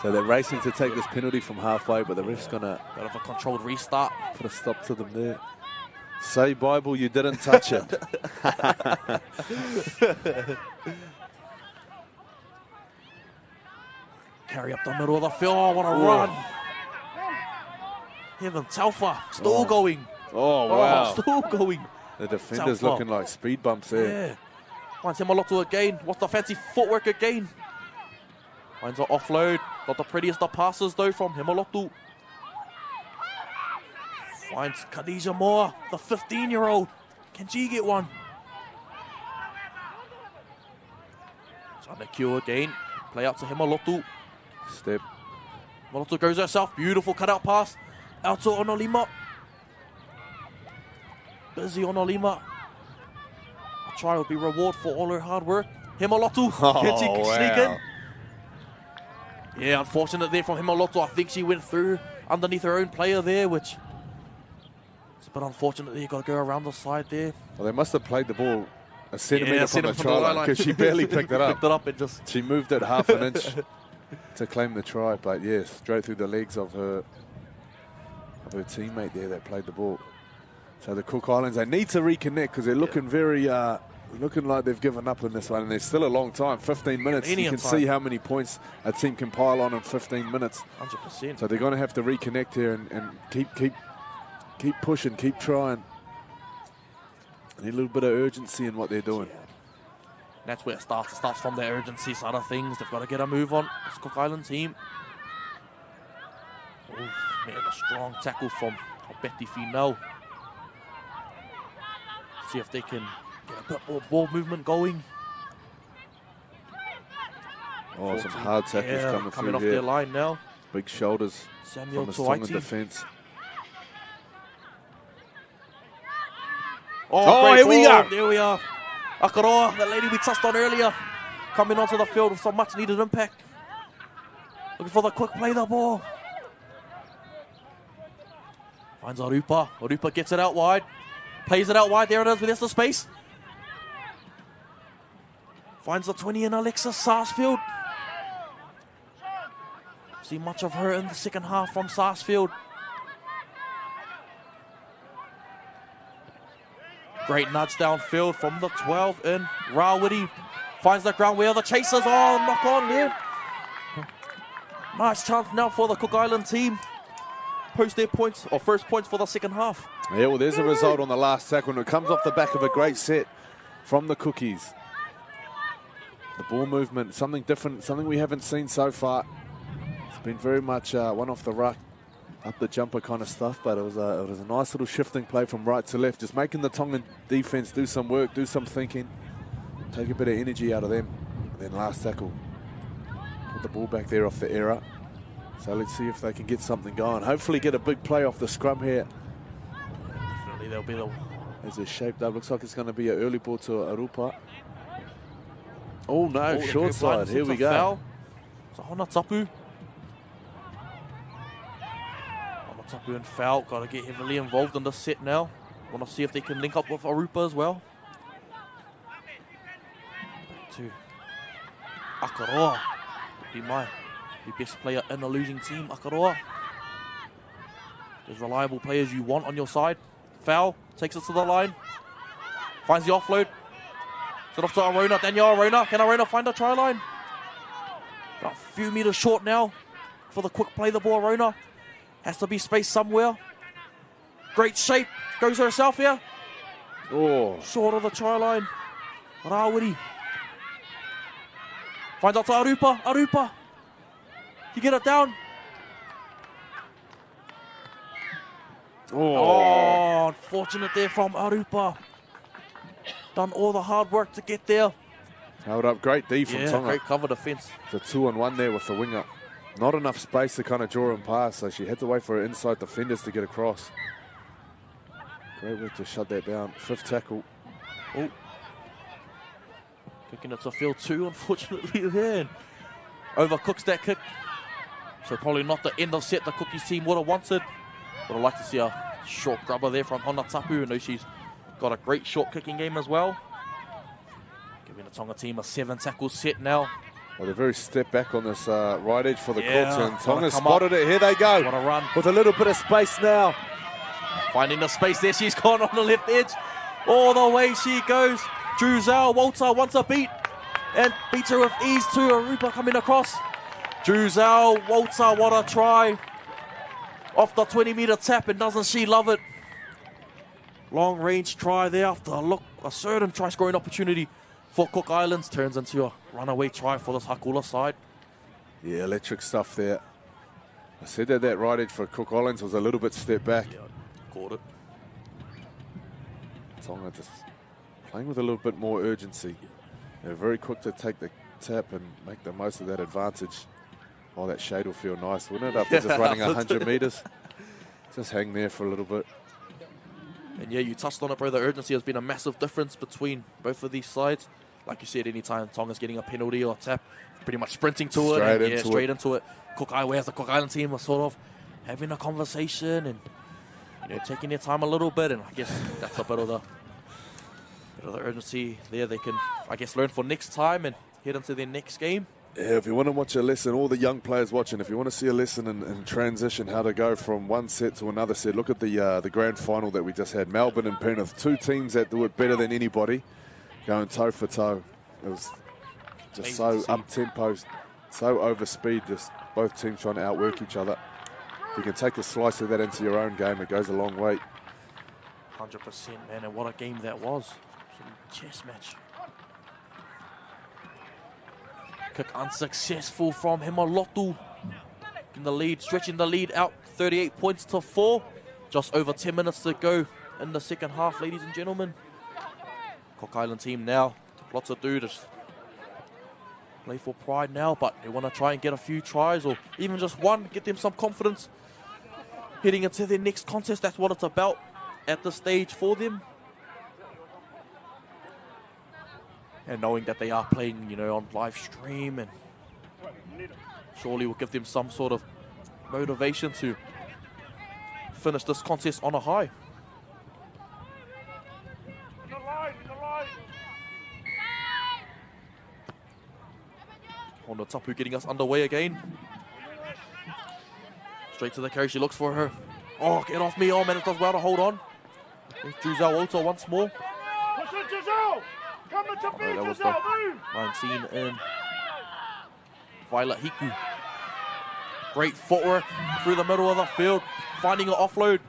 so they're racing to take this penalty from halfway, but the ref's going to bit of a controlled restart. put a stop to them there. Say, Bible, you didn't touch it. Carry up the middle of the field. Oh, what a run. Heaven Taufa still going. Oh, wow. Still going. The defender's Taufa. looking like speed bumps there. Yeah. Finds Himaloto again. What's the fancy footwork again? Finds an offload. Not the prettiest of passes though from Himaloto. Finds Khadija Moore, the 15-year-old. Can she get one? Trying to cue again. Play out to Himaloto. Step. Himaloto goes herself. Beautiful cutout pass. Out to Onolima. Busy Onolima. A try will be reward for all her hard work. Himaloto. Can she sneak in? Yeah, unfortunate there from Himaloto. I think she went through underneath her own player there, which is a bit unfortunate there. You got to go around the side there. Well, they must have played the ball a centimetre from the centimetre try line because she barely picked it up. Picked it up and just... She moved it half an inch to claim the try, but yes, straight through the legs of her teammate there that played the ball. So the Cook Islands, they need to reconnect because they're looking very, looking like they've given up in this one, and there's still a long time, 15 minutes. You can see how many points a team can pile on in 15 minutes. 100%. So they're going to have to reconnect here and keep pushing, keep trying. They need a little bit of urgency in what they're doing. That's where it starts. It starts from the urgency side of things. They've got to get a move on. This Cook Island team. Oh, man, a strong tackle from Betty Finau. See if they can get a bit more ball movement going. Oh, some hard tackles coming off here. their line now. Big shoulders Samuel from the Tongan Tuaiti. defence. Oh, here we go. There we are. Akaroa, the lady we touched on earlier, coming onto the field with some much needed impact. Looking for the quick play the ball. Finds Arupa. Arupa gets it out wide. Plays it out wide. There it is. There's the space. Finds the 20 in Alexa Sarsfield. See much of her in the second half from Sarsfield. Great nudge downfield from the 12 in Rawiri. Finds the ground where the chasers are. Knock on there. Nice chance now for the Cook Island team. Post their points, or first points for the second half. Yeah, well, there's a result on the last tackle, and it comes off the back of a great set from the Cookies. The ball movement, something different, something we haven't seen so far. It's been very much one off the ruck, up the jumper kind of stuff, but it was a nice little shifting play from right to left, just making the Tongan defense do some work, do some thinking, take a bit of energy out of them. And then last tackle, put the ball back there off the error. So let's see if they can get something going. Hopefully get a big play off the scrum here. Definitely there'll be the... As it's shaped up, looks like it's going to be an early ball to Arupa. Oh no, short side, here we go. Foul. So Honatapu. Honatapu and foul, got to get heavily involved in the set now. Want to see if they can link up with Arupa as well. To Akaroa. Be the best player in the losing team, Akaroa. There's reliable players you want on your side. Foul, takes it to the line. Finds the offload. Set off to Arona, Danielle Arona. Can Arona find a try line? About a few meters short now for the quick play the ball. Arona has to be spaced somewhere. Great shape, goes herself here. Oh, Short of the try line. Rawiri. Finds out to Arupa, Arupa. You get it down. Oh, unfortunate there from Arupa. Done all the hard work to get there. held up, great D from Tonga. Great cover defense. It's a 2-on-1 there with the winger. Not enough space to kind of draw and pass, so she had to wait for her inside defenders to get across. Great work to shut that down. Fifth tackle. Oh. Kicking it to field 2, unfortunately, there. Overcooks that kick. So probably not the end of set the Cookies team would have wanted. Would have liked to see a Short grubber there from Hona Tapu. I know she's got a great short kicking game as well. Giving the Tonga team a 7 tackle set now. Well, they're very step back on this right edge for the Yeah, Colts, and Tonga come spotted it. Here they go. What a run. With a little bit of space now. Finding the space there. She's gone on the left edge. All the way she goes. Druzelle Walter wants a beat. And beats her with ease too. Arupa coming across. Druzelle Walter, what a try. Off the 20-meter tap, and doesn't she love it? Long range try there after a certain try scoring opportunity for Cook Islands. Turns into a runaway try for this Hakula side. Yeah, electric stuff there. I said that right edge for Cook Islands was a little bit step back. Yeah, caught it. Tonga just playing with a little bit more urgency. They're very quick to take the tap and make the most of that advantage. Oh, that shade will feel nice, wouldn't it? After just running 100 metres. Just hang there for a little bit. And yeah, you touched on it, bro. The urgency has been a massive difference between both of these sides. Like you said, anytime Tonga's getting a penalty or a tap, pretty much sprinting to it. Straight into it. Whereas the Cook Island team was sort of having a conversation and taking their time a little bit. And I guess that's a bit of the urgency there. They can, I guess, learn for next time and head into their next game. Yeah, if you want to watch a lesson, all the young players watching, if you want to see a lesson in transition, how to go from one set to another set, look at the grand final that we just had. Melbourne and Penrith, two teams that do it better than anybody, going toe for toe. It was just so up-tempo, so over speed, just both teams trying to outwork each other. If you can take a slice of that into your own game, it goes a long way. 100%, man, and what a game that was. Some chess match. Kick unsuccessful from Hemalotu in the lead, stretching the lead out 38 points to 4. Just over 10 minutes to go in the second half, ladies and gentlemen. Cook Island team now, lots to do, just play for pride now, but they want to try and get a few tries or even just one, get them some confidence heading into their next contest. That's what it's about at this stage for them. And knowing that they are playing, on live stream, and surely will give them some sort of motivation to finish this contest on a high. Hona Tapu getting us underway again. Straight to the carry, she looks for her. Oh, get off me. Oh, man, it does well to hold on. Druzelle Walter once more. That was the 19 in Violet Hiku. Great footwork through the middle of the field, finding an offload.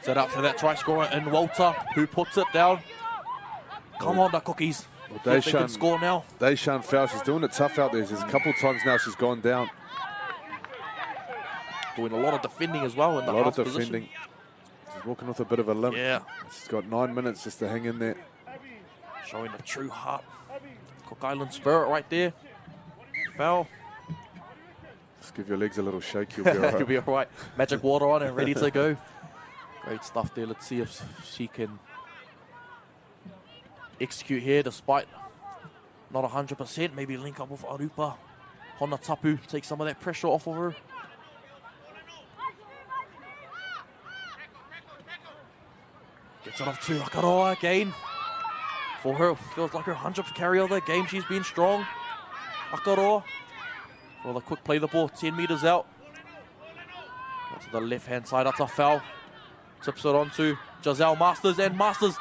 Set up for that try scorer in Walter, who puts it down. Come on, the cookies. Well, they can score now. Deshaun foul. She's doing it tough out there. There's a couple times now she's gone down. Doing a lot of defending as well in the a lot half of defending. position. She's walking with a bit of a limp. Yeah. She's got 9 minutes just to hang in there. Showing the true heart. Cook Island spirit right there. Foul. Just give your legs a little shake, you'll be all right. You'll be all right. Magic water on and ready to go. Great stuff there. Let's see if she can execute here despite not 100%. Maybe link up with Arupa. Hona Tapu, take some of that pressure off of her. Gets it off to Akaroa again. For her, feels like her 100th carry of the game. She's been strong. Akaroa. For the quick play the ball, 10 metres out. Go to the left-hand side, that's a foul. Tips it on to Giselle Masters, and Masters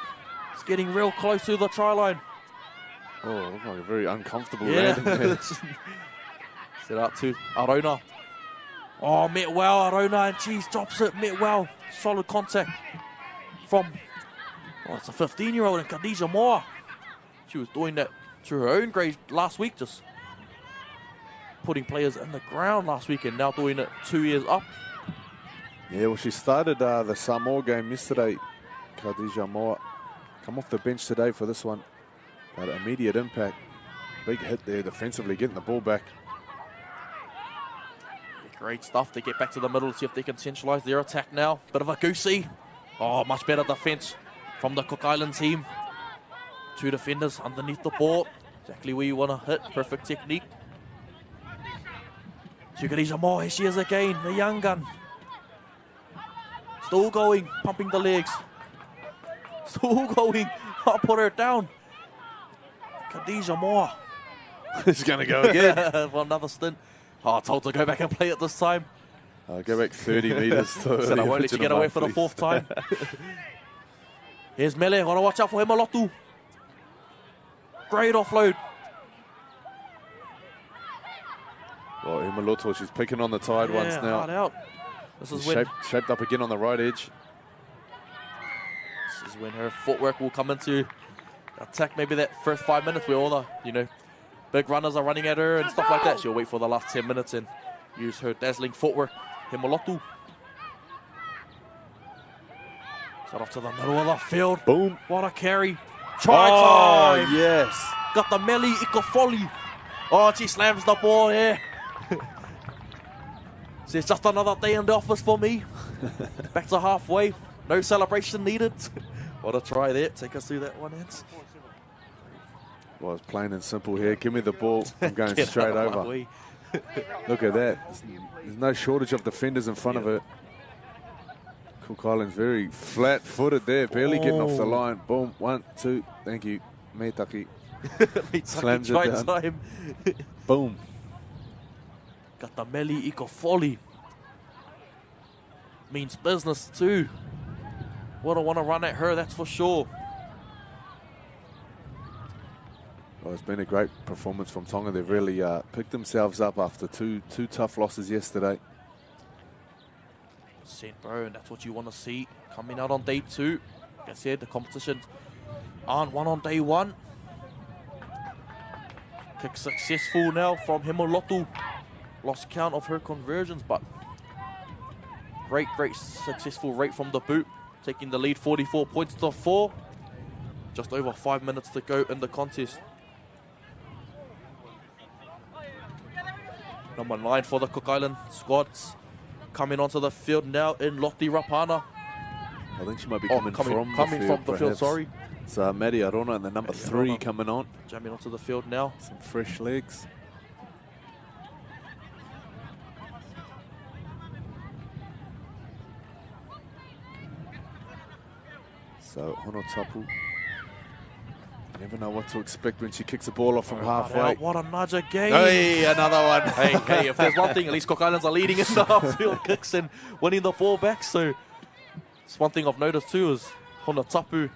is getting real close to the try line. Oh, looks like a very uncomfortable landing there. Set out to Arona. Oh, met well, Arona, and she's drops it, met well. Solid contact from, it's a 15-year-old in Khadija Moore. She was doing that to her own grade last week, just putting players in the ground last week, and now doing it 2 years up. Yeah, well, she started the Samoa game yesterday, Khadija Moore. Come off the bench today for this one. But immediate impact. Big hit there defensively, getting the ball back. Great stuff. They get back to the middle, see if they can centralise their attack now. Bit of a goosey. Oh, much better defence from the Cook Island team. Two defenders underneath the ball. Exactly where you want to hit. Perfect technique. Khadija Moore, here she is again, the young gun. Still going, pumping the legs. Still going. I'll put her down. Khadija Moore. He's going to go again. For another stint. Oh, told to go back and play it this time. Go back 30 metres. Said I won't let you get away for the fourth time. Here's Mele. Got to watch out for Himalotu. Great offload. Well, Himalotu, she's picking on the tied ones now. Hard out. This is when shaped up again on the right edge. This is when her footwork will come into attack. Maybe that first 5 minutes where all the, big runners are running at her and stuff like that. She'll wait for the last 10 minutes and use her dazzling footwork. Himalotu. Set off to the middle of the field. Boom. What a carry. Try time. Yes. Got the Meli Ikofoli. Oh, she slams the ball here. So it's just another day in the office for me. Back to halfway. No celebration needed. What a try there. Take us through that one, Eds. Well, it's plain and simple here. Give me the ball. I'm going straight over. Look at that. There's no shortage of defenders in front of it. Cook Island's very flat-footed there. Barely getting off the line. Boom. 1, 2. Thank you. Meitaki. Slams it down. Time. Boom. Got the Meli Ikofoli. Means business too. Wouldn't want to run at her, that's for sure. Well, it's been a great performance from Tonga. They've really picked themselves up after two tough losses yesterday. Bro, and that's what you want to see coming out on day 2. Like I said, the competitions aren't won on day 1. Kick successful now from Himalotu. Lost count of her conversions, but great successful rate from the boot. Taking the lead 44 points to 4. Just over 5 minutes to go in the contest. Number 9 for the Cook Island squads. Coming onto the field now in Lotte Rapana. I think she might be coming from the field. Sorry. It's Maddie Arona and the number 3 coming on. Jamming onto the field now. Some fresh legs. So, Honotapu. Never know what to expect when she kicks the ball off from halfway. What a nudge again. Hey, another one. hey, if there's one thing, at least Cook Islands are leading in the half-field kicks and winning the ball back. So, it's one thing I've noticed too is Honotapu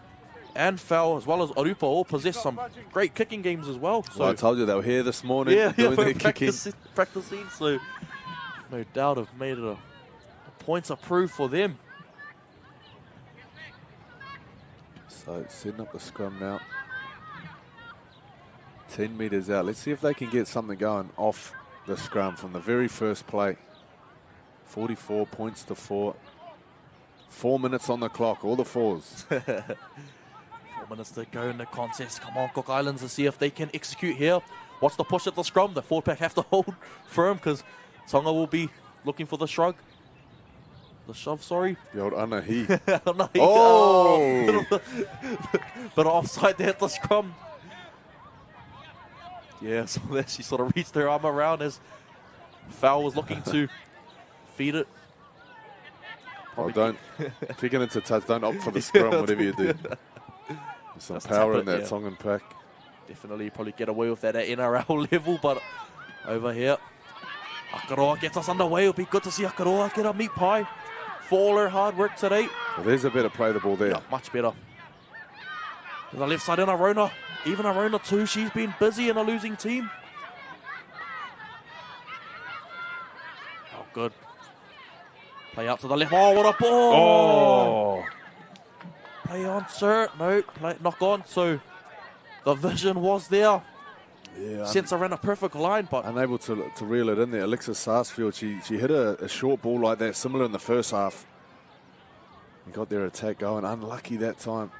and Fau, as well as Orupa, all possess some great kicking games as well. So, I told you they were here this morning doing their kicking. Practicing, so no doubt have made it a points approved for them. So, setting up the scrum now. 10 metres out. Let's see if they can get something going off the scrum from the very first play. 44 points to 4. 4 minutes on the clock, all the 4s. 4 minutes to go in the contest. Come on, Cook Islands, to see if they can execute here. What's the push at the scrum? The forward pack have to hold firm because Tonga will be looking for the shrug. The shove, sorry. The old Anahi. Anahi. Oh! But offside there at the scrum. Yeah, so there she sort of reached her arm around as Fau was looking to feed it. Oh, don't. If you're going to touch, don't opt for the scrum, whatever you do. There's some power in that Tongan pack. Definitely probably get away with that at NRL level, but over here, Akaroa gets us underway. It'll be good to see Akaroa get a meat pie for all her hard work today. Well, there's a better play the ball there. Yeah, much better. To the left side in Arona. Even Arona too, she's been busy in a losing team. Oh, good. Play out to the left. Oh, what a ball! Oh! Play on, sir. No, knock on. So the vision was there. Yeah, Sensor ran a perfect line, but unable to reel it in there. Alexis Sarsfield, she hit a short ball like that, similar in the first half. And got their attack going. Unlucky that time.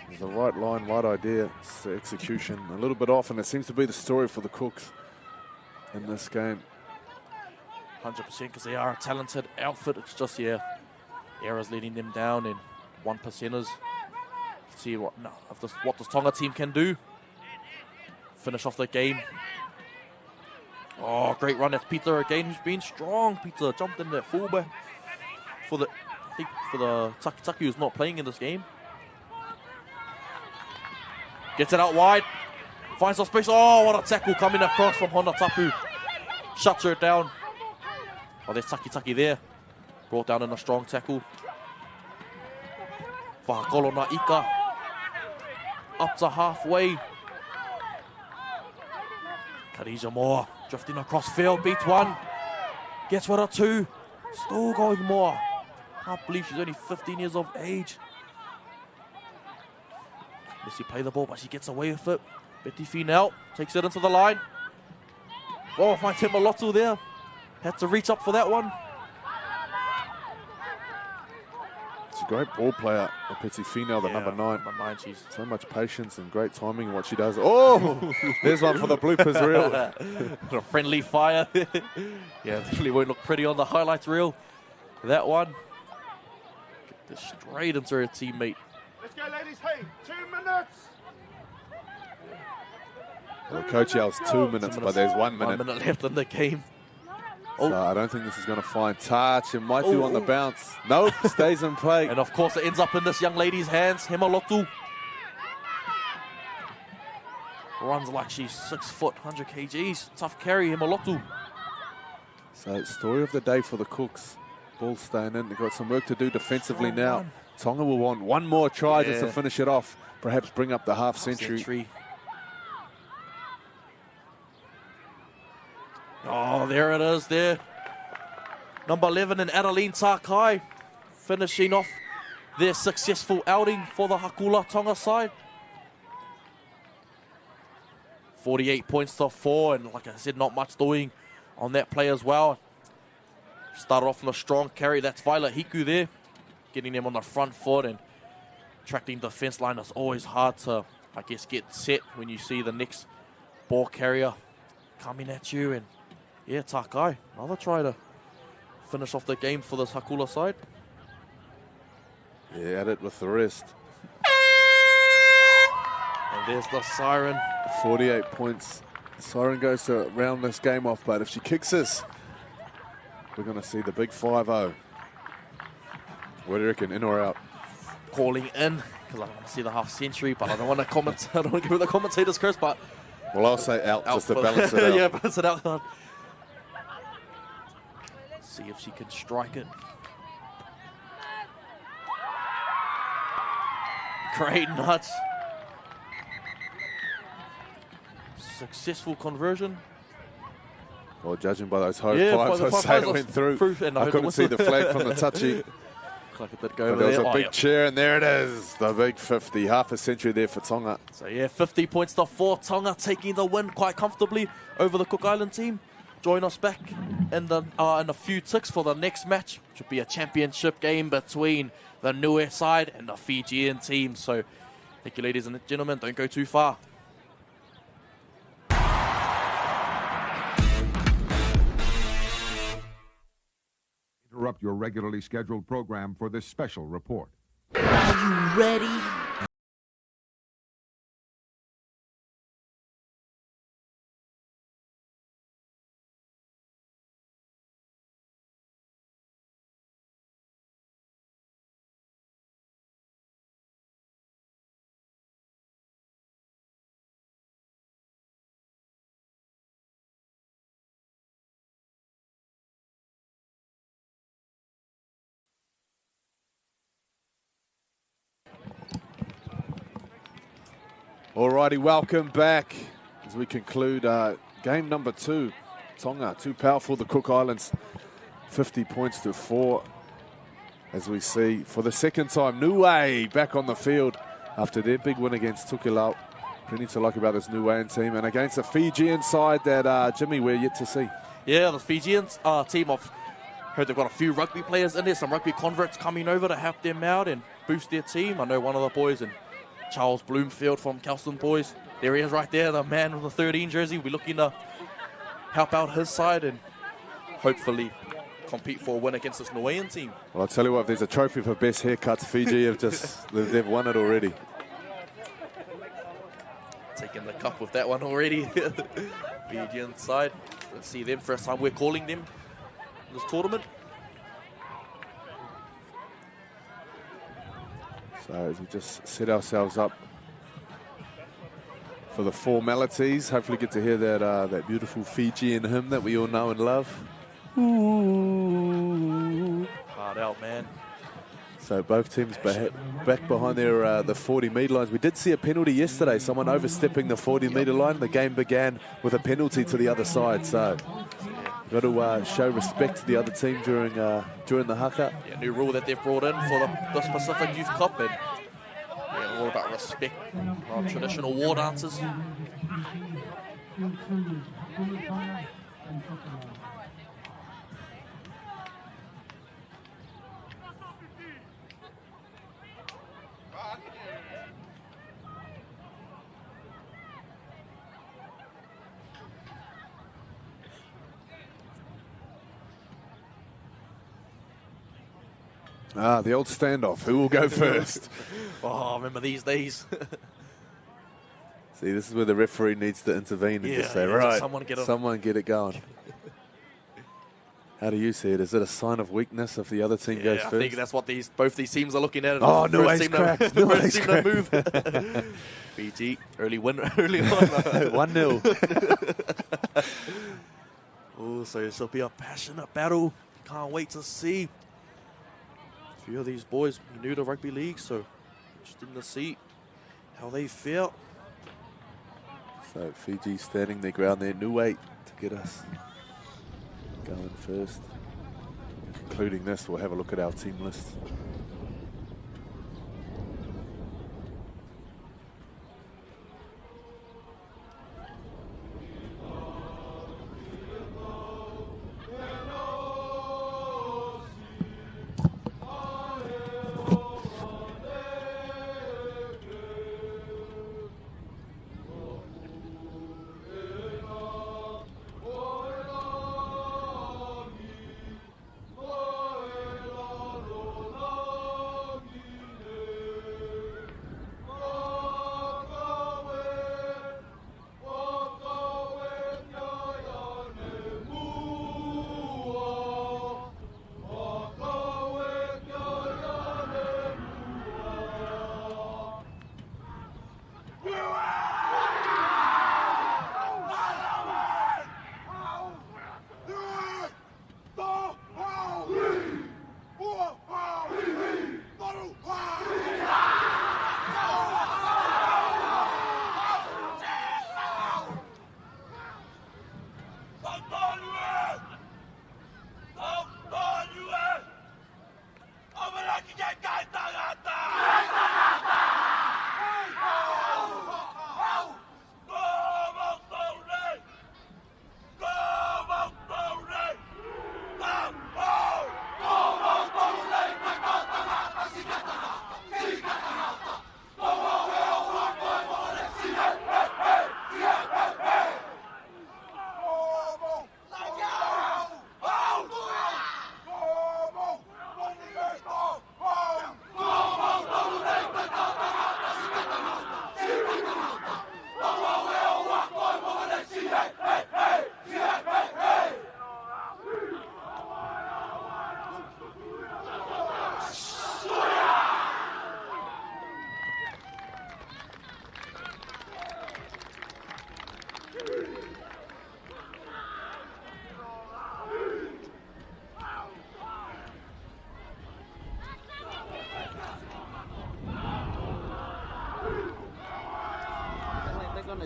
It was the right line, right idea. It's the execution a little bit off, and it seems to be the story for the Cooks in this game. 100% because they are a talented outfit. It's just, yeah, errors letting them down and 1%ers. See what this Tonga team can do. Finish off the game. Oh, great run. That's Peter again, who's been strong. Peter jumped in that fullback for the think for the Taki who's not playing in this game. Gets it out wide. Finds some space. Oh, what a tackle coming across from Honda Tapu. Shuts her down. Oh, there's Taki there. Brought down in a strong tackle. Whakolo na Ika. Up to halfway. Khadija Moore drifting across field. Beats one. Gets rid of two. Still going more. Can't believe she's only 15 years of age. Missy play the ball, but she gets away with it. Betty Finel takes it into the line. Oh, finds Himalotu there. Had to reach up for that one. It's a great ball player, Petty Finel, the number 9. Number 9, she's so much patience and great timing in what she does. Oh, there's one for the bloopers reel. A friendly fire. Yeah, definitely won't look pretty on the highlights reel. That one. Get this straight into her teammate. Let's go, ladies. Hey, 2 minutes. Well, the coach yells 2 minutes, but there's 1 minute. 1 minute left in the game. So I don't think this is going to find touch. It might do on the bounce. Nope, stays in play. And of course, it ends up in this young lady's hands. Himalotu runs like she's 6 foot, 100 kgs. Tough carry, Himalotu. So story of the day for the Cooks. Ball staying in. They've got some work to do defensively now. Tonga will want one more try just to finish it off. Perhaps bring up the half century. Oh, there it is there. Number 11 in Adeline Takai finishing off their successful outing for the Hakula Tonga side. 48 points to 4, and like I said, not much doing on that play as well. Started off on a strong carry. That's Violet Hiku there, getting them on the front foot and attracting the defense line. Is always hard to, I guess, get set when you see the next ball carrier coming at you. And yeah, Takai, another try to finish off the game for this Hakula side. Yeah, at it with the rest. And there's the siren. 48 points. The siren goes to round this game off, but if she kicks this, we're going to see the big 5-0. What do you reckon, in or out? Calling in, because I don't want to see the half century, but I don't want to comment. I don't want to give it the commentator's curse, but well, I'll say out just to balance it out. Yeah, balance it out. See if she can strike it. Great nuts. Successful conversion. Well, judging by those high Yeah, fives, I say it went through. I couldn't see the flag from the touchy. Like it did go over there was there. a big cheer, and there it is. The big 50. Half a century there for Tonga. So, yeah, 50 points to 4. Tonga taking the win quite comfortably over the Cook Island team. Join us back in a few ticks for the next match, which will be a championship game between the Niue side and the Fijian team. So, thank you, ladies and gentlemen. Don't go too far. Interrupt your regularly scheduled program for this special report. Are you ready? Alrighty, welcome back as we conclude game number 2. Tonga, too powerful, the Cook Islands, 50 points to 4. As we see, for the second time, Niue back on the field after their big win against Tukilau. Plenty to like about this Niuean team, and against a Fijian side that, Jimmy, we're yet to see. Yeah, the Fijians team of heard they've got a few rugby players in there, some rugby converts coming over to help them out and boost their team. I know one of the boys in Charles Bloomfield from Kelston Boys. There he is right there, the man with the 13 jersey. We're looking to help out his side and hopefully compete for a win against this Niuean team. Well, I'll tell you what, if there's a trophy for best haircuts, Fiji have they've won it already. Taking the cup with that one already. Fijian side. Let's see them. First time we're calling them in this tournament. So as we just set ourselves up for the formalities, hopefully get to hear that that beautiful Fijian hymn that we all know and love. Ooh. Hard out, man. So both teams back behind their the 40-metre lines. We did see a penalty yesterday, someone overstepping the 40-metre line. The game began with a penalty to the other side. So got to show respect to the other team during the Haka. Yeah, new rule that they've brought in for the Pacific Youth Cup, and yeah, all about respect, traditional war dances. Ah, the old standoff. Who will go first? Oh, remember these days. See, this is where the referee needs to intervene and just say, right, someone get it going. How do you see it? Is it a sign of weakness if the other team goes first? I think that's what both these teams are looking at. Oh, Niue's cracked. First team to move. Fiji, early win, early on. 1-0. Oh, so this will be a passionate battle. Can't wait to see. A few of these boys new to rugby league, so interesting to see how they feel. So Fiji standing their ground there. Niue to get us going first. Concluding this, we'll have a look at our team list.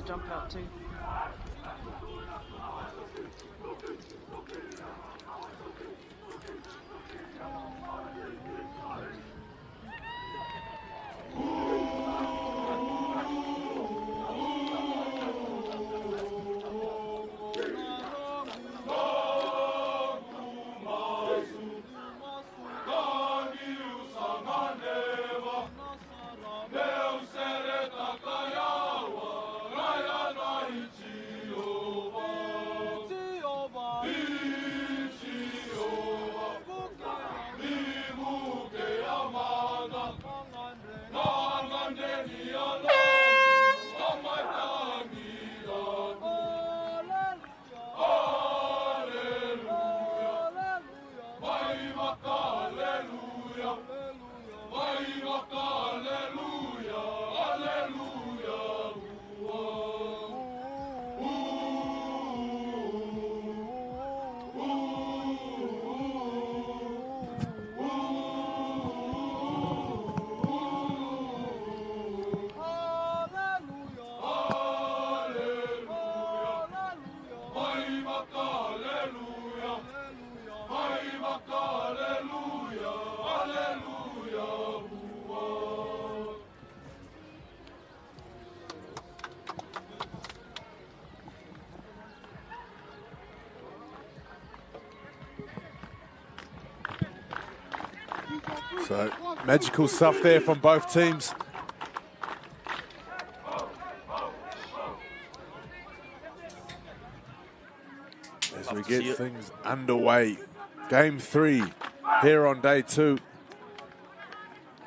Jump out too. So, magical stuff there from both teams. As we get things underway. Game 3 here on day 2.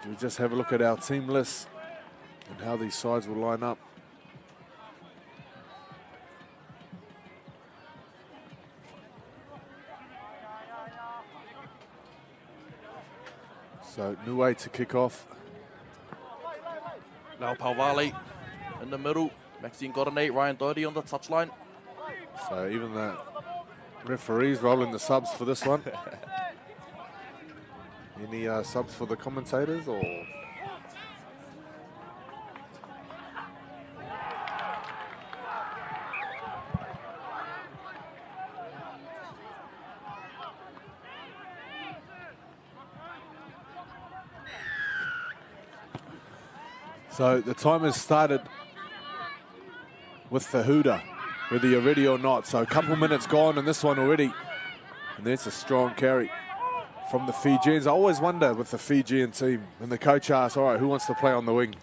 We'll just have a look at our team list and how these sides will line up. So Niue to kick off. Now Palvale in the middle. Maxine Goranate, Ryan Doherty on the touchline. So even the referees rolling the subs for this one. Any subs for the commentators or? So the time has started with the hooter, whether you're ready or not. So a couple minutes gone in this one already. And there's a strong carry from the Fijians. I always wonder with the Fijian team, and the coach asks, all right, who wants to play on the wing?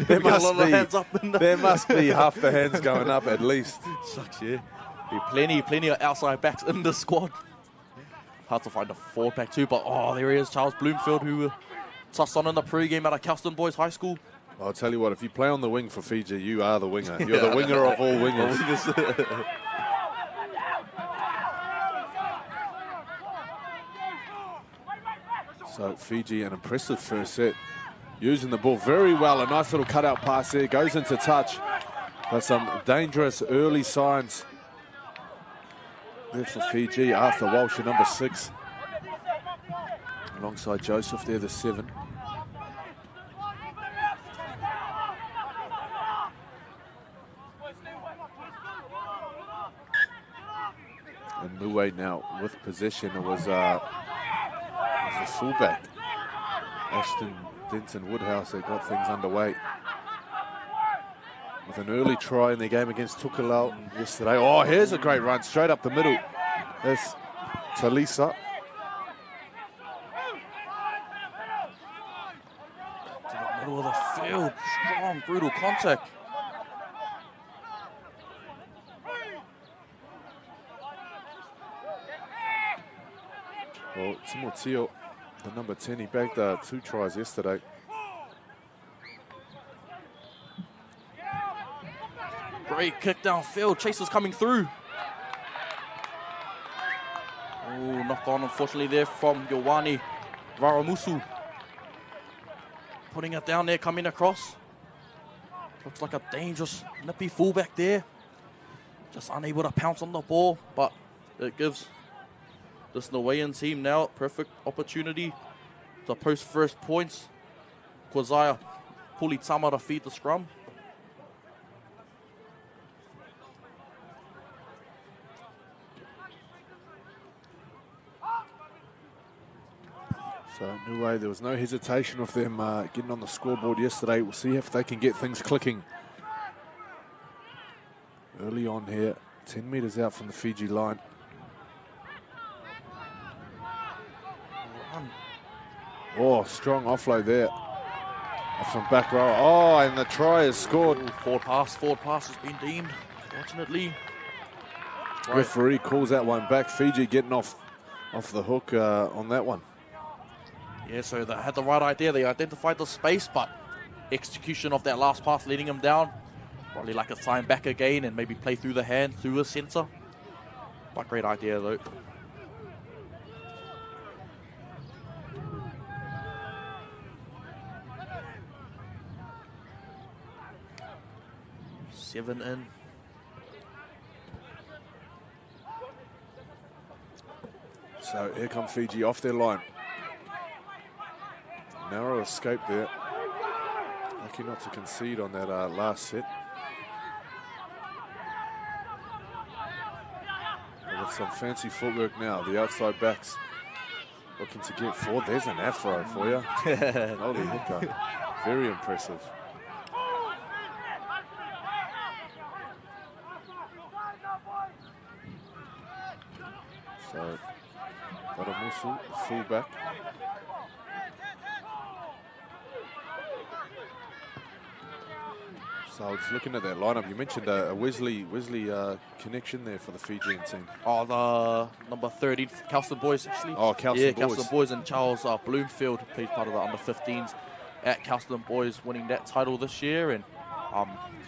there must be half the hands going up at least. Sucks, yeah. Be plenty of outside backs in the squad. Hard to find a 4-pack too, but oh, there he is, Charles Bloomfield, who touched on in the pre-game out of Kelston Boys High School. I'll tell you what, if you play on the wing for Fiji, you are the winger. You're the winger of all wingers. So Fiji, an impressive first set. Using the ball very well. A nice little cutout pass there. Goes into touch. But some dangerous early signs there for Fiji. Arthur Walsh, number 6. Alongside Joseph there, the 7. And Niue now with possession. It was the fullback, Ashton Denton Woodhouse, that got things underway. With an early try in their game against Tukalau yesterday. Oh, here's a great run straight up the middle. That's Talisa. To the middle of the field. Strong, brutal contact. Well, Timoteo, the number 10, he bagged 2 tries yesterday. Great kick downfield. Chasers coming through. Oh, knock on, unfortunately, there from Yoani Raramusu. Putting it down there, coming across. Looks like a dangerous, nippy fullback there. Just unable to pounce on the ball, but it gives this Niuean team now perfect opportunity to post first points. Kwazaya Pulitama to feed the scrum. So Niue, there was no hesitation of them getting on the scoreboard yesterday. We'll see if they can get things clicking early on here. 10 metres out from the Fiji line. Oh, strong offload there. Off some back row. Oh, and the try is scored. Forward pass has been deemed, fortunately. Right. Referee calls that one back. Fiji getting off the hook on that one. Yeah, so they had the right idea. They identified the space, but execution of that last pass letting them down. Probably like a sign back again and maybe play through the hand, through the centre. But great idea, though. Seven in. So here come Fiji off their line. Narrow escape there. Lucky not to concede on that last set. But with some fancy footwork now, the outside backs looking to get forward. There's an afro for you. Holy hooker. Very impressive. So, Varamusu, fullback. So I was looking at that lineup. You mentioned a Wesley connection there for the Fijian team. Oh, the number 13, Kelston Boys, actually. Oh, Kelston Boys. Yeah, Kelston Boys, and Charles Bloomfield plays part of the under-15s at Kelston Boys, winning that title this year. And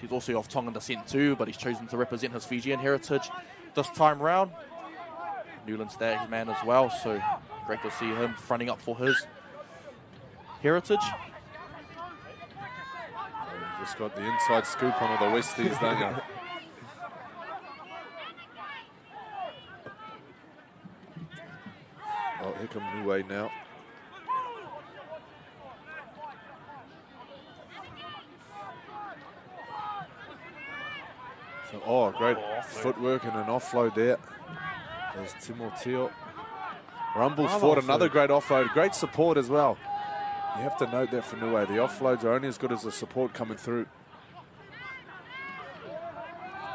he's also of Tongan descent too, but he's chosen to represent his Fijian heritage this time round. Newland Stags man as well, so great to see him fronting up for his heritage. Just got the inside scoop on all the Westies, don't you? Oh, here comes Niue now. So, oh, great footwork and an offload there. There's Timor Teo. Rumbles fought another great offload. Great support as well. You have to note that for Niue. The offloads are only as good as the support coming through.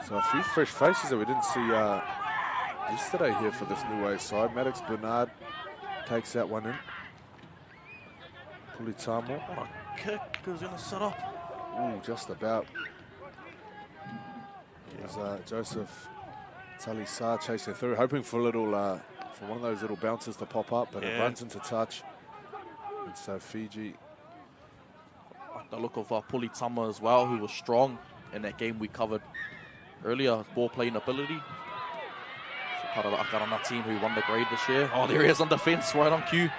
So a few fresh faces that we didn't see yesterday here for this Niue side. Maddox Bernard takes that one in. Pulitamo. What a kick, who's going to set up? Ooh, just about. There's Joseph Talisa chasing through, hoping for a little, for one of those little bounces to pop up, but it runs into touch. And so Fiji. The look of Pulitama as well, who was strong in that game we covered earlier, ball playing ability. So part of the Akarana team who won the grade this year. Oh, there he is on defense, right on cue.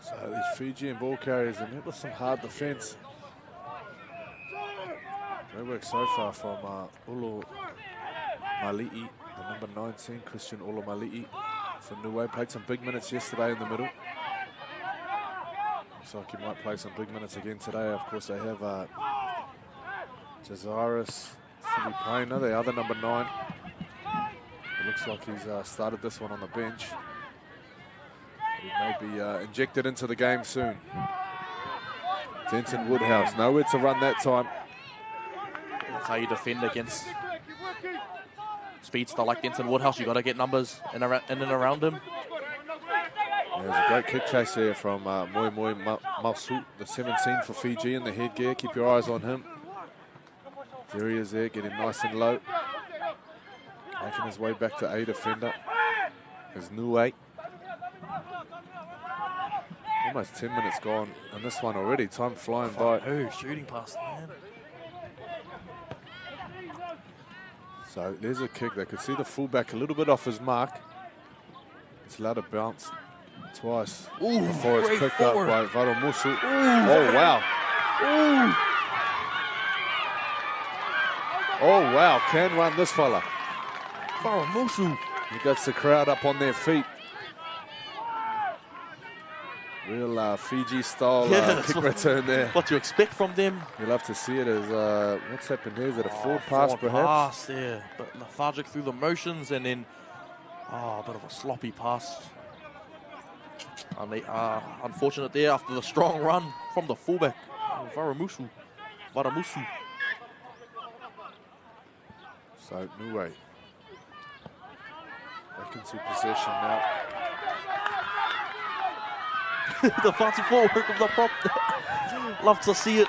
So these Fijian ball carriers, and met with some hard defence. Great work so far from Ulu Mali'i, the number 19, Christian Ulu Mali'i for Niue. Played some big minutes yesterday in the middle. Looks like he might play some big minutes again today. Of course, they have Jazaris Filipina, the other number 9. It looks like he's started this one on the bench. He may be injected into the game soon. Denton Woodhouse, nowhere to run that time. That's how you defend against speedster like Denton Woodhouse. You got to get numbers in and around him. There's a great kick chase there from Moi Malsu, the 17 for Fiji in the headgear. Keep your eyes on him. There he is there, getting nice and low. Making his way back to A defender. There's Niue. Almost 10 minutes gone on this one already. Time flying by. Oh, shooting past, man. So there's a kick. They could see the fullback a little bit off his mark. It's allowed to bounce twice before it's picked up by Varomusu. Oh, wow. Ooh. Oh, wow. Can run this fella. Varomusu. He gets the crowd up on their feet. Real Fiji-style kick return there. What you expect from them. You'll have to see it as, what's happened here? Is it a forward pass, forward perhaps? Pass there, but lethargic through the motions, and then, a bit of a sloppy pass. Unfortunate there after the strong run from the fullback, Varamusu. So, Niue. Vacancy possession now. The fancy footwork of the prop. Love to see it.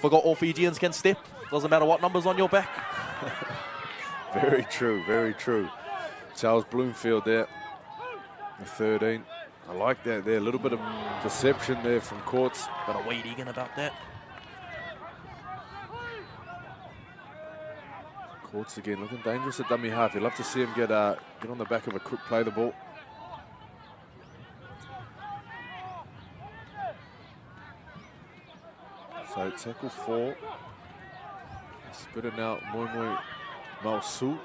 Forgot all Fijians can step. Doesn't matter what number's on your back. Very true, very true. Charles Bloomfield there, the 13. I like that there. A little bit of deception there from Courts. Bit of Wade Egan about that. Courts again, looking dangerous at dummy half. You'd love to see him get on the back of a quick play the ball. So tackle 4. Spitting out Moi Malsu,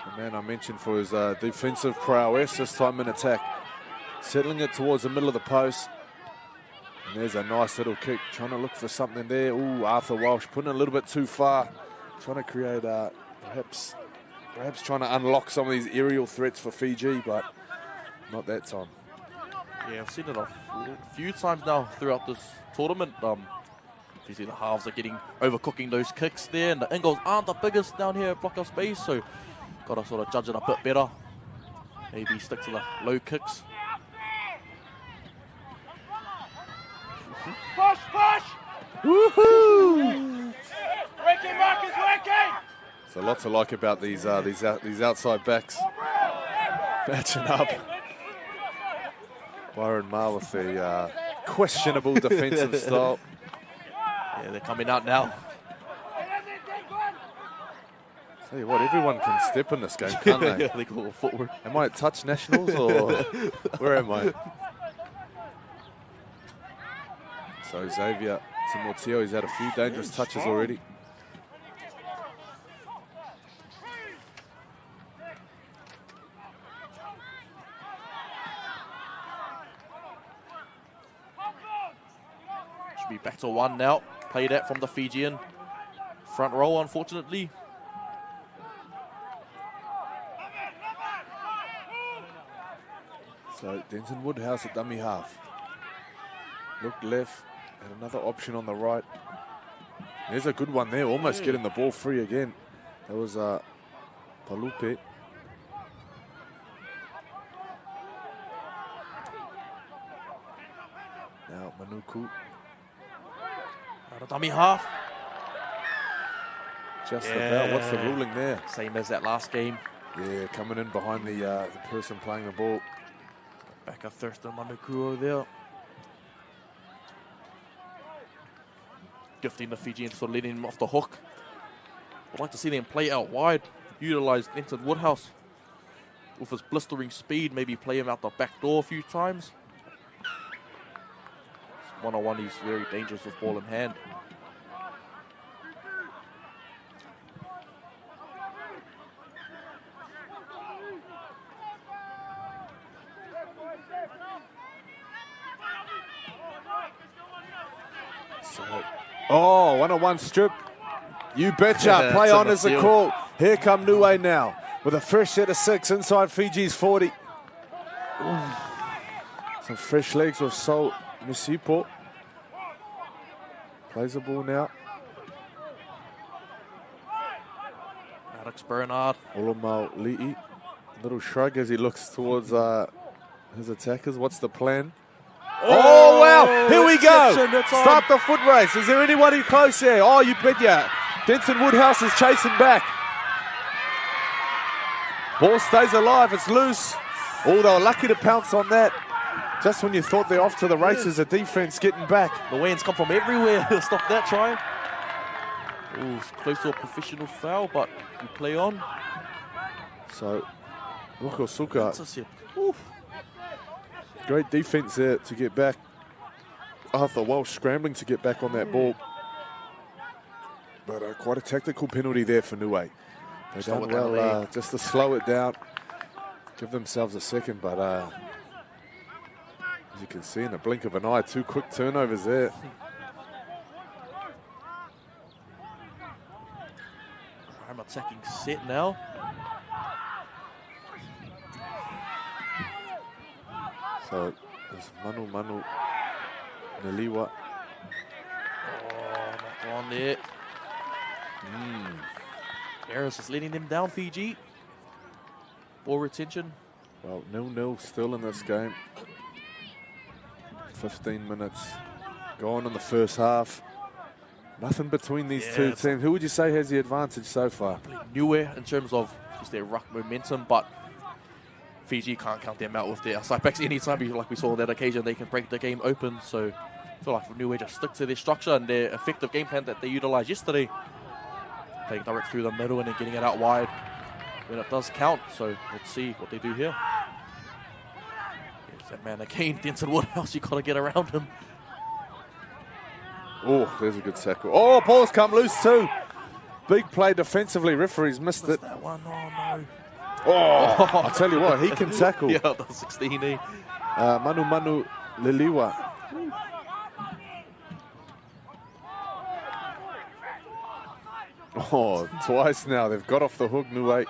the man I mentioned for his defensive prowess, this time in attack. Settling it towards the middle of the post. And there's a nice little kick, trying to look for something there. Ooh, Arthur Walsh putting it a little bit too far. Trying to create, perhaps trying to unlock some of these aerial threats for Fiji, but not that time. Yeah, I've seen it a few times now throughout this tournament. You see the halves are overcooking those kicks there, and the in goals aren't the biggest down here at Blockhouse base, so got to sort of judge it a bit better. Maybe stick to the low kicks. Push, push! Woohoo! Working, Marcus, working! So lots to like about these outside backs matching up. Byron Ma with the questionable defensive style. Yeah, they're coming out now. Tell you what, everyone can step in this game, can't they? Yeah, they go forward. Am I at touch nationals or where am I? So Xavier Timoteo, he's had a few dangerous touches already. Should be back to 1 now. Play that from the Fijian front row, unfortunately. So Denton Woodhouse at dummy half. Look left, and another option on the right. There's a good one there, almost getting the ball free again. That was Palupe. Now Manuku. Out of dummy half. Just about. What's the ruling there? Same as that last game. Yeah, coming in behind the person playing the ball. Back up Thurston Manuku there. Gifting the Fijians for letting him off the hook. I'd like to see them play out wide. Utilise Denton Woodhouse with his blistering speed. Maybe play him out the back door a few times. One-on-one, he's very dangerous with ball in hand. Oh, one-on-one strip. You betcha. Play on as a call. Here come Niue now with a fresh set of 6 inside Fiji's 40. Some fresh legs with Sol Misipo. Plays the ball now. Alex Bernard. Olomau Li'i. Little shrug as he looks towards his attackers. What's the plan? Oh, wow. Here we go. Start the foot race. Is there anybody close there? Oh, you bet ya. Denton Woodhouse is chasing back. Ball stays alive. It's loose. Oh, they were lucky to pounce on that. Just when you thought they're off to the races, the defense getting back. The Wayans come from everywhere to stop that try. Oh, it's close to a professional foul, but we play on. So, Rokosuka. Great defense there to get back. Arthur Walsh scrambling to get back on that ball. But quite a tactical penalty there for Niue. They've done well just to slow it down. Give themselves a second, but as you can see in the blink of an eye, 2 quick turnovers there. I'm attacking set now. So there's Manu Naliwa. Oh, not on there. Harris is letting them down, Fiji. Ball retention. Well, 0-0 still in this game. 15 minutes gone in the first half. Nothing between these two teams. Who would you say has the advantage so far? Niue in terms of just their ruck momentum, but Fiji can't count them out with their side backs anytime. Like we saw on that occasion, they can break the game open. So I feel like Niue just stick to their structure and their effective game plan that they utilised yesterday. Playing direct through the middle and then getting it out wide when it does count. So let's see what they do here. There's that man again, Denton Woodhouse. You got to get around him. Oh, there's a good tackle. Oh, ball's come loose too. Big play defensively. Referees missed it. That one, oh no. Oh, I'll tell you what, he can tackle. Yeah, the 16. Manu Liliwa. Oh, twice now. They've got off the hook, Niue.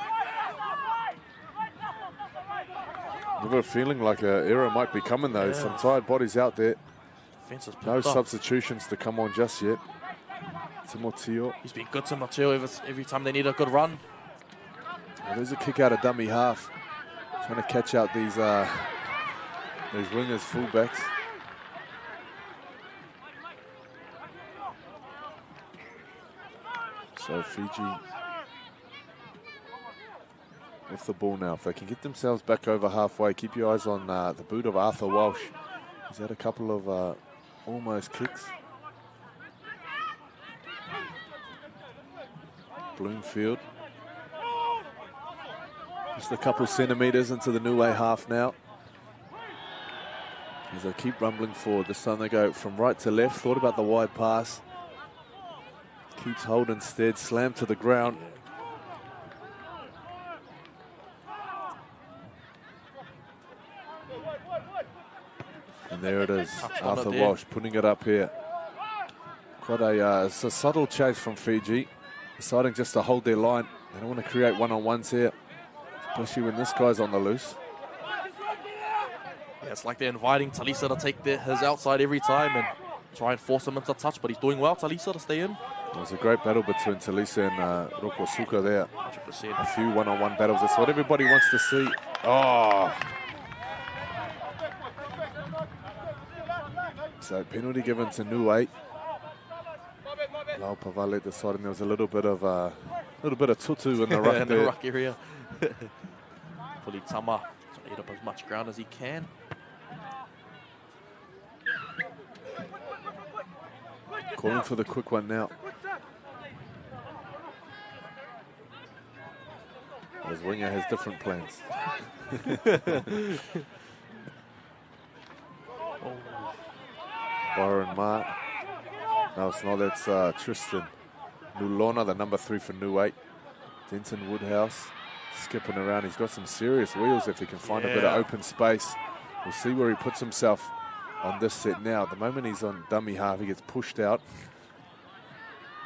I've got a feeling like an error might be coming though. Some tired bodies out there. No substitutions to come on just yet. Timoteo. He's been good to Mateo every time they need a good run. Well, there's a kick out of dummy half. Trying to catch out these wingers, fullbacks. So Fiji with the ball now. If they can get themselves back over halfway, keep your eyes on the boot of Arthur Walsh. He's had a couple of almost kicks. Bloomfield. Just a couple centimetres into the Niue half now. As they keep rumbling forward. This time they go from right to left. Thought about the wide pass. Keeps hold instead. Slammed to the ground. And there it is. Arthur Walsh putting it up here. Quite it's a subtle chase from Fiji. Deciding just to hold their line. They don't want to create one-on-ones here. Especially when this guy's on the loose. Yeah, it's like they're inviting Talisa to take his outside every time and try and force him into touch, but he's doing well, Talisa, to stay in. It was a great battle between Talisa and Rokosuka there. 100%. A few one-on-one battles. That's what everybody wants to see. Oh! So penalty given to Niue. Lau Pavale deciding there was a little bit of tutu in the ruck in there. the ruck area. Fully Tama trying to eat up as much ground as he can. Calling for the quick one now. As Winger has different plans. Byron Ma. No, it's not. That's Tristan Nulona, the number 3 for Niue. Denton Woodhouse skipping around. He's got some serious wheels if he can find a bit of open space. We'll see where he puts himself on this set now. At the moment he's on dummy half. He gets pushed out.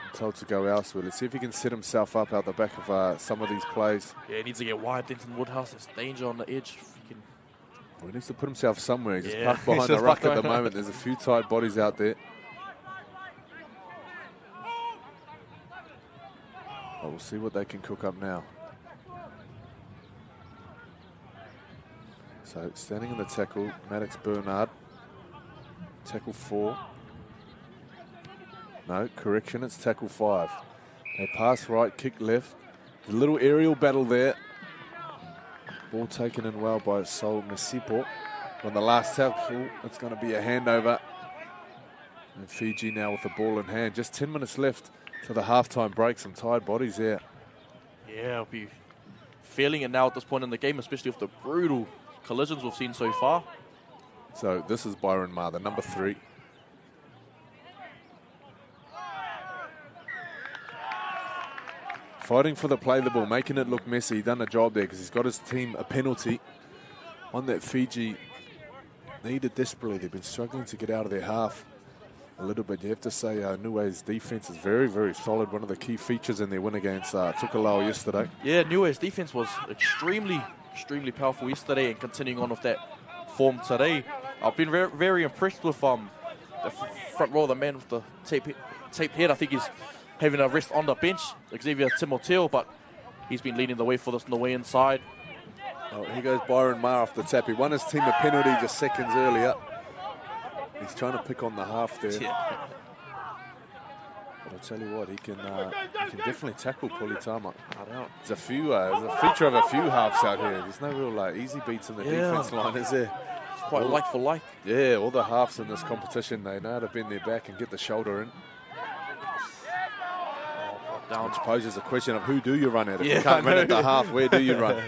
I'm told to go elsewhere. Let's see if he can set himself up out the back of some of these plays. Yeah, he needs to get wide. Denton Woodhouse, there's danger on the edge. Well, he needs to put himself somewhere. He's just parked behind the ruck at the moment. There's a few tight bodies out there. But we'll see what they can cook up now. So standing in the tackle, Maddox Bernard. Tackle 4. No, correction, it's tackle 5. They pass right, kick left. A little aerial battle there. Ball taken in well by Sol Masipo. On the last tackle, it's going to be a handover. And Fiji now with the ball in hand. Just 10 minutes left to the halftime break. Some tired bodies there. Yeah, I'll be feeling it now at this point in the game, especially with the brutal collisions we've seen so far. So this is Byron Ma, the number 3. Fighting for the play the ball, making it look messy. Done a job there because he's got his team a penalty. One that Fiji needed desperately. They've been struggling to get out of their half a little bit. You have to say Niue's defense is very, very solid. One of the key features in their win against Tukalao yesterday. Yeah, Niue's defense was extremely powerful yesterday and continuing on with that form today. I've been very, very impressed with the front row, the man with the tape head. I think he's having a rest on the bench, Xavier Timoteo, but he's been leading the way for this Niue inside. Oh, here goes Byron Ma off the tap. He won his team a penalty just seconds earlier. He's trying to pick on the half there. Yeah. But I'll tell you what, he can definitely tackle Politama. There's a feature of a few halves out here. There's no real easy beats in the defense line, is there? It's quite like for like. Yeah, all the halves in this competition, they know how to bend their back and get the shoulder in. Which poses a question of who do you run at? If you can't run at the half, where do you run?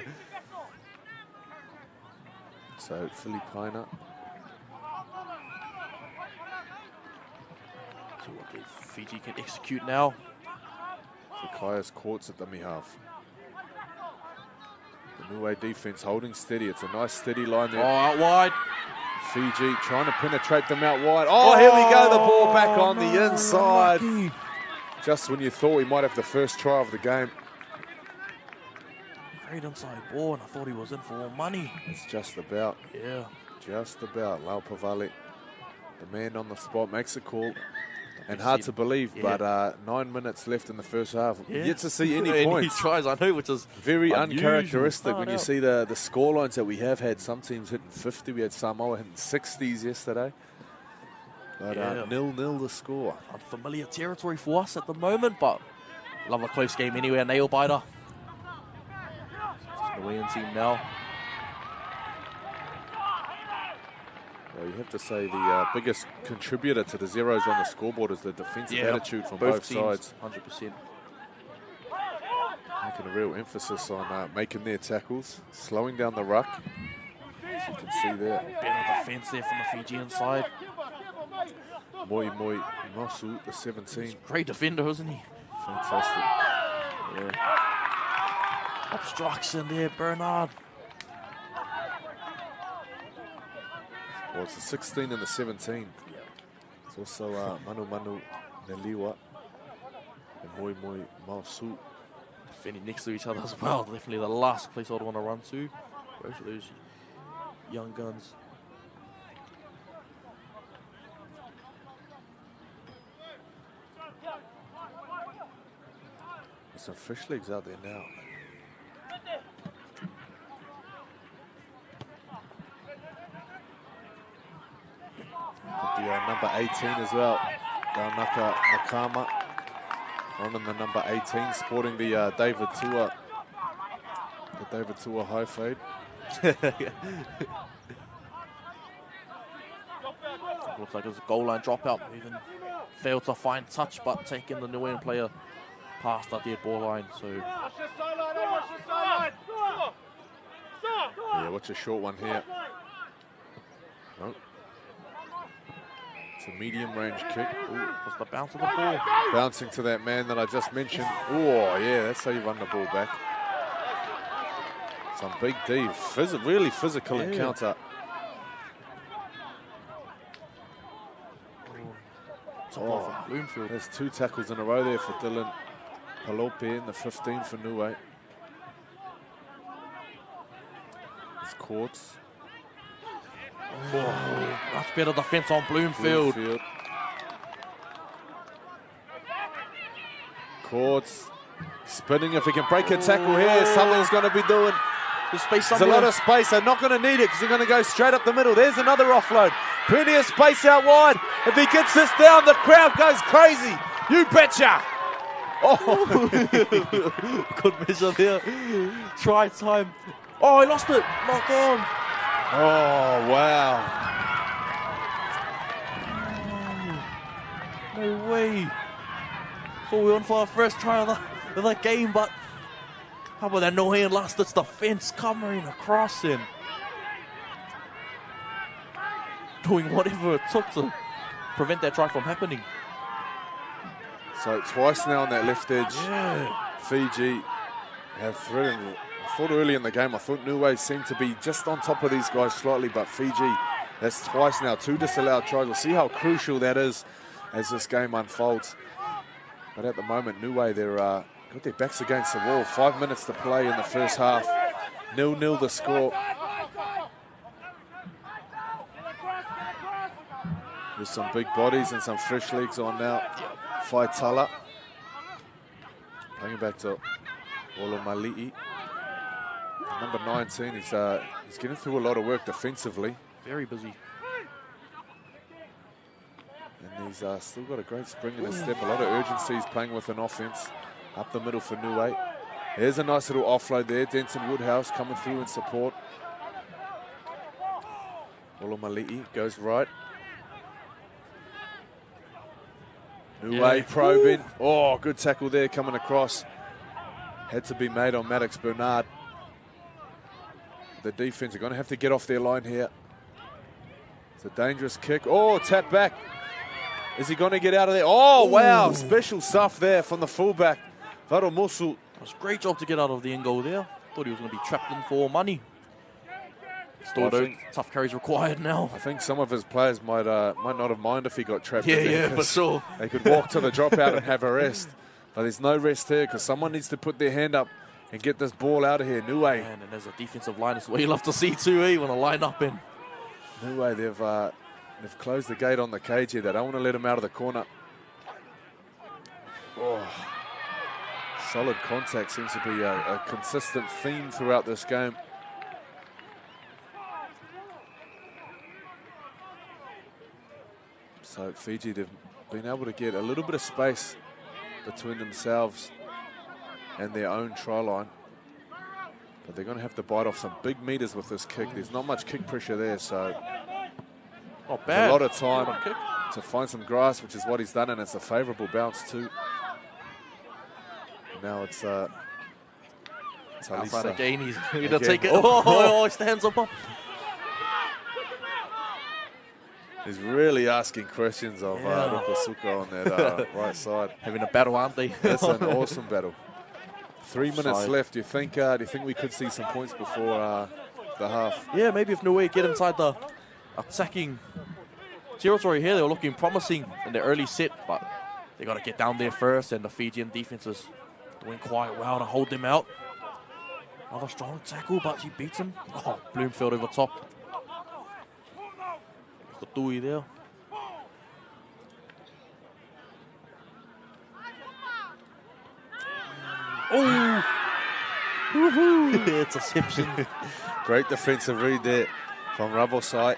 So Filipina. See what Fiji can execute now. Zakaya's courts at dummy half. The Niue defense holding steady. It's a nice steady line there. Oh, out wide. Fiji trying to penetrate them out wide. Oh, here we go. The ball back on the inside. Just when you thought we might have the first try of the game. Great inside ball, and I thought he was in for more money. It's just about. Yeah. Just about. Lau Pavale, the man on the spot, makes a call. and hard to believe, but 9 minutes left in the first half. Yet to see any Any points. tries, I know, which is Very unusual. uncharacteristic when you see the score lines that we have had. Some teams hitting 50. We had Samoa hitting 60s yesterday. But 0-0 the score. Unfamiliar territory for us at the moment, but love a close game anyway, a nail biter. It's the Niue team now. Well, you have to say the biggest contributor to the zeros on the scoreboard is the defensive attitude from both sides. 100%. Making a real emphasis on making their tackles, slowing down the ruck. As you can see there. Better defense there from the Fijian side. Moi Mosu, the 17. Great defender, isn't he? Fantastic. Obstruction there, Bernard. Well, it's the 16 and the 17. It's also Manu Neliwa and Moi Mosu. Defending next to each other as well. Definitely the last place I'd want to run to. Both of those young guns. There's some fish legs out there now. The number 18 as well. Naka Nakama on in the number 18, sporting the David Tua high fade. Looks like it's a goal line dropout. Even failed to find touch, but taking the Niue player past that dead ball line. So yeah, watch a short one here. Nope. It's a medium range kick. What's the bounce of the ball? Bouncing to that man that I just mentioned. Oh, yeah, that's how you run the ball back. Some big D. Really physical encounter. Bloomfield. There's 2 tackles in a row there for Dylan Palope in the 15 for Niue. It's Courts. Much better defense on Bloomfield. Courts spinning. If he can break a tackle here, something's going to be doing. There's a lot of space. They're not going to need it because they're going to go straight up the middle. There's another offload. Plenty of space out wide. If he gets this down, the crowd goes crazy. You betcha. Oh, good measure there. Try time. Oh, he lost it. Knock on. Oh, wow. No way. Thought we were on for our first try of the game, but how about that no hand last ditch defense coming across and doing whatever it took to prevent that try from happening. So twice now on that left edge. Fiji have threatened. I thought early in the game, I thought Niue seemed to be just on top of these guys slightly, but Fiji, that's twice now, 2 disallowed tries. We'll see how crucial that is as this game unfolds. But at the moment, Niue, they're got their backs against the wall. 5 minutes to play in the first half. 0-0 the score. There's some big bodies and some fresh legs on now. Faitala. Playing back to Olomali'i. Number 19, he's getting through a lot of work defensively. Very busy. And he's still got a great spring in his step. A lot of urgency. He's playing with an offense. Up the middle for Niue. There's a nice little offload there. Denton Woodhouse coming through in support. Olomali'i goes right. Niue probing. Oh, good tackle there coming across. Had to be made on Maddox Bernard. The defense are going to have to get off their line here. It's a dangerous kick. Oh, tap back. Is he going to get out of there? Oh, wow. Special stuff there from the fullback. Varo Mosu. It was a great job to get out of the end goal there. Thought he was going to be trapped in for money. Still tough carries required now. I think some of his players might not have minded if he got trapped. Yeah, for sure. They could walk to the dropout and have a rest. But there's no rest here because someone needs to put their hand up and get this ball out of here. Niue. Man, and there's a defensive line. That's what you love to see too, when a line up in. Niue, they've closed the gate on the cage here. They don't want to let him out of the corner. solid contact seems to be a consistent theme throughout this game. So Fiji, they've been able to get a little bit of space between themselves and their own try line. But they're going to have to bite off some big meters with this kick. There's not much kick pressure there, so Not bad. a lot of time to find some grass, which is what he's done, and it's a favourable bounce too. Now it's Outside Talisa. again, he's going to Again. take it. Oh. Oh, he stands up. He's really asking questions of Yeah. Rukasuka on that right side. Having a battle, aren't they? That's an awesome battle. 3 minutes Offside. left. Do you think we could see some points before the half? Yeah, maybe if Niue get inside the attacking territory here, they were looking promising in the early set, but they got to get down there first, and the Fijian defense is doing quite well to hold them out. Another strong tackle, but he beats him. Oh, Bloomfield over top. The Tui there. Oh! It's a Simpson. Great defensive read there from Rubble side.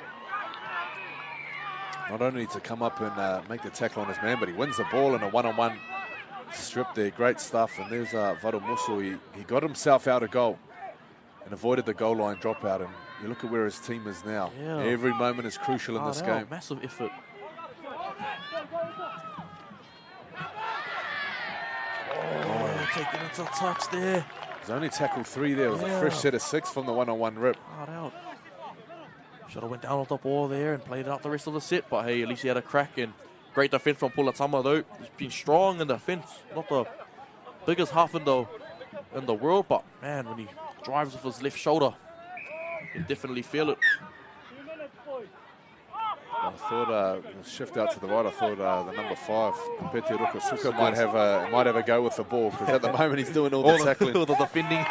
Not only to come up and make the tackle on his man, but he wins the ball in a one-on-one strip there. Great stuff. And there's Vadomusu. He got himself out of goal and avoided the goal line dropout. And you look at where his team is now. Yeah. Every moment is crucial in this game. Massive effort. Oh, taking it to touch there. He's only tackled 3 there. It was a fresh set of 6 from the one-on-one rip. Hard out. Should have went down on the ball there and played it out the rest of the set, but hey, at least he had a crack. And great defense from Pulatama though. He's been strong in defense. Not the biggest half in the world, but man, when he drives with his left shoulder, you can definitely feel it. I thought shift out to the right. I thought the number 5, Pete Rukasuka, might have a go with the ball, because at the moment he's doing all the tackling. All the defending.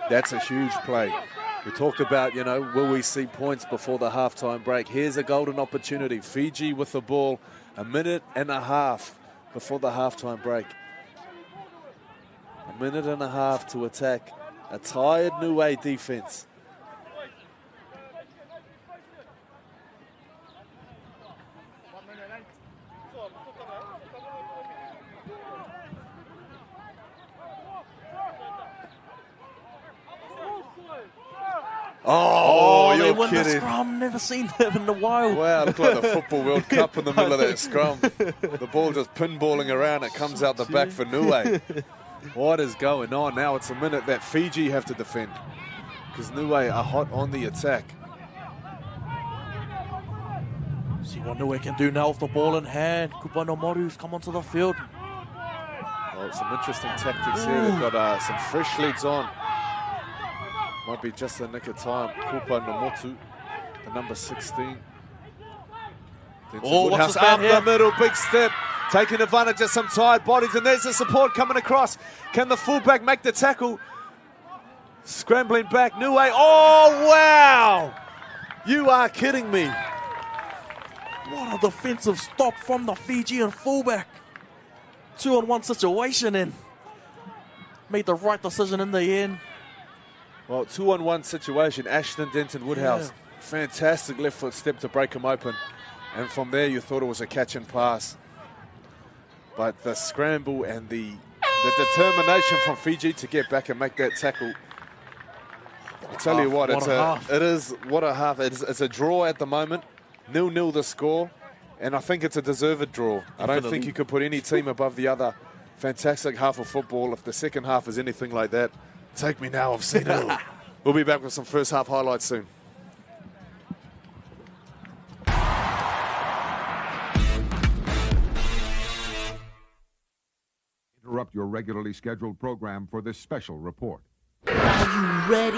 That's a huge play. We talked about, will we see points before the halftime break? Here's a golden opportunity. Fiji with the ball, 1.5 minutes before the halftime break. 1.5 minutes to attack a tired Niue defense. Oh, they you're won the kidding. scrum. Never seen that in a while. Wow, looked like the Football World Cup in the middle of that scrum. The ball just pinballing around. It comes out the back for Niue. What is going on? Now it's a minute that Fiji have to defend, because Niue are hot on the attack. See what Niue can do now with the ball in hand. Kupa no Moru's come onto the field. Well, some interesting tactics here. They've got some fresh legs on. Might be just the nick of time. Kupa Nomotu, the number 16. Oh, what's Woodhouse this man up here? the middle, big step. Taking advantage of some tired bodies, and there's the support coming across. Can the fullback make the tackle? Scrambling back, Niue. Oh, wow! You are kidding me. What a defensive stop from the Fijian fullback. 2-on-1 situation, and made the right decision in the end. Well, 2-on-1 situation. Ashton, Denton, Woodhouse. Yeah. Fantastic left foot step to break him open. And from there, you thought it was a catch and pass. But the scramble and the determination from Fiji to get back and make that tackle. I tell you what, it's a draw at the moment. 0-0 the score. And I think it's a deserved draw. I don't think you could put any team above the other. Fantastic half of football. If the second half is anything like that, take me now, I've seen it. We'll be back with some first half highlights soon. Interrupt your regularly scheduled program for this special report. Are you ready?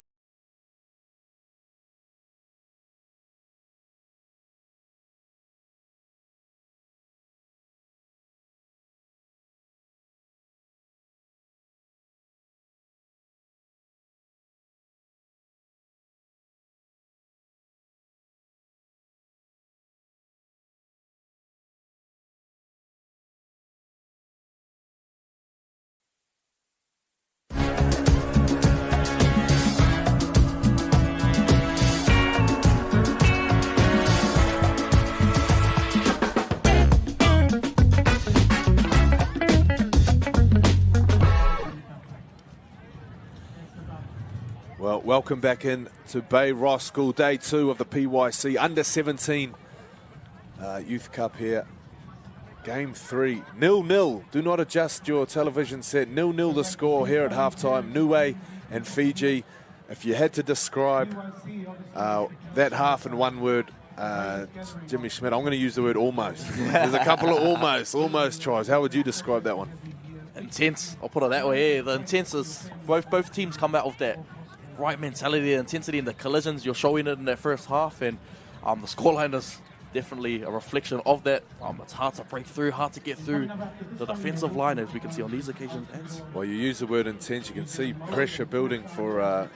Well, welcome back in to Bay Roskill, day 2 of the PYC Under-17 Youth Cup here. Game 3, 0-0. Do not adjust your television set. 0-0 the score here at halftime. Niue and Fiji. If you had to describe that half in one word, Jimmy Schmidt, I'm going to use the word almost. There's a couple of almost tries. How would you describe that one? Intense, I'll put it that way. Yeah, the intense is both teams come out of that right mentality, the intensity, and the collisions. You're showing it in that first half, and the scoreline is definitely a reflection of that. It's hard to break through, hard to get through the defensive line, as we can see on these occasions. Well, you use the word intense. You can see pressure building for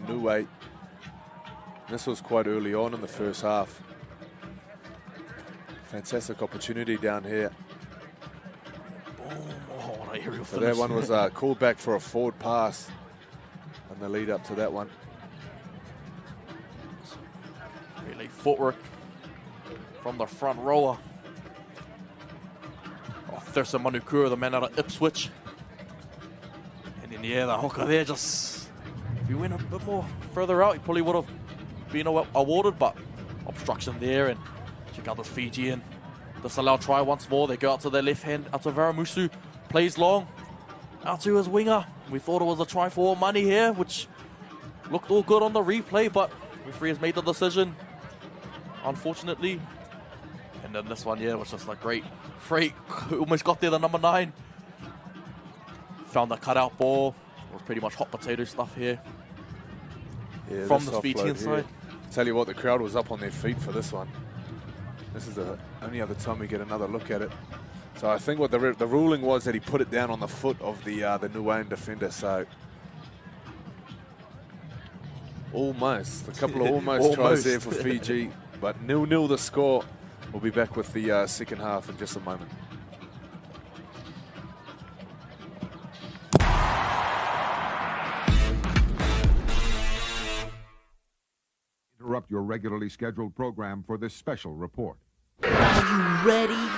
Niue. This was quite early on in the first half. Fantastic opportunity down here. What an aerial So finish. that one was called back for a forward pass and the lead up to that one. Really footwork from the front rower. Thurston Manukura, the man out of Ipswich. And then, yeah, the hooker there just, if he went a bit more further out, he probably would have been awarded, but obstruction there. And check out this Fijian. Disallowed try once more. They go out to their left hand. Out to Varamusu. Plays long. Out to his winger. We thought it was a try for all money here, which looked all good on the replay, but referee has made the decision, unfortunately. And then this one, yeah, was just a great freight. Almost got there, the number 9. Found the cutout ball. It was pretty much hot potato stuff here. Yeah, from the Fijian side. Tell you what, the crowd was up on their feet for this one. This is the only other time we get another look at it. So I think what the ruling was that he put it down on the foot of the Niuean defender. So almost a couple of almost tries there for Fiji, but 0-0 the score. We'll be back with the second half in just a moment. Interrupt your regularly scheduled program for this special report. Are you ready?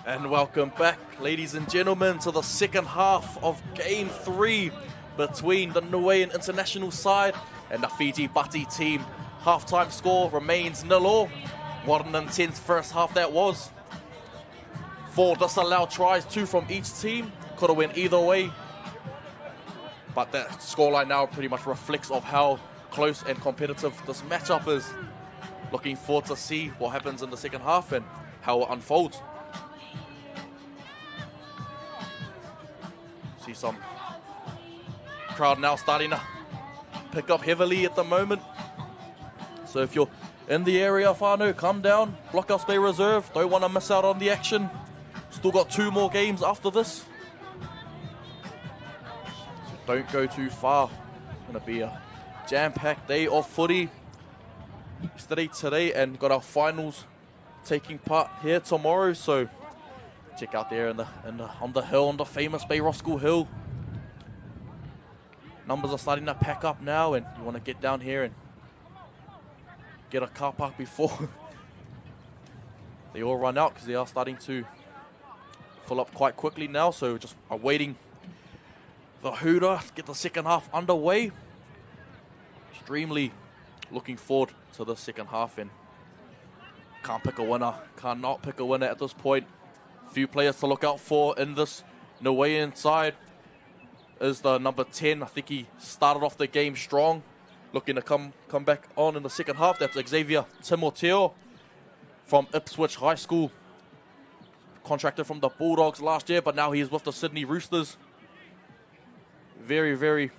And welcome back, ladies and gentlemen, to the second half of Game 3 between the Niuean international side and the Fiji Bati team. Half-time score remains 0-0. What an intense first half that was. 4 disallowed tries, 2 from each team. Could have went either way. But that scoreline now pretty much reflects of how close and competitive this matchup is. Looking forward to see what happens in the second half and how it unfolds. See some crowd now starting to pick up heavily at the moment. So if you're in the area, whānau, come down. Blockhouse Bay Reserve. Don't want to miss out on the action. Still got 2 more games after this. So don't go too far. It's going to be a jam-packed day of footy. Yesterday, today, and got our finals taking part here tomorrow. So check out there on the hill, on the famous Bay Roskill Hill. Numbers are starting to pack up now, and you want to get down here and get a car park before they all run out, because they are starting to fill up quite quickly now. So just awaiting the hooter to get the second half underway. Extremely looking forward to the second half, and can't pick a winner, cannot pick a winner at this point. Few players to look out for in this Niuean side is the number 10. I think he started off the game strong, looking to come back on in the second half. That's Xavier Timoteo from Ipswich High School. Contracted from the Bulldogs last year, but now he is with the Sydney Roosters. Very, very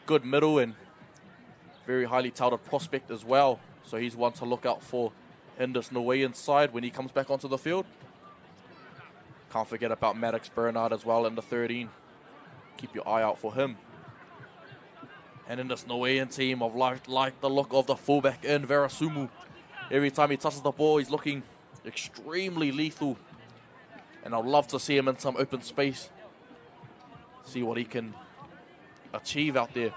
good middle and very highly touted prospect as well. So he's one to look out for in this Niue inside when he comes back onto the field. Can't forget about Maddox Bernard as well in the 13. Keep your eye out for him. And in this Niuean team, I've liked the look of the fullback in Verasumu. Every time he touches the ball, he's looking extremely lethal. And I'd love to see him in some open space. See what he can achieve out there.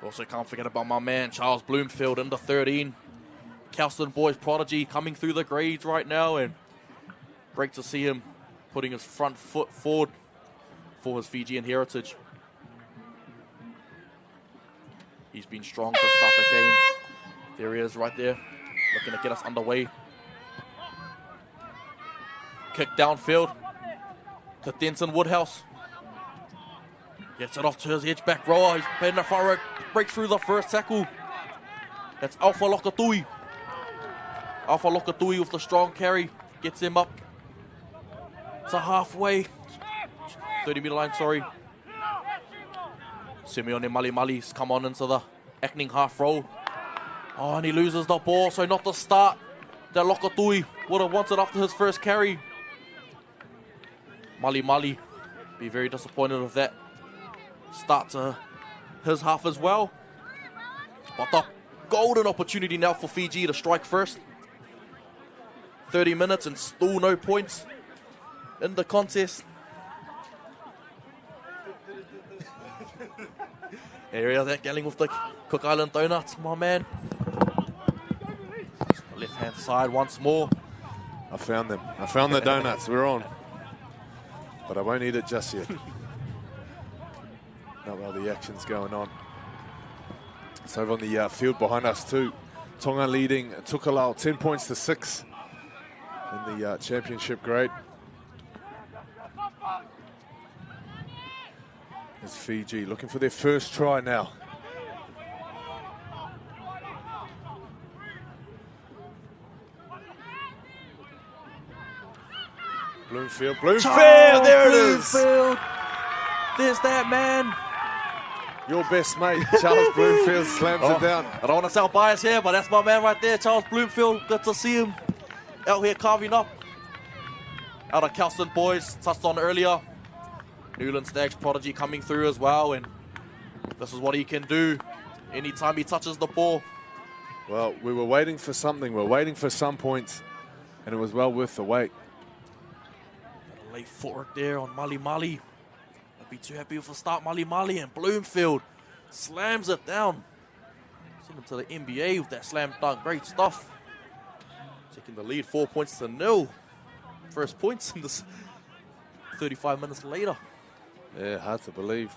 Also can't forget about my man, Charles Bloomfield in the 13. Kelston Boys prodigy coming through the grades right now. And great to see him putting his front foot forward for his Fijian heritage. He's been strong to start the game. There he is right there, looking to get us underway. Kick downfield to Denton Woodhouse. Gets it off to his edge back rower. He's playing the front row, breaks through the first tackle. That's Alpha Lokatui. Alpha Lokatui with the strong carry. Gets him up to halfway. 30-meter line, sorry. Simeone Mali's come on into the acting half roll. Oh, and he loses the ball, so not the start that Lokatui would have wanted after his first carry. Mali be very disappointed with that start to his half as well. But the golden opportunity now for Fiji to strike first. 30 minutes and still no points in the contest. Area that getting with the Cook Island Donuts, my man. Left hand side once more. I found them. I found the donuts. We're on. But I won't eat it just yet. Not while the action's going on. It's over on the field behind us too. Tonga leading Tukalau 10 points to 6 in the championship grade. It's Fiji looking for their first try now. Bloomfield, there it is. There's that man. Your best mate, Charles Bloomfield, slams it down. I don't want to sound biased here, but that's my man right there, Charles Bloomfield. Good to see him out here carving up. Out of Kelston Boys, touched on earlier. Newland Stags prodigy coming through as well, and this is what he can do anytime he touches the ball. Well, we were waiting for something. We're waiting for some points, and it was well worth the wait. Late footwork there on Mali. I'd be too happy with a start, Mali, and Bloomfield slams it down. Send him to the NBA with that slam dunk. Great stuff. Taking the lead 4 points to 0. First points in this 35 minutes later. Yeah, hard to believe.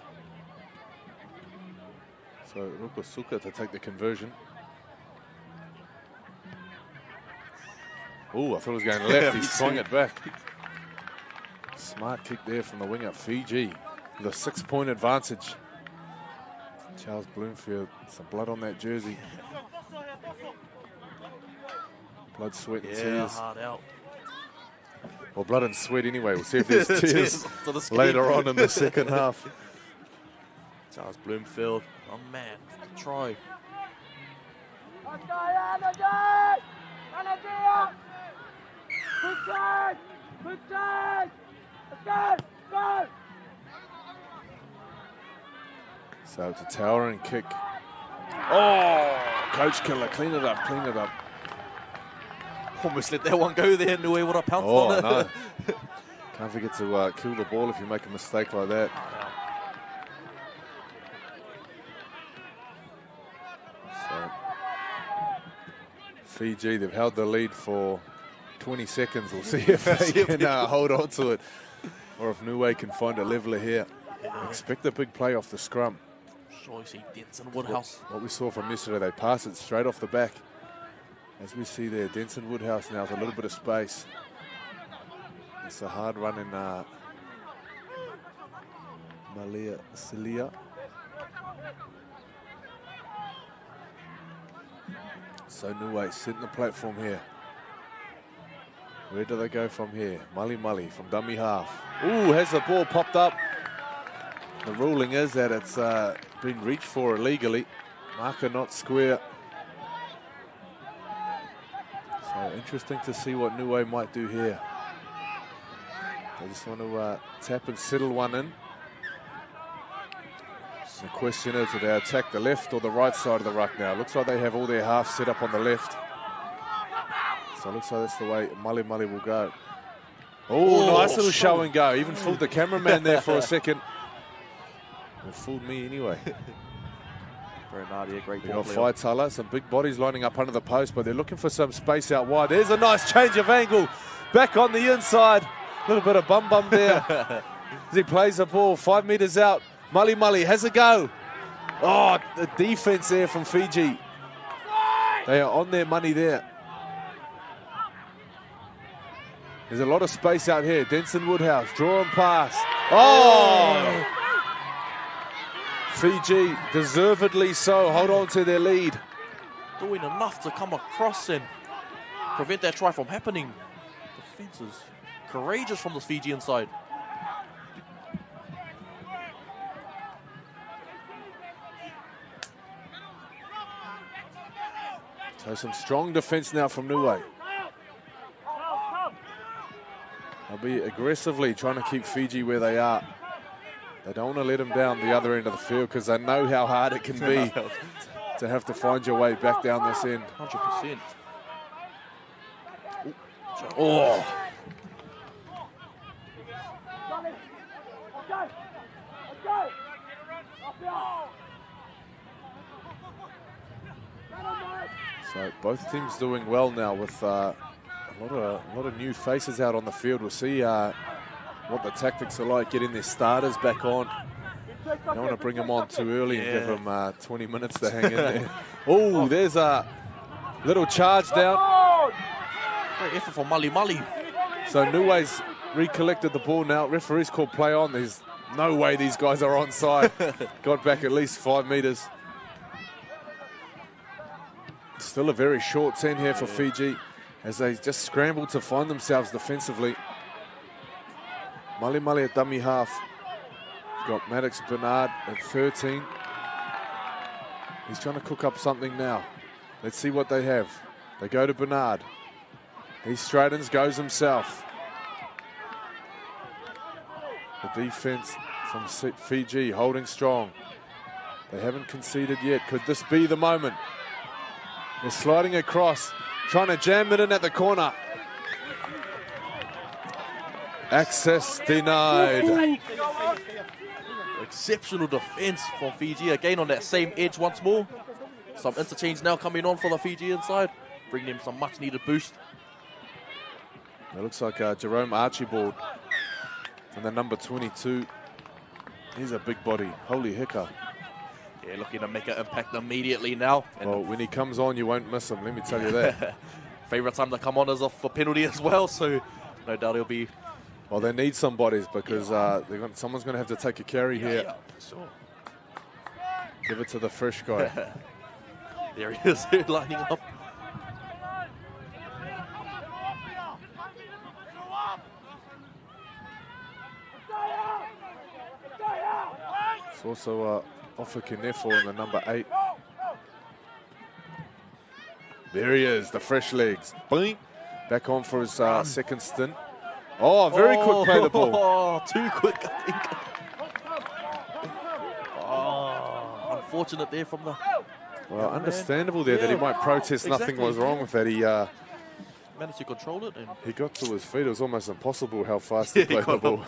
So Rukosuka to take the conversion. Oh, I thought he was going left. He swung it back. Smart kick there from the wing at Fiji. The 6-point advantage. Charles Bloomfield, some blood on that jersey. Blood, sweat, and tears. Hard out. Well, blood and sweat anyway. We'll see if there's tears later on in the second half. Charles Bloomfield, oh man, try. So it's a towering kick. Oh, Coach Killer, clean it up, clean it up. Almost let that one go there. Niue would have pounced on it. No. Can't forget to kill the ball if you make a mistake like that. So, Fiji, they've held the lead for 20 seconds. We'll see if they can hold on to it, or if Niue can find a leveler here. Expect a big play off the scrum. Sure, you see Denton Woodhouse. What we saw from yesterday, they pass it straight off the back. As we see there, Denton Woodhouse now with a little bit of space. It's a hard run in Malia Celia. So Niue sitting the platform here. Where do they go from here? Mali from dummy half. Ooh, has the ball popped up? The ruling is that it's been reached for illegally. Marker not square. So interesting to see what Niue might do here. They just want to tap and settle one in. So the question is, do they attack the left or the right side of the ruck now? Looks like they have all their halves set up on the left. So it looks like that's the way Mali will go. Oh, nice little show and go. Even fooled the cameraman there for a second. Well, fooled me anyway. Nadia, great We ball got player. Faitala, some big bodies lining up under the post, but they're looking for some space out wide. There's a nice change of angle. Back on the inside. A little bit of bum there. As he plays the ball 5 meters out. Mali has a go. Oh, the defense there from Fiji. They are on their money there. There's a lot of space out here. Denson Woodhouse, draw and pass. Oh! Fiji, deservedly so, hold on to their lead. Doing enough to come across and prevent that try from happening. Defense is courageous from the Fijian side. So some strong defense now from Niue. They'll be aggressively trying to keep Fiji where they are. They don't want to let them down the other end of the field because they know how hard it can be to have to find your way back down this end. 100%. Oh! So both teams doing well now with a lot of new faces out on the field. We'll see what the tactics are like, getting their starters back on. You don't want to bring them on too early and give them 20 minutes to hang in there. Oh, there's a little charge down. Great effort for Mali. So Niue's recollected the ball now. Referee's called play on. There's no way these guys are onside. Got back at least 5 meters. Still a very short 10 here for Fiji as they just scramble to find themselves defensively. Mali at dummy half. Got Maddox Bernard at 13. He's trying to cook up something now. Let's see what they have. They go to Bernard. He straightens, goes himself. The defense from Fiji holding strong. They haven't conceded yet. Could this be the moment? They're sliding across, trying to jam it in at the corner. Access denied. Exceptional defense from Fiji. Again on that same edge once more. Some interchange now coming on for the Fijian side. Bring them some much needed boost. It looks like Jerome Archibald and the number 22. He's a big body. Holy Haka. Yeah, looking to make an impact immediately now. And well, when he comes on, you won't miss him, let me tell you that. Favourite time to come on is off for penalty as well, so no doubt he'll be... Well, they need some bodies because someone's going to have to take a carry here. Yeah, for sure. Give it to the fresh guy. There he is, lining up. It's also Ofa Kinefo in the number 8. There he is, the fresh legs. Boing. Back on for his second stint. Oh, very quick play the ball. Oh, too quick, I think. Oh, unfortunate there from the... Well, understandable there that he might protest. Exactly. Nothing was wrong with that. He managed to control it. And he got to his feet. It was almost impossible how fast he played the ball.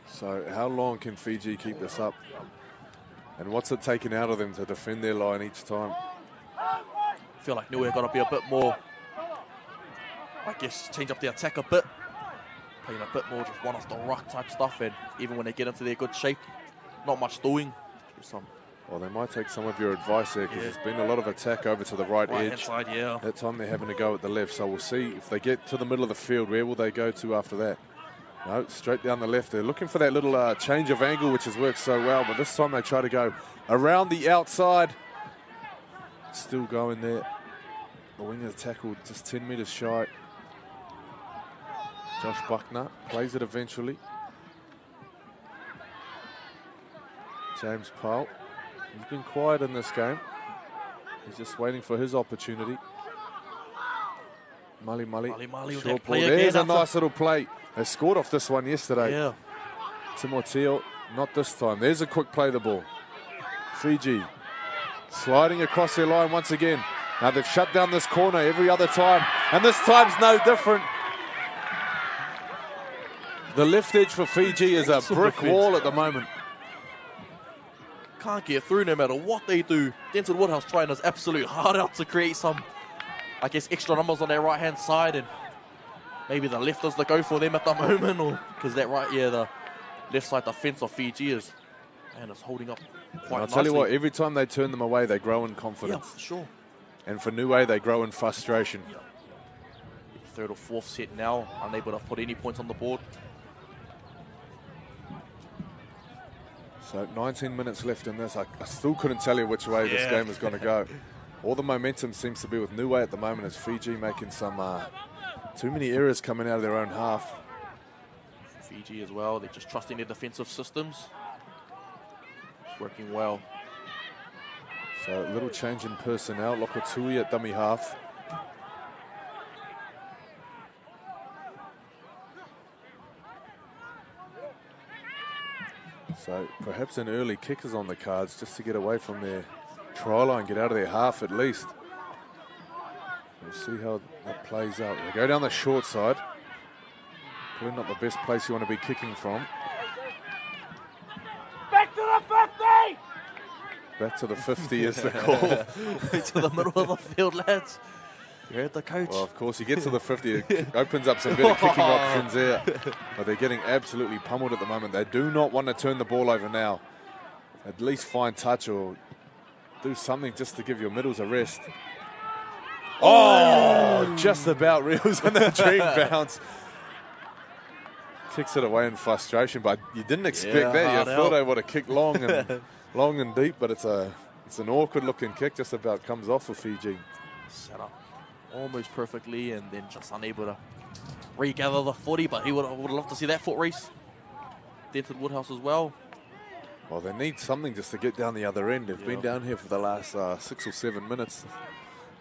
So how long can Fiji keep this up? And what's it taking out of them to defend their line each time? I feel like Niue got to be a bit more, I guess, change up the attack a bit. Playing a bit more just one off the ruck type stuff. And even when they get into their good shape, not much doing. Well, they might take some of your advice there because there's been a lot of attack over to the right edge. Side, yeah. That time they're having to go at the left. So we'll see if they get to the middle of the field, where will they go to after that? No, straight down the left. They're looking for that little change of angle, which has worked so well. But this time they try to go around the outside. Still going there. The winger tackled just 10 meters shy. Josh Buckner plays it eventually. James Powell, he's been quiet in this game. He's just waiting for his opportunity. Mali with short that ball. play There's again a nice little play. They scored off this one yesterday. Yeah. Timoteo, not this time. There's a quick play the ball. Fiji sliding across their line once again. Now they've shut down this corner every other time, and this time's no different. The left edge for Fiji is a brick wall at the moment. Can't get through no matter what they do. Denton Woodhouse trying his absolute heart out to create some, I guess, extra numbers on their right-hand side, and maybe the left is the go for them at the moment, or because that the left side defense of Fiji is holding up quite nicely. I'll tell you what, every time they turn them away, they grow in confidence. Yeah, for sure. And for Niue, they grow in frustration. Yeah. Third or fourth set now, unable to put any points on the board. So 19 minutes left in this. I still couldn't tell you which way this game is going to go. All the momentum seems to be with Niue at the moment, as Fiji making some too many errors coming out of their own half. Fiji as well, they're just trusting their defensive systems. It's working well. So a little change in personnel. Lokotui at dummy half. So perhaps an early kick is on the cards just to get away from their try line, get out of their half at least. We'll see how that plays out. They go down the short side. Probably not the best place you want to be kicking from. Back to the 50! Back to the 50 is the call. To the middle of the field, lads. You heard the coach. Well, of course, you get to the 50, it opens up some better kicking options there. But they're getting absolutely pummeled at the moment. They do not want to turn the ball over now. At least find touch or do something just to give your middles a rest. Oh, just about reels in the dream bounce. Kicks it away in frustration, but you didn't expect that. You thought they would have kicked long and deep, but it's an awkward-looking kick. Just about comes off for Fiji. Set up almost perfectly, and then just unable to regather the footy. But he would love to see that foot race. Denton Woodhouse as well. Well, they need something just to get down the other end. They've been down here for the last 6 or 7 minutes.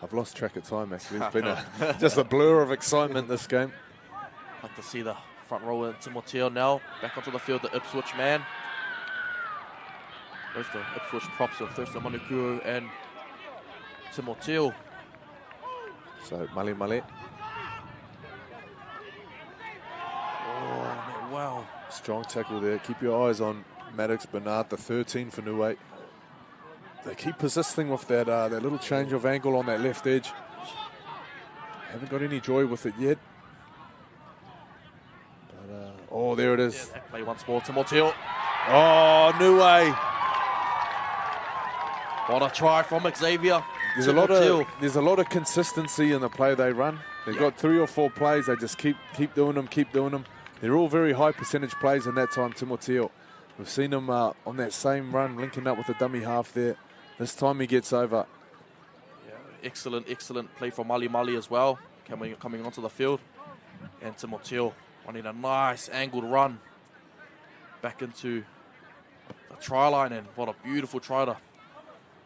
I've lost track of time, actually. It's been just a blur of excitement this game. Like to see the front rower Timoteo now back onto the field, the Ipswich man. Both the Ipswich props of Thurston Manukuru and Timoteo. So, Male. Oh, wow. Strong tackle there. Keep your eyes on Maddox Bernard, the 13 for Niue. They keep persisting with that little change of angle on that left edge. Haven't got any joy with it yet. But, oh, there it is. Yeah, that play once more, Timoteo. Oh, Niue. What a try from Xavier. There's a lot of consistency in the play they run. They've got 3 or 4 plays. They just keep doing them. They're all very high percentage plays in that time, Timoteo. We've seen him on that same run, linking up with the dummy half there. This time he gets over. Yeah, excellent play from Mali as well, coming onto the field. And Timoteo running a nice angled run back into the try line, and what a beautiful try to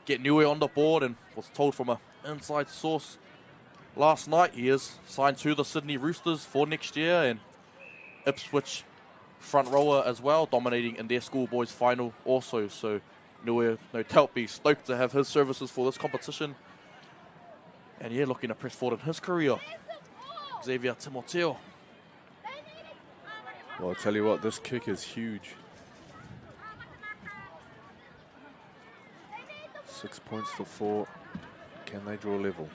get Niue on the board. And was told from an inside source last night he is signed to the Sydney Roosters for next year, and Ipswich front rower as well, dominating in their schoolboys final also. So Niue, no doubt, be stoked to have his services for this competition. And yeah, looking to press forward in his career. Xavier Timoteo. Well, I'll tell you what, this kick is huge. 6 points for 4. Can they draw level?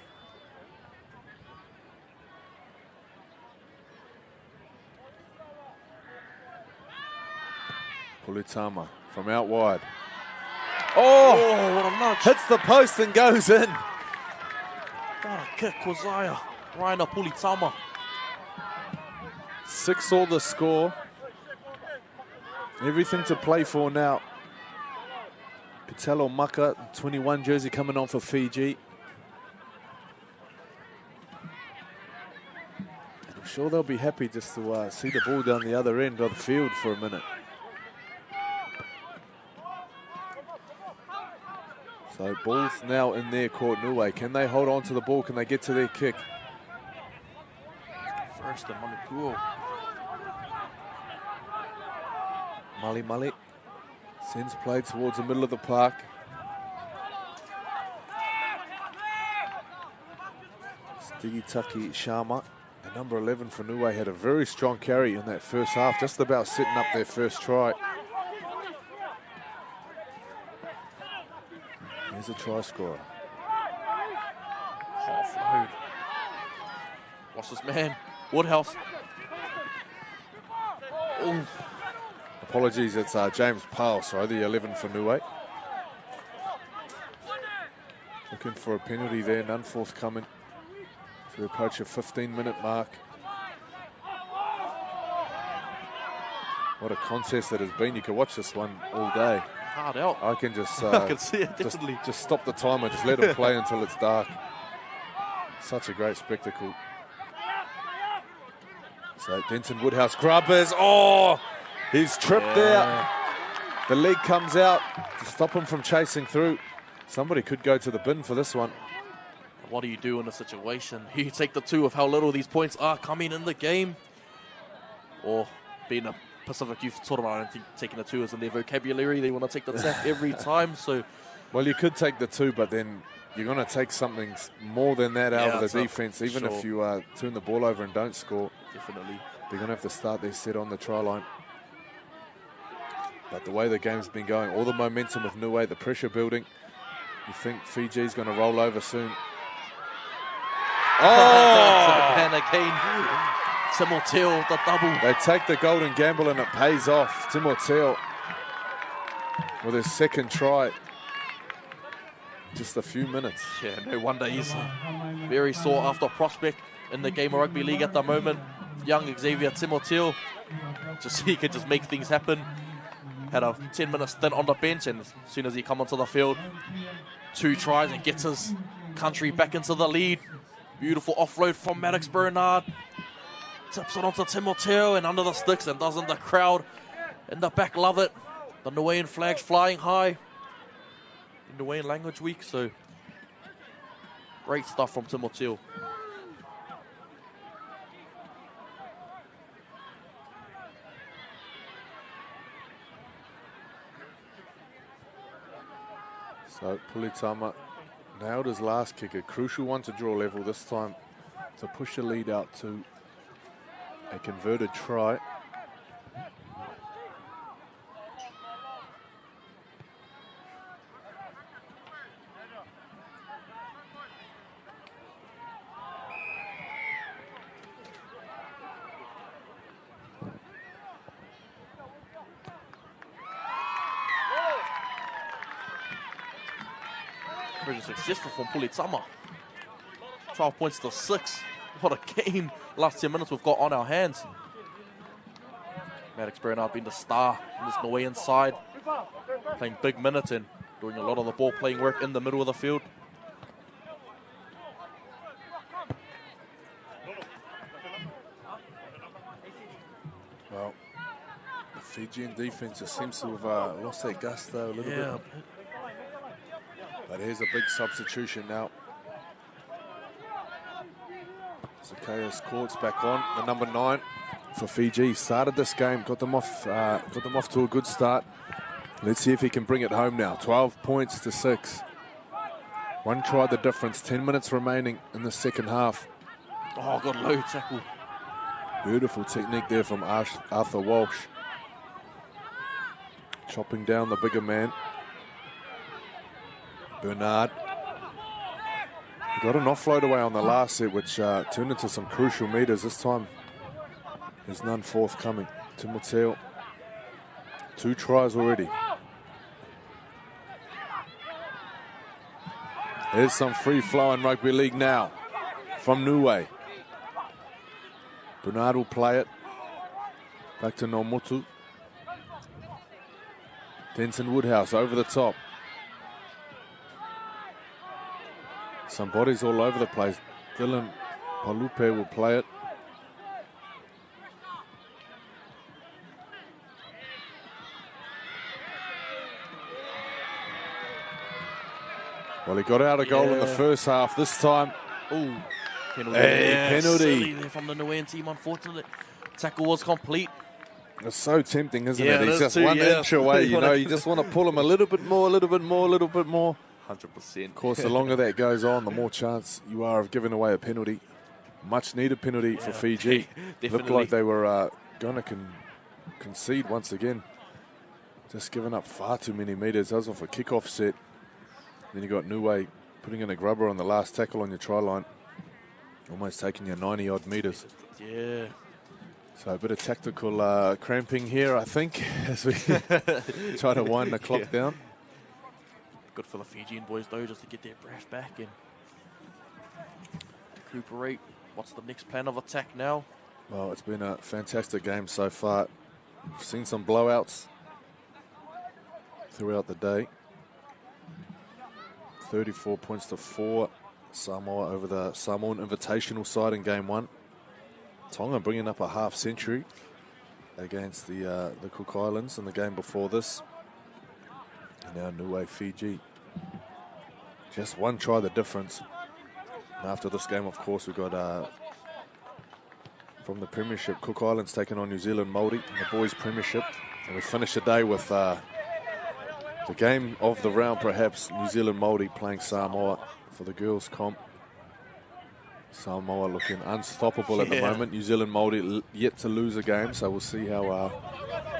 Pulitama from out wide. Oh, what a nudge. Hits the post and goes in. What a kick, Kozaya. Raina Pulitama. 6-all the score. Everything to play for now. Pitelo Maka, 21 jersey coming on for Fiji. And I'm sure they'll be happy just to see the ball down the other end of the field for a minute. So ball's now in their court, Niue. Can they hold on to the ball? Can they get to their kick? First, the Manukua. Mali sends play towards the middle of the park. Stigitaki Sharma, the number 11 for Niue, had a very strong carry in that first half, just about setting up their first try. Here's a try scorer. Offload. What's this man? Woodhouse. Ooh. Apologies, it's James Powell, sorry, the 11 for Niue. Looking for a penalty there, none forthcoming. So we approach a 15-minute mark. What a contest that has been. You could watch this one all day. Hard out. I can just I can see it, definitely. just stop the timer, just let them play until it's dark. Such a great spectacle. So Denton Woodhouse grubbers. Oh, he's tripped there. The leg comes out to stop him from chasing through. Somebody could go to the bin for this one. What do you do in a situation? You take the two of how little these points are coming in the game. Or being a Pacific Youth tournament, I don't think taking the two is in their vocabulary. They want to take the tap every time. So, well, you could take the two, but then you're going to take something more than that out of the defense. Even if you turn the ball over and don't score, definitely they're going to have to start their set on the try line. But the way the game's been going, all the momentum with Niue, the pressure building, you think Fiji's going to roll over soon. Oh! And again, Timoteo, the double. They take the golden gamble and it pays off. Timoteo with his second try. Just a few minutes. Yeah, no wonder he's a very sought after prospect in the game of rugby league at the moment. Young Xavier Timoteo, he could just make things happen. Had a 10-minute stint on the bench, and as soon as he come onto the field, 2 tries and gets his country back into the lead. Beautiful offload from Maddox Bernard. Tips it onto Timoteo and under the sticks, and doesn't the crowd in the back love it. The Niuean flags flying high. Niuean Language Week, so great stuff from Timoteo. So Pulitama nailed his last kick, a crucial one to draw level this time, to push the lead out to a converted try. Very successful from Pulitama. 12 points to 6. What a game. Last 10 minutes we've got on our hands. Maddox Bernard being the star in this Niuean side. Playing big minutes and doing a lot of the ball playing work in the middle of the field. Well, the Fijian defense just seems to have lost their gusto a little bit. But here's a big substitution now. Zacchaeus Court's back on, the number 9 for Fiji. Started this game, got them off to a good start. Let's see if he can bring it home now. 12 points to 6. 1 try the difference. 10 minutes remaining in the second half. Oh, good low tackle. Beautiful technique there from Arthur Walsh. Chopping down the bigger man. Bernard. He got an offload away on the last set, which turned into some crucial meters. This time, there's none forthcoming. Timoteo, 2 tries already. There's some free-flowing rugby league now from Niue. Bernard will play it. Back to Nomutu. Denton Woodhouse over the top. Some bodies all over the place. Dylan Palupe will play it. Well, he got out a goal in the first half. This time, Ooh, penalty. Hey, penalty. Silly there from the Niue team, unfortunately. Tackle was complete. it's so tempting, isn't Yeah, it? it He's is just too, 1 yeah. inch away, you know. You just want to pull him a little bit more, a little bit more, a little bit more. 100%. Of course, the longer that goes on, the more chance you are of giving away a penalty. Much needed penalty for Fiji. Definitely. Looked like they were going to concede once again. Just giving up far too many metres. That was off a kickoff set. Then you got Niue putting in a grubber on the last tackle on your try line. Almost taking you 90-odd metres. Yeah. So a bit of tactical cramping here, I think, as we try to wind the clock down. Good for the Fijian boys, though, just to get their breath back and recuperate. What's the next plan of attack now? Well, it's been a fantastic game so far. We've seen some blowouts throughout the day. 34 points to 4. Samoa over the Samoan Invitational side in game 1. Tonga bringing up a half century against the Cook Islands in the game before this. And now Niue, Fiji. Just one try the difference. And after this game, of course, we've got from the Premiership, Cook Islands taking on New Zealand Māori in the boys' Premiership. And we finish the day with the game of the round, perhaps, New Zealand Māori playing Samoa for the girls' comp. Samoa looking unstoppable at the moment. New Zealand Māori yet to lose a game, so we'll see how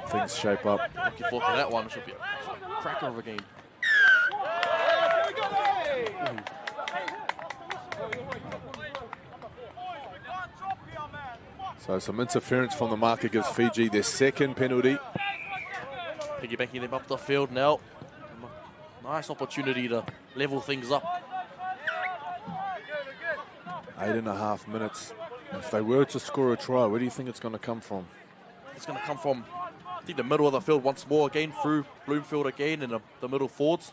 things shape up. Looking forward to that one. It should be a cracker of a game. So some interference from the marker gives Fiji their second penalty. Piggybacking them up the field now. Nice opportunity to level things up. 8.5 minutes. If they were to score a try, where do you think it's going to come from? It's going to come from, I think, the middle of the field once more again, through Bloomfield again, and the middle forwards.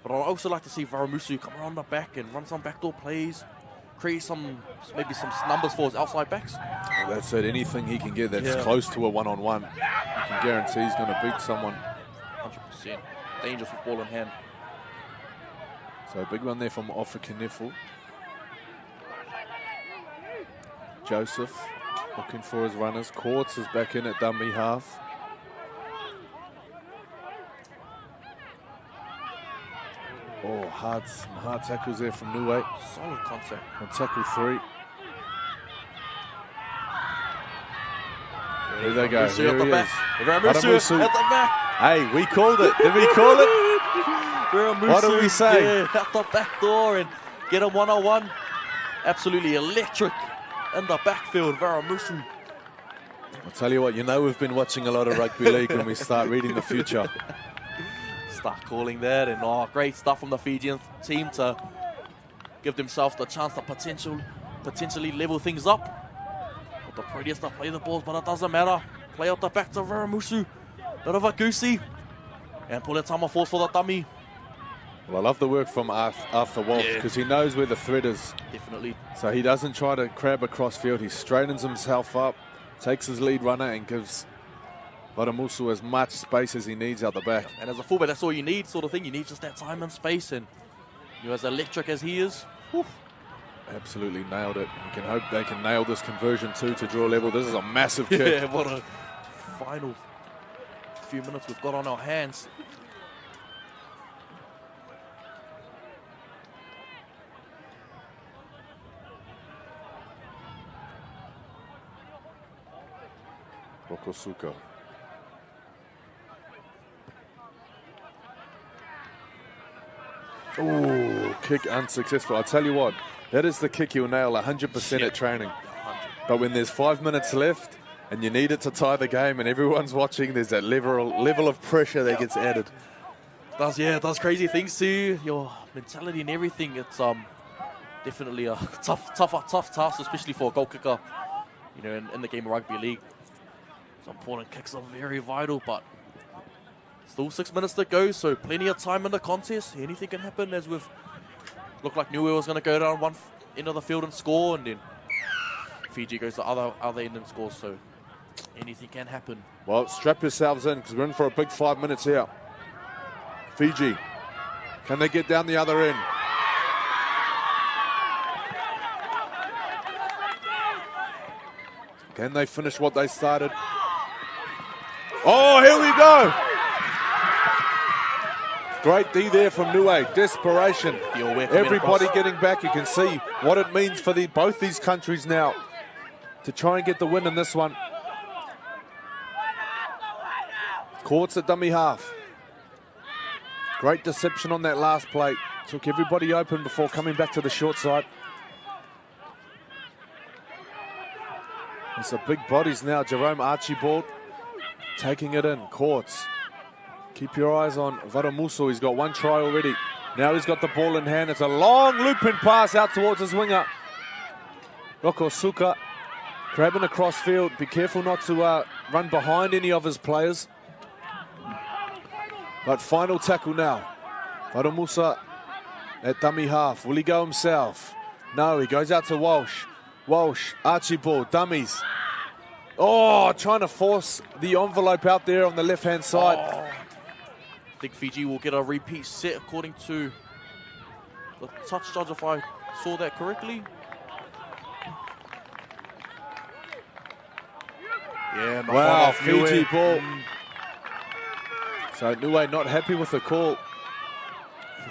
But I'd also like to see Varamusu come around the back and run some backdoor plays, create maybe some numbers for his outside backs. Well, that's it. Anything he can get that's close to a one-on-one, you can guarantee he's going to beat someone. 100%. Dangerous with ball in hand. So a big one there from Offa-Kinefo. Joseph looking for his runners. Courts is back in at dummy half. Oh, hard tackles there from Niue. Solid contact. On tackle 3. There they go. Varamusu Here at the he back. is. Varamusu at the back. Hey, we called it. Did we call it? Varamusu, What did we say? Yeah, at the back door and get him one-on-one. Absolutely electric in the backfield, Varamusu. I'll tell you what, you know we've been watching a lot of rugby league when we start reading the future. Start calling that, and great stuff from the Fijian team to give themselves the chance to potentially level things up. But the prettiest to play the balls, but it doesn't matter. Play out the back to Varamusu. Bit of a goosey. And Puletama falls for the dummy. Well, I love the work from Arthur Wolf because he knows where the threat is. Definitely. So he doesn't try to crab across field. He straightens himself up, takes his lead runner and gives Varamusu as much space as he needs out the back. And as a fullback, that's all you need, sort of thing. You need just that time and space. And you're as electric as he is. Whew. Absolutely nailed it. You can hope they can nail this conversion too to draw level. This is a massive kick. Yeah, what a final few minutes we've got on our hands. Rokosuka. Oh, kick unsuccessful. I'll tell you what, that is the kick you'll nail 100% at training. But when there's 5 minutes left and you need it to tie the game and everyone's watching, there's that level of pressure that gets added. It does crazy things to your mentality and everything. It's definitely a tough task, especially for a goal kicker. You know, in the game of rugby league, some important kicks are very vital, but still 6 minutes to go, so plenty of time in the contest. Anything can happen, as we've looked like Niue was going to go down one end of the field and score, and then Fiji goes to the other end and scores, so anything can happen. Well, strap yourselves in because we're in for a big 5 minutes here. Fiji, can they get down the other end? Can they finish what they started? Oh, here we go. Great D there from Niue. Desperation. Everybody getting back. You can see what it means for both these countries now to try and get the win in this one. Courts at dummy half. Great deception on that last plate. Took everybody open before coming back to the short side. It's the big bodies now. Jerome Archibald taking it in. Courts. Keep your eyes on Varamuso. He's got one try already. Now he's got the ball in hand. It's a long looping pass out towards his winger. Rokosuka grabbing across field. Be careful not to run behind any of his players. But final tackle now. Varamusa at dummy half. Will he go himself? No, he goes out to Walsh. Walsh, Archibald, dummies. Oh, trying to force the envelope out there on the left-hand side. Oh. I think Fiji will get a repeat set according to the touch judge, if I saw that correctly. Yeah, wow, Fiji ball. So Niue not happy with the call.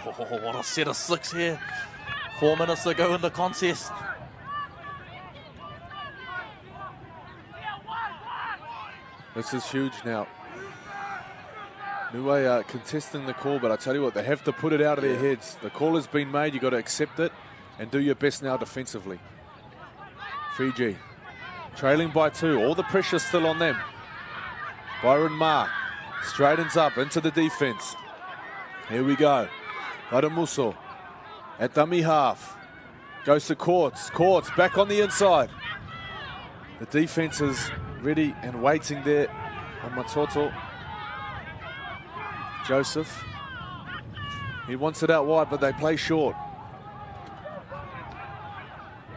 Oh, what a set of 6 here. 4 minutes to go in the contest. This is huge now. Niue contesting the call, but I tell you what, they have to put it out of their heads. The call has been made, you've got to accept it and do your best now defensively. Fiji trailing by 2, all the pressure still on them. Byron Ma straightens up into the defense. Here we go. Varamuso at dummy half. Goes to Courts. Courts back on the inside. The defense is ready and waiting there on Matoto. Joseph. He wants it out wide, but they play short.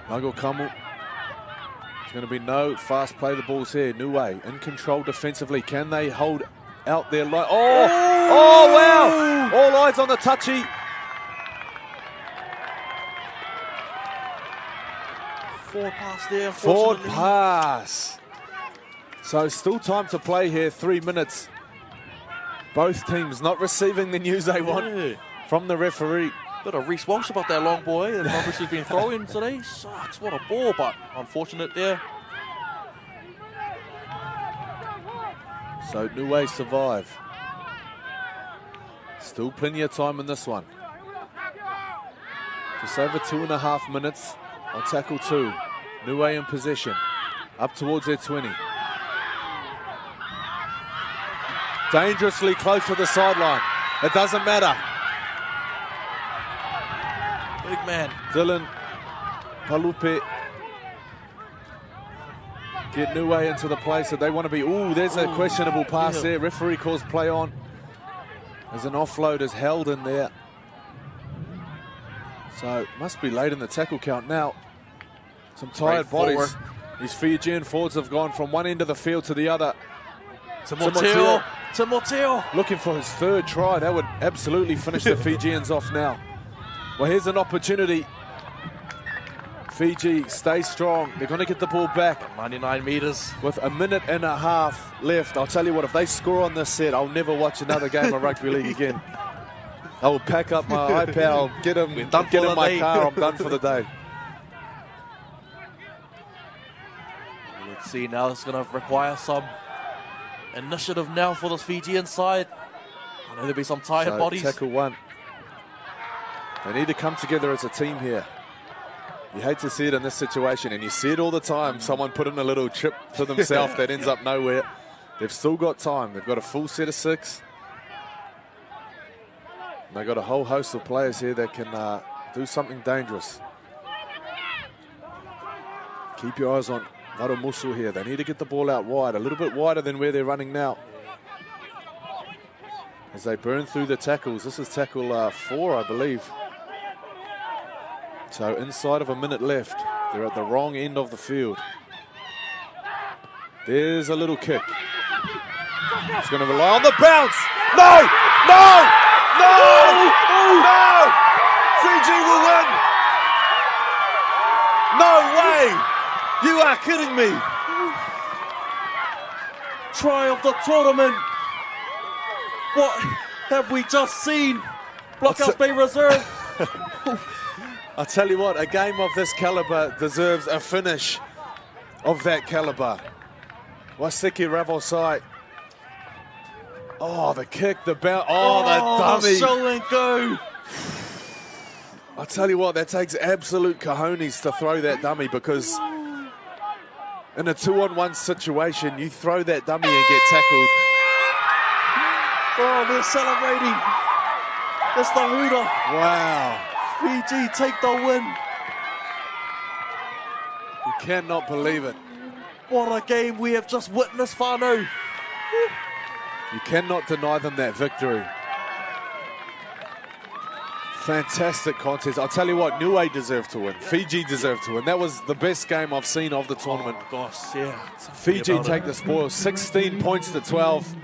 Nago Kamu. There's going to be no fast play the balls here. Niue in control defensively. Can they hold out their line? Oh, wow. All eyes on the touchy. Forward pass there. Forward pass. So still time to play here, 3 minutes. Both teams not receiving the news they want from the referee. Bit of Reece Walsh about that long boy. And obviously been throwing today. Sucks, what a ball, but unfortunate there. So Niue survive. Still plenty of time in this one. Just over 2.5 minutes on tackle 2. Niue in possession. Up towards their 20. Dangerously close to the sideline. It doesn't matter. Big man. Dylan Palupe get Niue into the place that they want to be. Ooh, there's a questionable pass there. Referee calls play on. There's an offload is held in there. So must be late in the tackle count now. Some tired bodies. These Fijian forwards have gone from one end of the field to the other. Timoteo. Looking for his 3rd try. That would absolutely finish the Fijians off now. Well, here's an opportunity. Fiji stay strong. They're going to get the ball back. 99 meters. With 1.5 minutes left. I'll tell you what, if they score on this set, I'll never watch another game of rugby league again. I will pack up my iPad, I'll get in my car, I'm done for the day. Let's see, now it's going to require some initiative now for this Fijian side. I know there'll be some tired bodies. Tackle 1. They need to come together as a team here. You hate to see it in this situation, and you see it all the time. Someone put in a little chip to themselves that ends up nowhere. They've still got time. They've got a full set of 6. And they've got a whole host of players here that can do something dangerous. Keep your eyes on Varamusu here. They need to get the ball out wide, a little bit wider than where they're running now. As they burn through the tackles. This is tackle 4, I believe. So inside of 1 minute left. They're at the wrong end of the field. There's a little kick. It's going to rely on the bounce. No! No! No! No! Fiji will win! No way! You are kidding me! try of the tournament. What have we just seen? Blockhouse Bay Reserve. I'll tell you what, a game of this caliber deserves a finish of that caliber. Wasiki Ravosai. Oh, the kick, the bounce, the dummy. Show and go. I'll tell you what, that takes absolute cojones to throw that dummy, because in a 2-on-1 situation, you throw that dummy and get tackled. Oh, they're celebrating. It's the hooter. Wow. Fiji take the win. You cannot believe it. What a game we have just witnessed, Whānau. You cannot deny them that victory. Fantastic contest. I'll tell you what, Niue deserved to win. Fiji deserved to win. That was the best game I've seen of the tournament. Oh, gosh, yeah. Fiji take the spoils, 16 points to 12.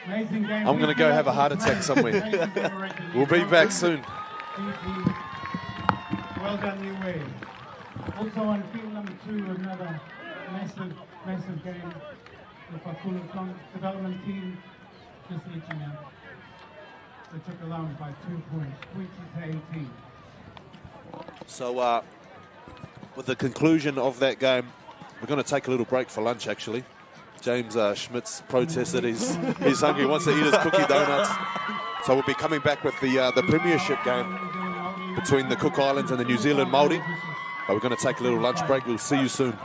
I'm going to go have a heart attack somewhere. We'll be back soon. Well done, Niue. Also on field number 2, another massive game. The Fakula Tonga development team just edging out. They took allowance by 2 points, 20 to 18. So, with the conclusion of that game, we're going to take a little break for lunch, actually. James Schmidt's protested he's hungry, he wants to eat his cookie donuts. So we'll be coming back with the premiership game between the Cook Islands and the New Zealand Māori. But we're going to take a little lunch break. We'll see you soon.